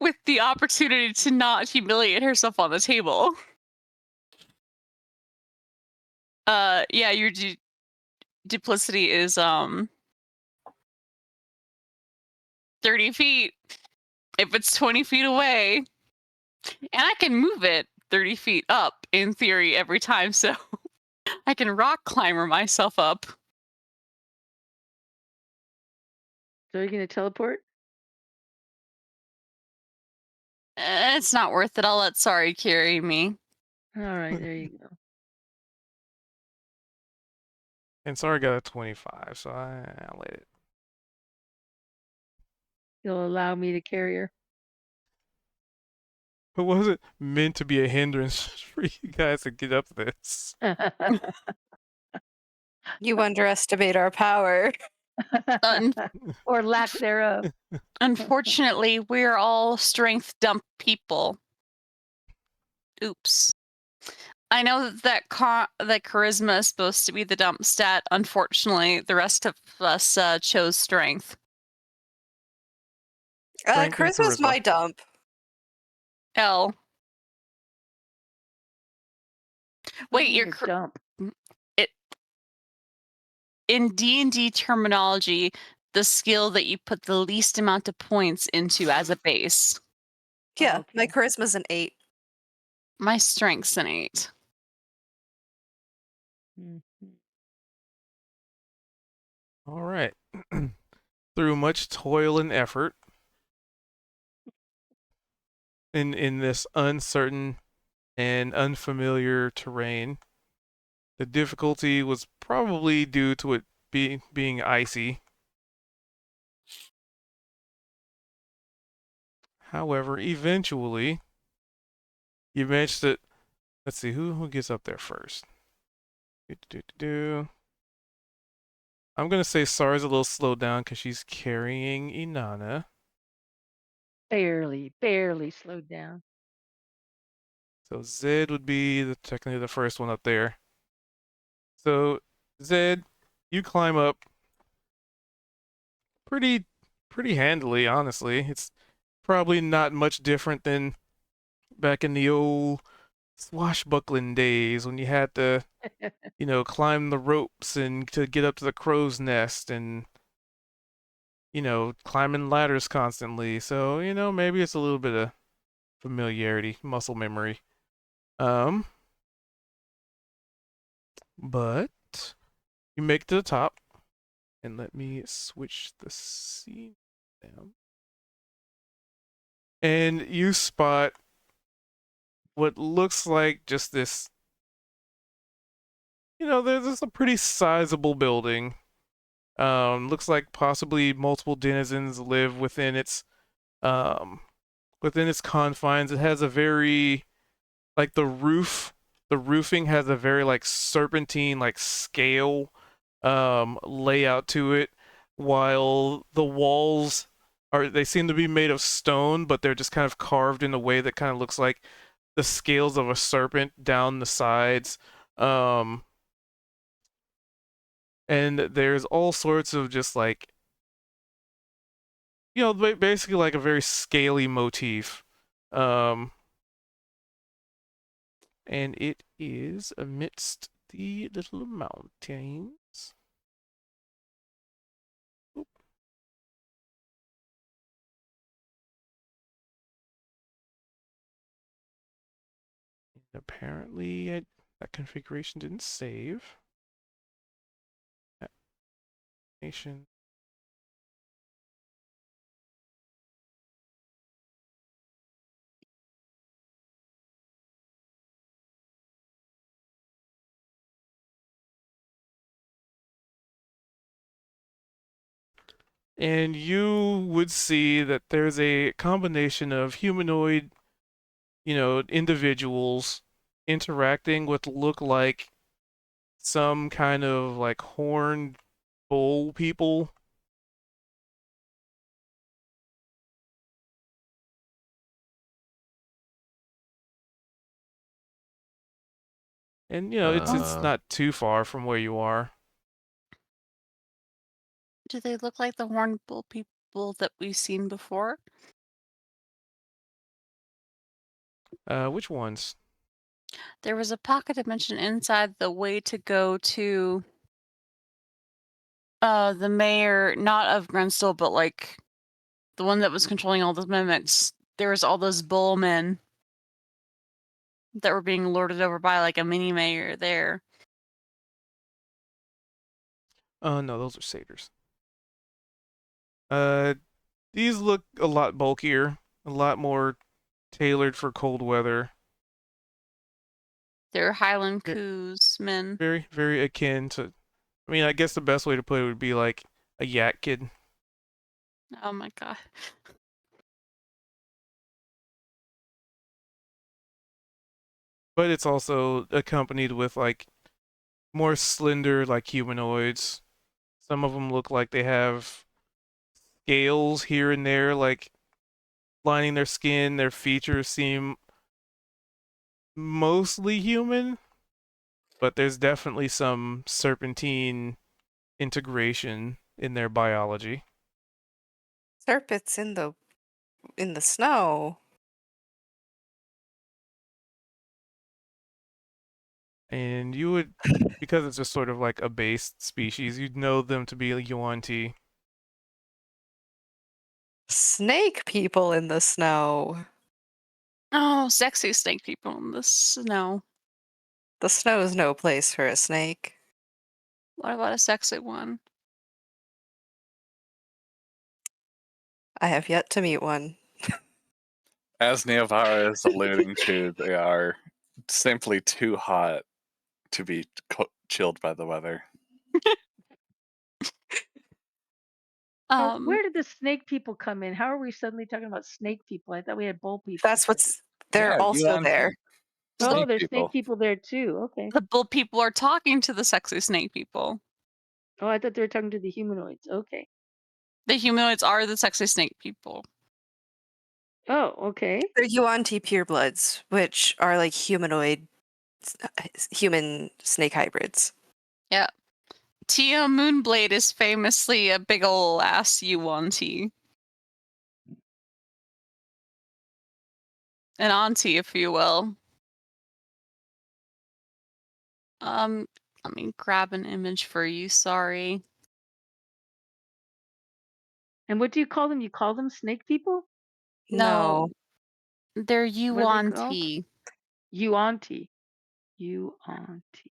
with the opportunity to not humiliate herself on the table. Yeah, your duplicity is 30 feet. If it's 20 feet away, and I can move it 30 feet up in theory every time, so I can rock climber myself up. So you're going to teleport? It's not worth it. I'll let Sorry carry me. All right, there you go. And Sorry got a 25, so I'll let it. You'll allow me to carry her. But was it meant to be a hindrance for you guys to get up this? You underestimate our power. Or lack thereof. Unfortunately, we're all strength dump people. Oops. I know that charisma is supposed to be the dump stat. Unfortunately, the rest of us chose strength. Strength and Charisma's my charisma. dump. L. Wait, Your you're dump. in D&D terminology, the skill that you put the least amount of points into as a base. Yeah, Oh, my okay. charisma's an 8. My strength's an 8. Mhm. All right. Through much toil and effort in this uncertain and unfamiliar terrain, the difficulty was probably due to it being icy. However, eventually, you managed to. Let's see who gets up there first. I'm gonna say Sar's a little slowed down because she's carrying Inanna. Barely slowed down. So Zed would be technically the first one up there. So Zed, you climb up pretty handily, honestly. It's probably not much different than back in the old swashbuckling days when you had to, climb the ropes and to get up to the crow's nest and, climbing ladders constantly. So, maybe it's a little bit of familiarity, muscle memory. But you make it to the top. And let me switch the scene down. And you spot what looks like just this, there's a pretty sizable building. Looks like possibly multiple denizens live um, within its confines. It has a very, like the roofing has a very like serpentine, like scale, layout to it, while the walls they seem to be made of stone, but they're just kind of carved in a way that kind of looks like the scales of a serpent down the sides. Um, and there's all sorts of just like, basically like a very scaly motif. Um, and it is amidst the little mountains. Oop. Apparently, that configuration didn't save. Nation. And you would see that there's a combination of humanoid, individuals interacting with look like some kind of like horned bull people. And it's Uh, not too far from where you are. Do they look like the horned bull people that we've seen before? Which ones? There was a pocket dimension inside the way to go to the mayor, not of Grenstill, but like the one that was controlling all the mimics. There was all those bull men that were being lorded over by like a mini mayor there. No, those are satyrs. These look a lot bulkier, a lot more tailored for cold weather. They're Highland Yeah. Coos men. Very, very akin to. I mean, I guess the best way to put it would be like a yak kid. Oh my god. But it's also accompanied with like more slender, like humanoids. Some of them look like they have scales here and there, like lining their skin. Their features seem mostly human, but there's definitely some serpentine integration in their biology. Serpents in the snow. And you would, because it's just sort of like a base species, you'd know them to be Yuan-Ti. Snake people in the snow. Oh, sexy snake people in the snow. The snow is no place for a snake. What about a sexy one? I have yet to meet one. As Neovara is alluding to, they are simply too hot to be chilled by the weather. Where did the snake people come in? How are we suddenly talking about snake people? I thought we had bull people. That's what's. They're Yeah, also Yuan-Ti. there. Oh, Snake there's people. snake people there too. Okay. The bull people are talking to the sexy snake people. Oh, I thought they were talking to the humanoids. Okay. The humanoids are the sexy snake people. Oh, okay. They're Yuan-Ti purebloods, which are like humanoid, human snake hybrids. Yeah. Tia Moonblade is famously a big ol' ass Yuan-Ti. An auntie, if you will. Let me grab an image for you, sorry. And what do you call them? You call them snake people? No. They're What are they called? Yuan-Ti. Yuan-Ti. Yuan-Ti.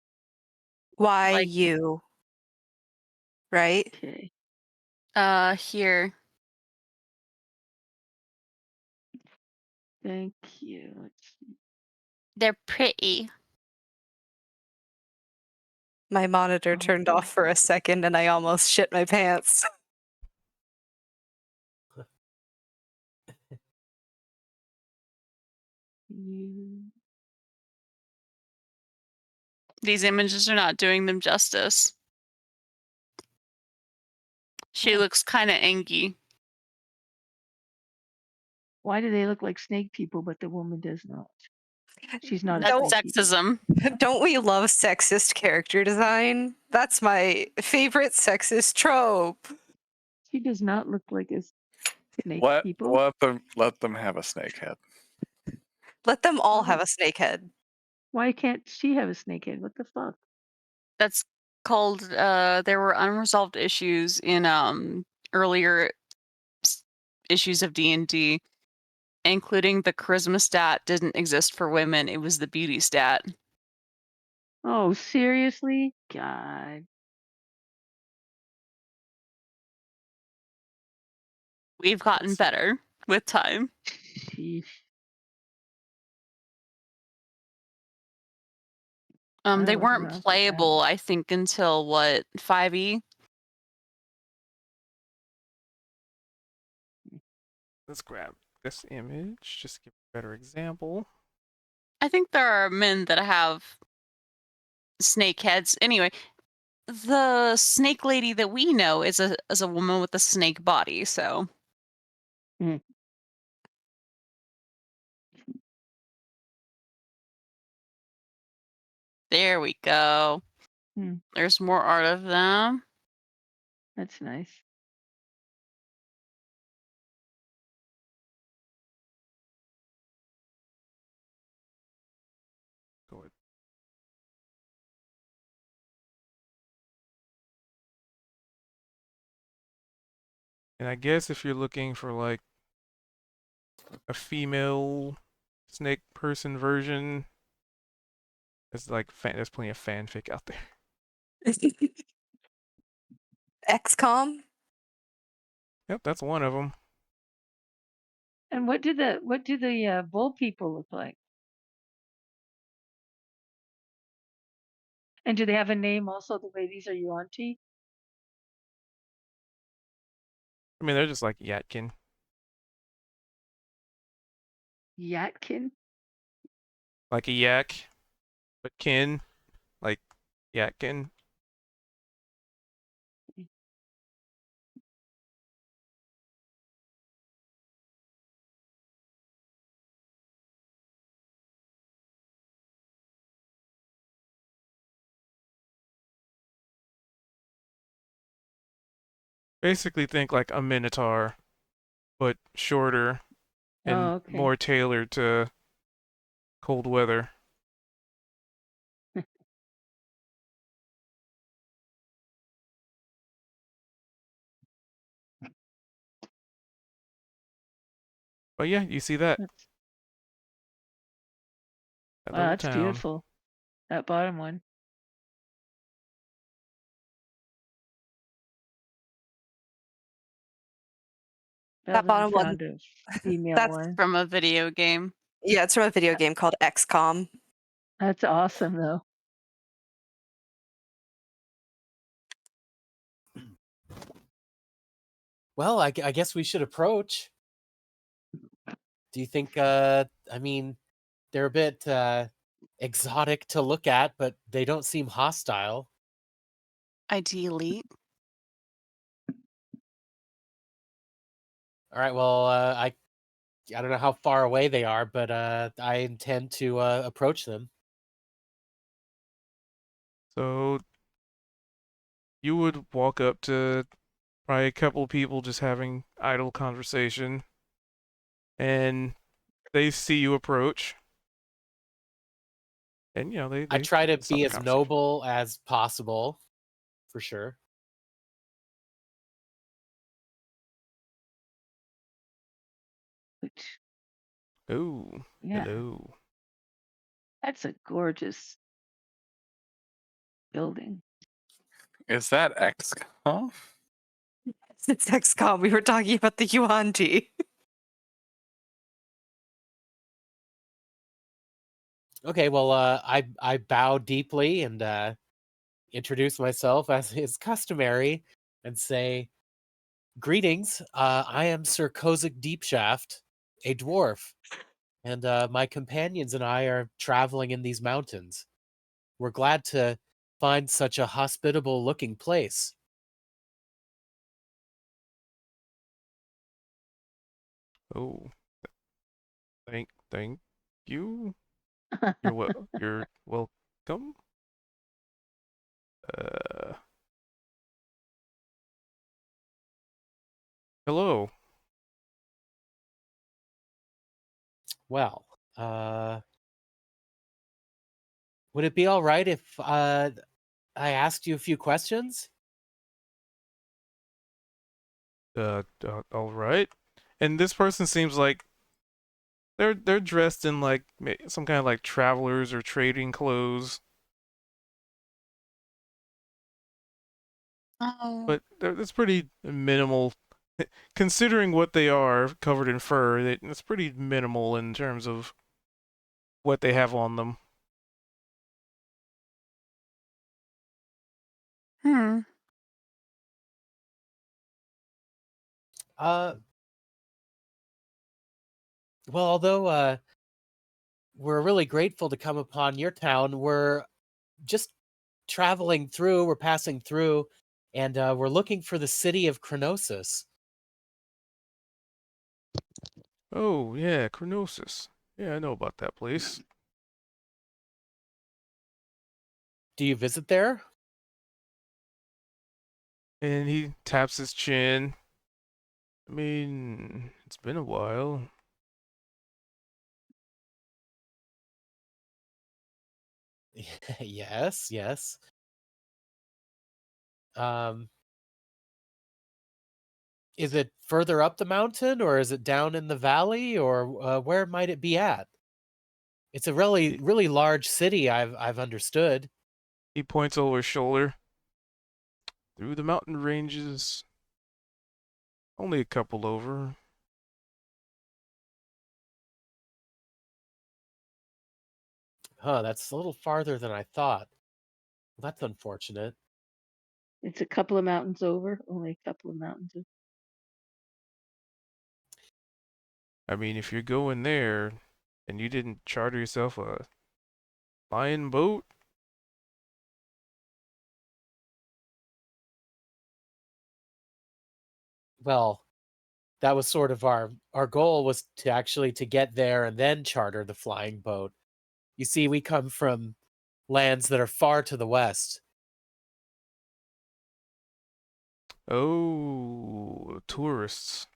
Why Like- you? Right? Okay. Here. Thank you. Let's see. They're pretty. My monitor turned Okay. off for a second and I almost shit my pants. You- These images are not doing them justice. She looks kind of angy. Why do they look like snake people, but the woman does not? She's not a That's snake people. sexism. Don't we love sexist character design? That's my favorite sexist trope. She does not look like a snake Let people. let them have a snake head. Let them all have a snake head. Why can't she have a snake head? What the fuck? That's called there were unresolved issues in earlier issues of D&D including the charisma stat didn't exist for women. It was the beauty stat. Oh, seriously? God. We've gotten better with time. Sheesh. They I was weren't wrong for that. playable, I think, until what, 5e? Let's grab this image, just to give a better example. I think there are men that have snake heads. Anyway, the snake lady that we know is a woman with a snake body, so. Mm. There we go. Mm. There's more art of them. That's nice. Go ahead. And I guess if you're looking for like a female snake person version, there's like there's plenty of fanfic out there. XCOM. Yep, that's one of them. And what do the bull people look like? And do they have a name also the way these are Yuan-Ti? I mean, they're just like Yatkin. Yatkin? Like a yak, but kin, like Yatkin. Basically, think like a minotaur, but shorter and Oh, okay. more tailored to cold weather. But yeah, you see that That's, that wow, little that's town. beautiful. That bottom one. That bottom one. Found a female That's one. From a video game. Yeah, it's from a video game called XCOM. That's awesome though. Well, I guess we should approach. Do you think? I mean, they're a bit exotic to look at, but they don't seem hostile. Ideally. All right. Well, I don't know how far away they are, but I intend to approach them. So you would walk up to probably a couple of people just having idle conversation, and they see you approach, and you know I they try to stop be the as conversation. noble as possible, for sure. Which, Oh, yeah, hello. that's a gorgeous building. Is that XCOM? It's XCOM. We were talking about the Yuan-Ti. Okay. Well, I bow deeply and introduce myself as is customary, and say, "Greetings. I am Sir Kozik Deepshaft, a dwarf, and my companions and I are traveling in these mountains. We're glad to find such a hospitable-looking place." Oh, thank you. You're welcome. Uh, hello. Well, would it be all right if I asked you a few questions? All right. And this person seems like They're dressed in like some kind of like travelers or trading clothes, Oh. but it's pretty minimal considering what they are, covered in fur. It's pretty minimal in terms of what they have on them. Hmm. Uh, well, although we're really grateful to come upon your town, we're just traveling through, we're passing through, and we're looking for the city of Kronossus. Oh, yeah, Kronossus. Yeah, I know about that place. Do you visit there? And he taps his chin. I mean, it's been a while. Yes, yes. Um, is it further up the mountain, or is it down in the valley, or where might it be at? It's a really, He, really large city. I've understood. he points over his shoulder. Through the mountain ranges. Only a couple over. Huh, that's a little farther than I thought. Well, that's unfortunate. It's a couple of mountains over, only a couple of mountains. I mean, if you're going there and you didn't charter yourself a flying boat, Well, that was sort of our goal, was to actually to get there and then charter the flying boat. You see, we come from lands that are far to the west. oh, tourists.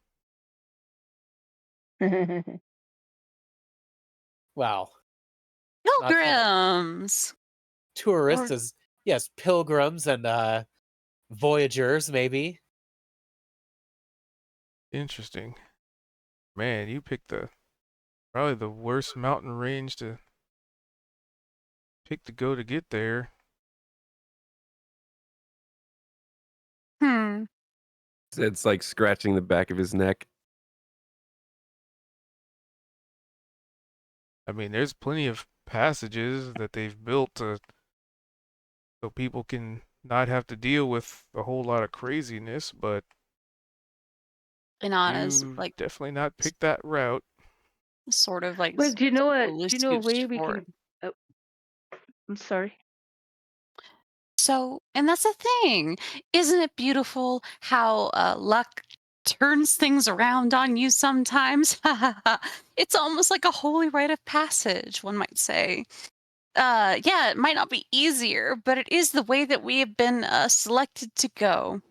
Well, not Pilgrims. tourists, Or as yes, pilgrims and voyagers, maybe. Interesting. Man, you picked probably the worst mountain range to pick to go to get there. hmm. It's like scratching the back of his neck. I mean, there's plenty of passages that they've built so people can not have to deal with a whole lot of craziness, but Anana's you like definitely not picked that route. sort of like Well, do you know slowly do you know a scoots way we forward. can? Oh, I'm sorry. So, and that's the thing. Isn't it beautiful how luck turns things around on you sometimes? It's almost like a holy rite of passage, one might say. Yeah, it might not be easier, but it is the way that we have been selected to go.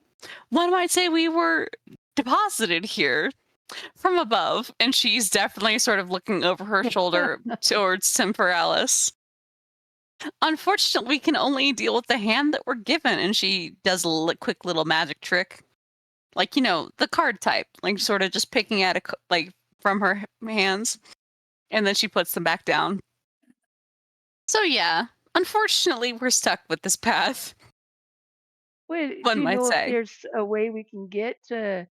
One might say we were deposited here from above, and she's definitely sort of looking over her shoulder towards Temporalis. Unfortunately, we can only deal with the hand that we're given, and she does a quick little magic trick, like the card type, like sort of just picking at like from her hands, and then she puts them back down. So yeah, unfortunately, we're stuck with this path. Wait, do One you might know if say. there's a way we can get a,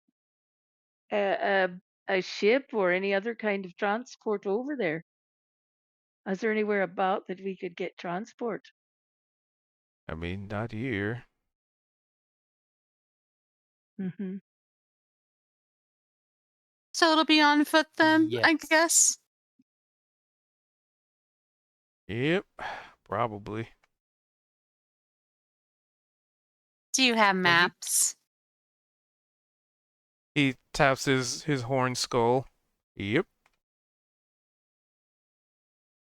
a ship or any other kind of transport over there? Is there anywhere about that we could get transport? I mean, not here. Hmm. So it'll be on foot then, I Yes. guess. Yep, probably. Do you have And maps? He taps his horn skull. Yep.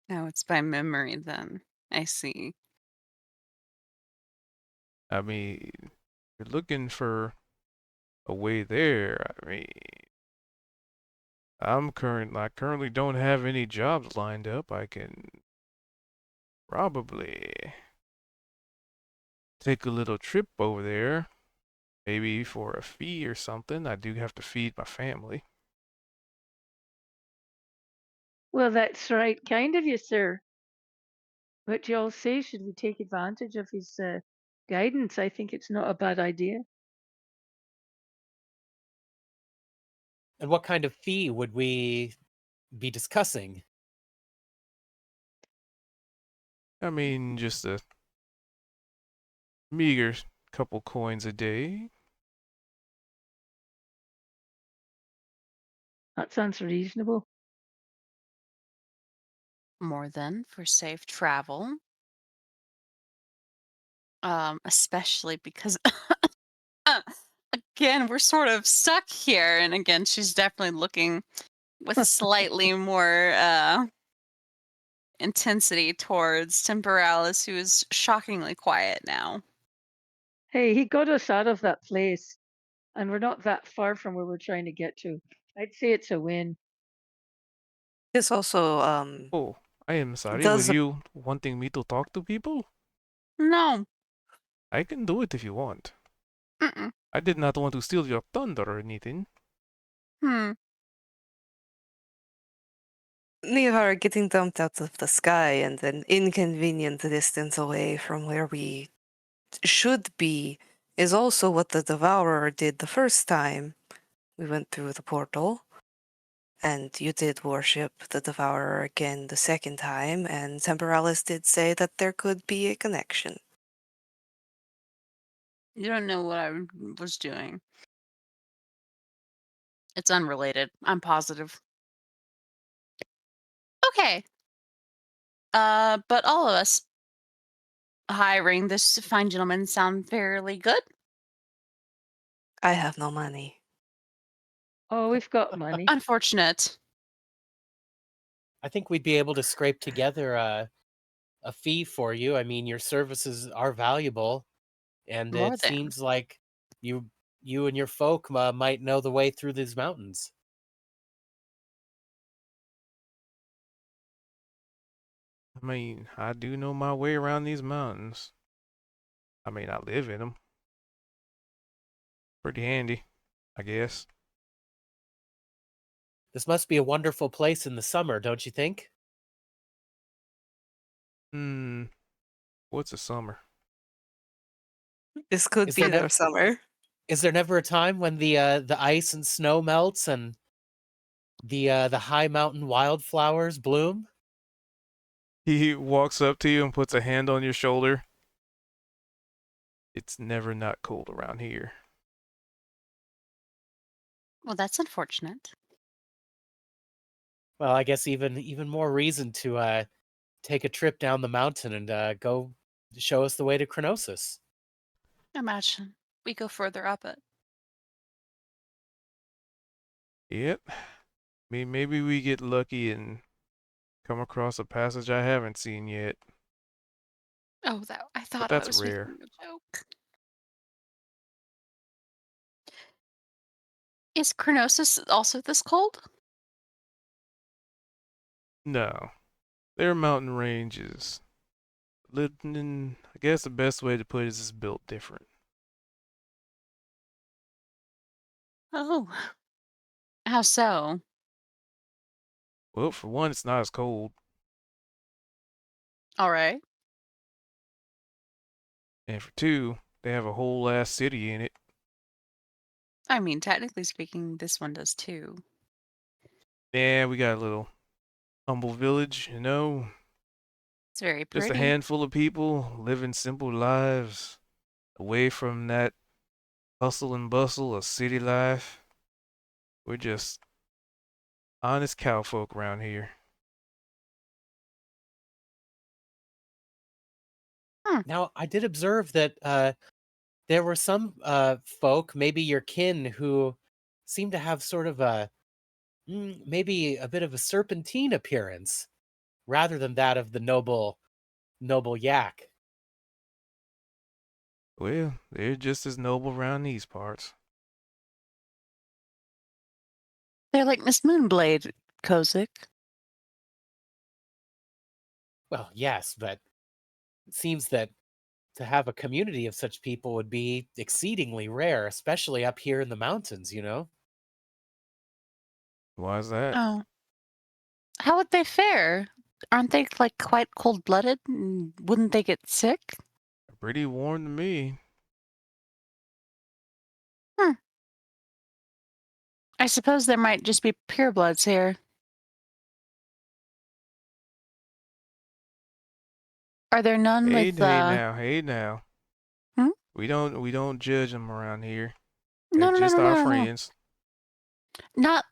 No, it's by memory then. I see. I mean, you're looking for a way there. I mean, I currently don't have any jobs lined up. I can probably take a little trip over there, maybe for a fee or something. I do have to feed my family. Well, that's right. Kind of you, sir. What do y'all say? Should we take advantage of his guidance? I think it's not a bad idea. And what kind of fee would we be discussing? I mean, just a meager couple coins a day. That sounds reasonable. More than for safe travel. Especially because again, we're sort of stuck here. And again, she's definitely looking with slightly more intensity towards Temporalis, who is shockingly quiet now. Hey, he got us out of that place, and we're not that far from where we're trying to get to. I'd say it's a win. This also Oh, I am sorry. Were does you wanting me to talk to people? No. I can do it if you want. Mm-mm. I did not want to steal your thunder or anything. Hmm. Nevar getting dumped out of the sky and an inconvenient distance away from where we should be is also what the Devourer did the first time we went through the portal. And you did worship the Devourer again the second time, and Temporalis did say that there could be a connection. You don't know what I was doing. It's unrelated. I'm positive. Okay. But all of us hiring this fine gentleman sound fairly good. I have no money. Oh, we've got money. Unfortunate. I think we'd be able to scrape together a fee for you. I mean, your services are valuable, and More it than. seems like you and your folk might know the way through these mountains. I mean, I do know my way around these mountains. I mean, I live in them. Pretty handy, I guess. This must be a wonderful place in the summer, don't you think? Hmm, what's a summer? This could Is be there their never summer. is there never a time when the ice and snow melts and the high mountain wildflowers bloom? He walks up to you and puts a hand on your shoulder. It's never not cold around here. Well, that's unfortunate. Well, I guess even more reason to take a trip down the mountain and go show us the way to Kronossus. Imagine we go further up it. Yep. I mean, maybe we get lucky and come across a passage I haven't seen yet, Oh, that I but thought I that's was rare. making a joke. Is Kronossus also this cold? No, their mountain range is, I guess the best way to put it is built different. Oh, how so? Well, for one, it's not as cold, All right. and for two, they have a whole ass city in it. I mean, technically speaking, this one does too. Yeah, we got a little humble village, It's very just a pretty. handful of people living simple lives away from that hustle and bustle of city life. We're just honest cowfolk around here. Now, I did observe that there were some folk, maybe your kin, who seemed to have sort of maybe a bit of a serpentine appearance, rather than that of the noble yak. Well, they're just as noble around these parts. They're like Miss Moonblade, Kozik. Well, yes, but it seems that to have a community of such people would be exceedingly rare, especially up here in the mountains, you know? Why is that? Oh, How would they fare? Aren't they like quite cold-blooded? Wouldn't they get sick? Pretty warm to me. I suppose there might just be purebloods here. Are there none Hey, with hey now. Hmm? We don't judge them around here. No, They're no, no, just no, our no, no. friends. Not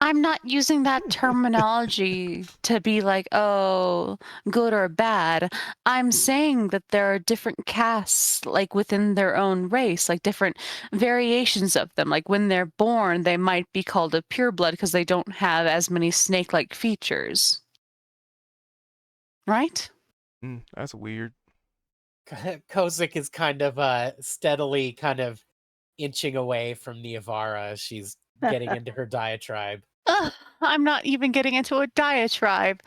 I'm not using that terminology to be like, oh, good or bad. I'm saying that there are different castes, like within their own race, like different variations of them. Like when they're born, they might be called a pureblood because they don't have as many snake-like features. Right? That's weird. Kozik is kind of steadily kind of inching away from Niavara as she's getting into her diatribe. Ugh, I'm not even getting into a diatribe.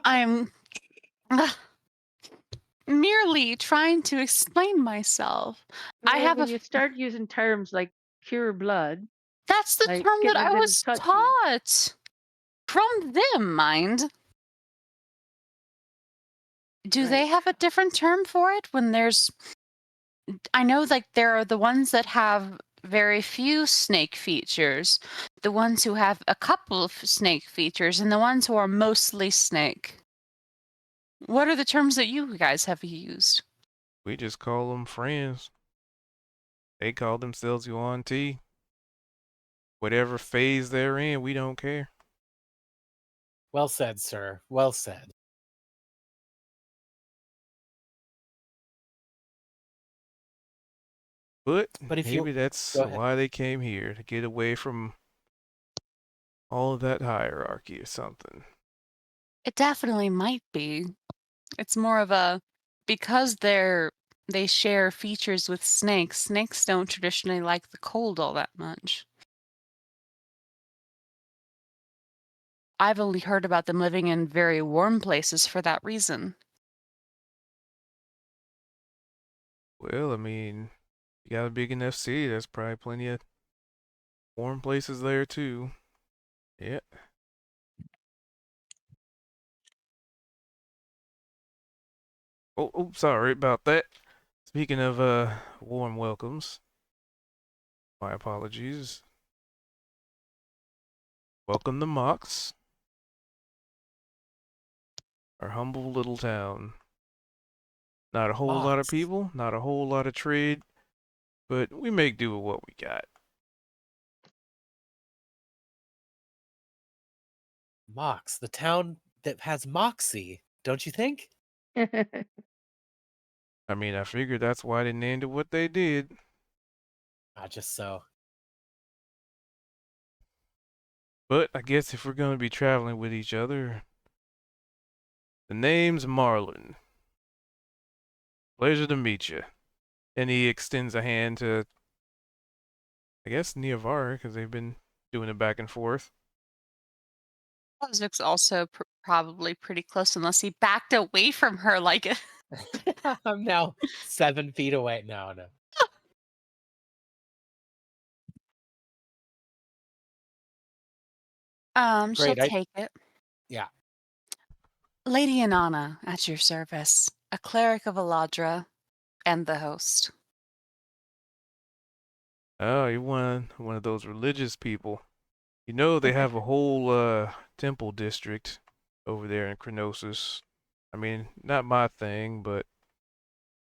I'm ugh, merely trying to explain myself. I Well, have a when you start using terms like pure blood, That's the like term that getting a I little was touchy. taught from them, mind. Do they Right. have a different term for it when there's I know like there are the ones that have very few snake features, the ones who have a couple of snake features, and the ones who are mostly snake. What are the terms that you guys have used? We just call them friends. They call themselves Yuan T. Whatever phase they're in, we don't care. Well said, sir. Well said. But But if you maybe that's go ahead. why they came here, to get away from all of that hierarchy or something. It definitely might be. It's more of a because they share features with snakes. Snakes don't traditionally like the cold all that much. I've only heard about them living in very warm places for that reason. Well, I mean, you got a big enough city, there's probably plenty of warm places there too. Yeah. Oh, sorry about that. Speaking of warm welcomes, my apologies. Welcome to Moxx, our humble little town. Not a whole lot of Moxx. people, not a whole lot of trade, but we make do with what we got. Moxx, the town that has moxie, don't you think? I mean, I figured that's why they named it what they did. Just so. But I guess if we're gonna be traveling with each other, the name's Marlin. Pleasure to meet you. And he extends a hand to, I guess, Niavar, because they've been doing it back and forth. Kozik's also probably pretty close, unless he backed away from her like I'm now 7 feet away. No, no. she'll Great. take it. Yeah. Lady Inanna, at your service, a cleric of Aladra, and the host. Oh, you're one of those religious people. You know they have a whole temple district over there in Kronossus. I mean, not my thing, but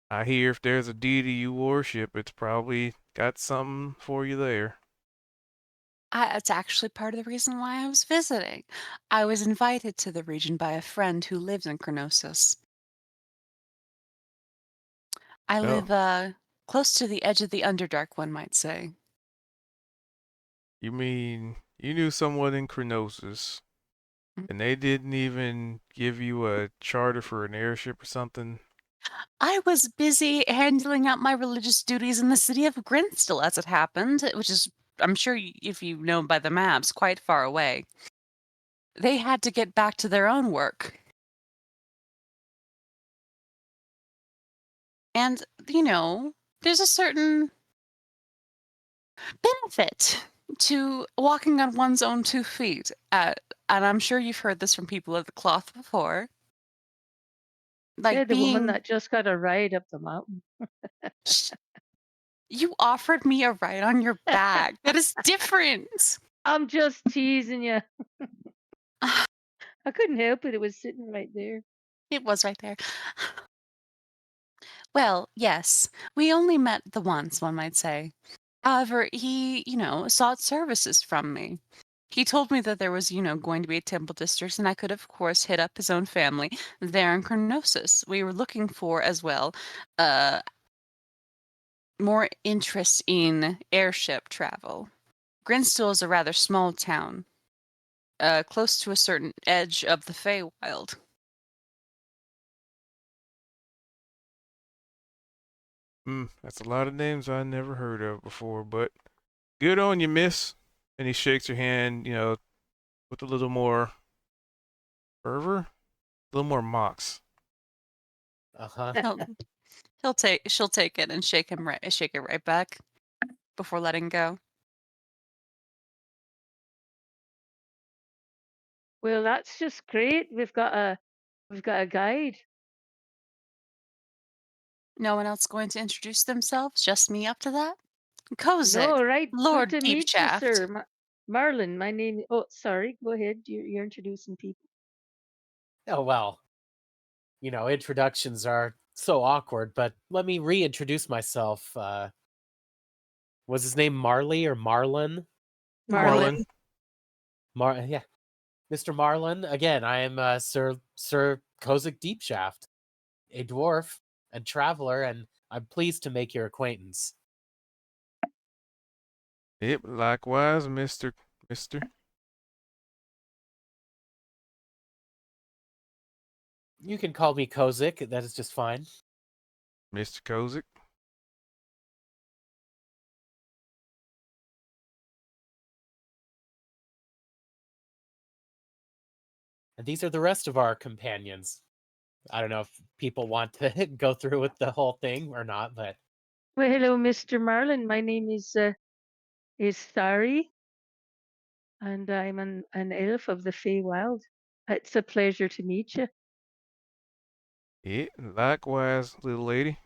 I hear if there's a deity you worship, it's probably got something for you there. It's actually part of the reason why I was visiting. I was invited to the region by a friend who lives in Kronossus. I Oh, live close to the edge of the Underdark, one might say. you mean you knew someone in Kronossus, Mm. and they didn't even give you a charter for an airship or something? I was busy handling out my religious duties in the city of Grinstel as it happened, which is, I'm sure if you know by the maps, quite far away. They had to get back to their own work. And, there's a certain benefit to walking on one's own 2 feet. And I'm sure you've heard this from people of the cloth before. Yeah, Like the woman being, that just got a ride up the mountain. Sh- you offered me a ride on your back. That is different. I'm just teasing you. I couldn't help it. It was sitting right there. It was right there. Well, yes, we only met the once, one might say. However, he, sought services from me. He told me that there was, going to be a temple district, and I could, of course, hit up his own family there in Kronossus. We were looking for, as well, uh, more interest in airship travel. Grinstool is a rather small town, close to a certain edge of the Feywild. That's a lot of names I never heard of before, but good on you, miss. And he shakes your hand, with a little more fervor, a little more Moxx. Uh-huh. She'll take it and shake it right back before letting go. Well, that's just great. We've got a guide. No one else going to introduce themselves? Just me up to that? Kozik, No, right. Good Lord to meet you, Deepshaft. sir. Marlin, my name. Oh, sorry. Go ahead. You're introducing people. Oh, well, introductions are so awkward, but let me reintroduce myself. Was his name Marley or Marlin? Marlin. Yeah, Mr. Marlin. Again, I am Sir Kozik Deepshaft, a dwarf and traveler, and I'm pleased to make your acquaintance. Yep, likewise, Mister. You can call me Kozik. That is just fine. Mr. Kozik. And these are the rest of our companions. I don't know if people want to go through with the whole thing or not, but Well, hello, Mr. Marlin. My name is Sari, and I'm an elf of the Feywild. It's a pleasure to meet you. Yeah, likewise, little lady.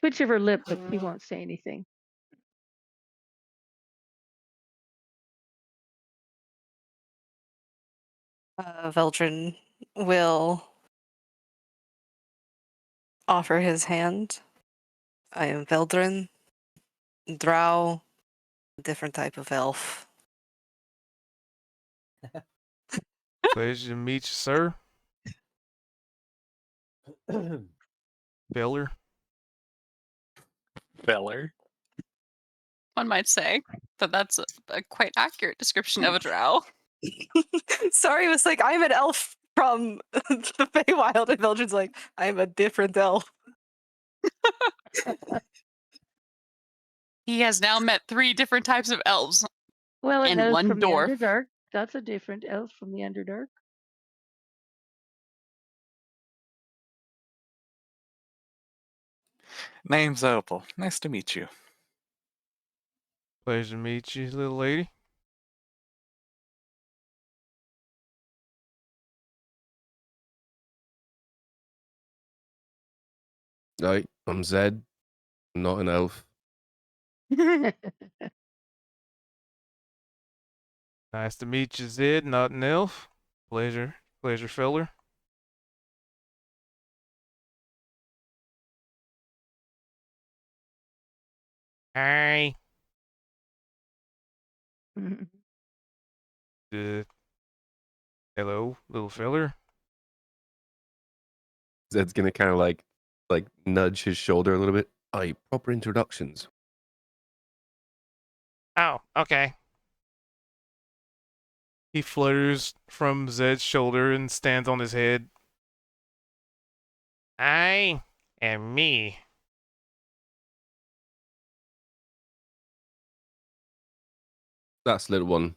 Twitch of her lip, but she won't say anything. Veldrin will offer his hand. I am Veldrin, drow, different type of elf. Pleasure to meet you, sir. Feller. Feller. One might say that that's a quite accurate description of a drow. Sorry, it was like, I'm an elf from the Feywild, and Veldrin's like, I'm a different elf. He has now met 3 different types of elves Well, an and elf 1 from the dwarf. Underdark. That's a different elf from the Underdark. Name's Opal. Nice to meet you. Pleasure to meet you, little lady. Right, I'm Zed, not an elf. Nice to meet you, Zed, not an elf. Pleasure, feller. Hi. Hello, little feller. Zed's gonna kind of like nudge his shoulder a little bit. Aye, proper introductions. Oh, okay. He flutters from Zed's shoulder and stands on his head. I am me. That's little one.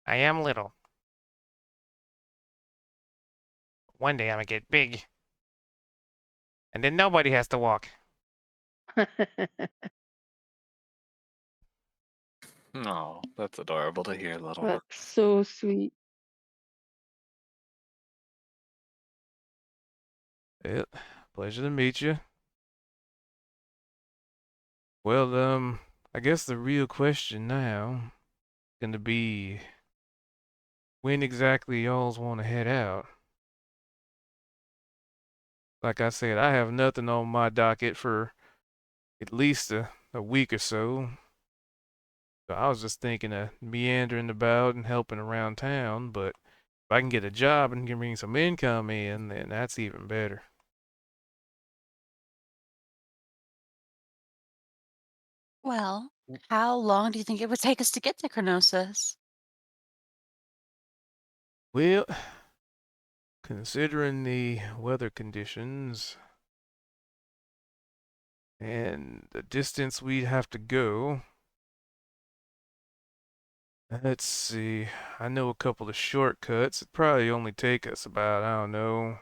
I am little. one day I'm gonna get big. And then nobody has to walk. Oh, that's adorable to hear, little. That's so sweet. Well, pleasure to meet you. Well, I guess the real question now is gonna be when exactly y'all's want to head out. Like I said, I have nothing on my docket for at least a week or so. So I was just thinking of meandering about and helping around town, but if I can get a job and can bring some income in, then that's even better. Well, how long do you think it would take us to get to Kronossus? Well, considering the weather conditions and the distance we'd have to go, let's see. I know a couple of shortcuts. It'd probably only take us about, I don't know.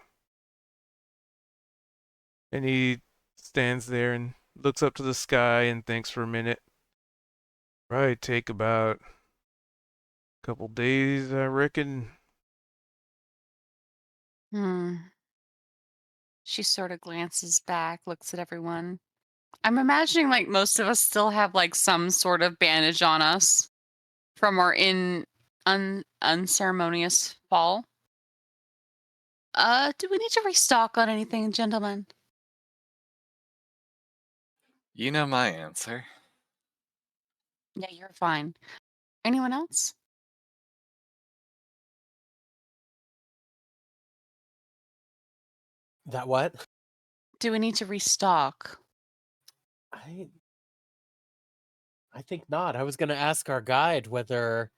And he stands there and looks up to the sky and thinks for a minute. Probably take about a couple days, I reckon. Hmm. She sort of glances back, looks at everyone. I'm imagining like most of us still have like some sort of bandage on us from our unceremonious fall. Do we need to restock on anything, gentlemen? You know my answer. Yeah, you're fine. Anyone else? That what? Do we need to restock? I I think not. I was going to ask our guide whether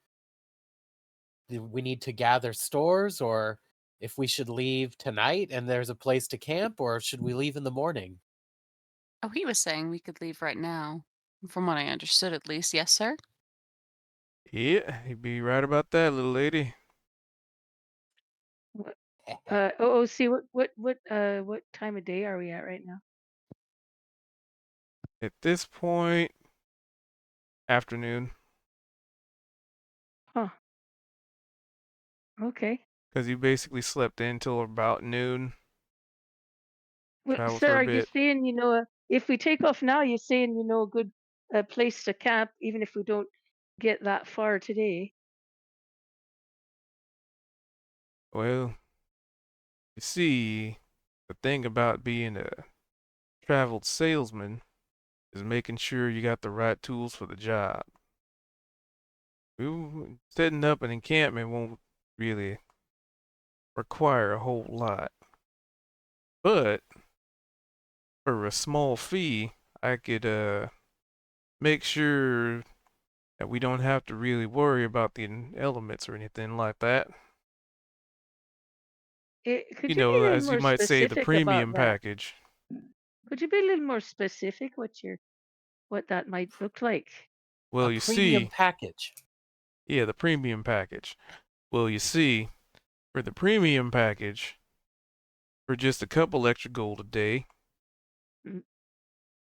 we need to gather stores or if we should leave tonight and there's a place to camp or should we leave in the morning? Oh, he was saying we could leave right now. From what I understood, at least. Yes, sir? Yeah, you'd be right about that, little lady. What, OOC, what time of day are we at right now? At this point, afternoon, Huh. Okay. because you basically slept in till about noon. Travel So for a are you bit. saying, if we take off now, you're saying, a good place to camp, even if we don't get that far today? Well, you see, the thing about being a traveled salesman is making sure you got the right tools for the job. Setting up an encampment won't really require a whole lot. But for a small fee, I could make sure that we don't have to really worry about the elements or anything like that. Could You you be a know, little as you more might say, the specific about premium that? package. Could you be a little more specific what that might look like? A Well, you premium see, package. yeah, the premium package. Well, you see, for the premium package, for just a couple extra gold a day, Mm.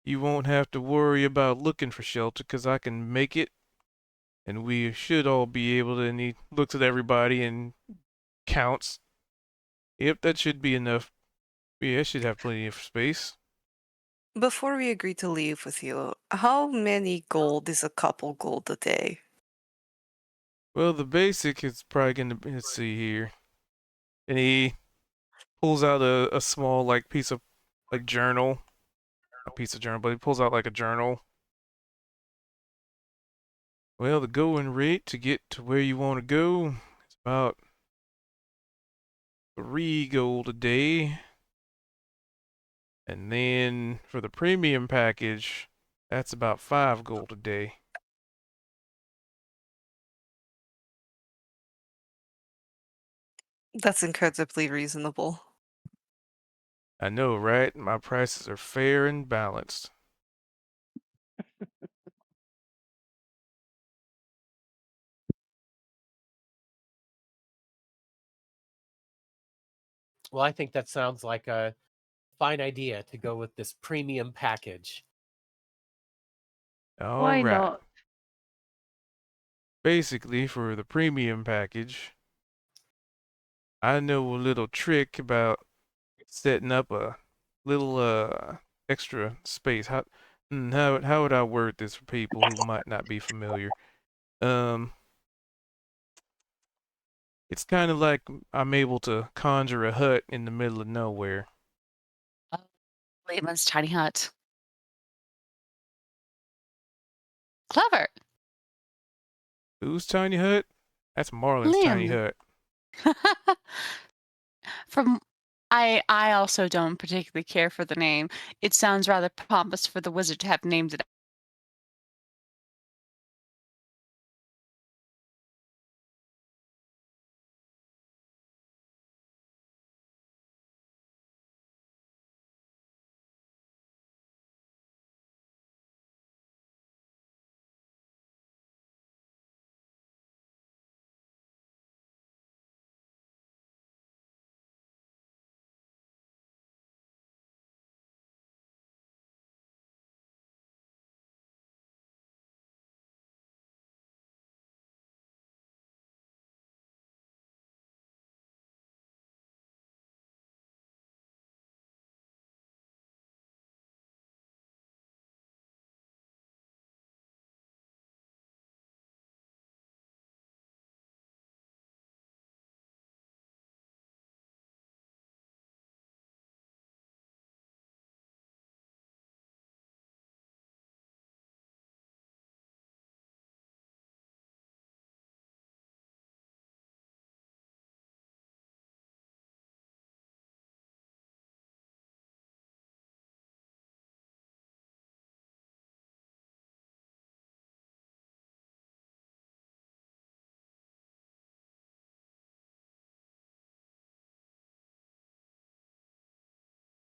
you won't have to worry about looking for shelter because I can make it, and we should all be able to. And he looks at everybody and counts. Yep, that should be enough. Yeah, I should have plenty of space. Before we agree to leave with you, how many gold is a couple gold a day? Well, the basic is probably gonna be, let's see here. And he pulls out a small like piece of like journal. A piece of journal, but he pulls out like a journal. Well, the going rate to get to where you want to go is about 3 gold a day. And then for the premium package, that's about 5 gold a day. That's incredibly reasonable. I know, right? My prices are fair and balanced. Well, I think that sounds like a fine idea to go with this premium package. All Why right. not? Basically, for the premium package, I know a little trick about setting up a little extra space. How would I word this for people who might not be familiar? Um, it's kind of like I'm able to conjure a hut in the middle of nowhere. Lehman's tiny hut. Clever. Whose tiny hut? That's Marlin's tiny Liam. hut. From I also don't particularly care for the name. It sounds rather pompous for the wizard to have named it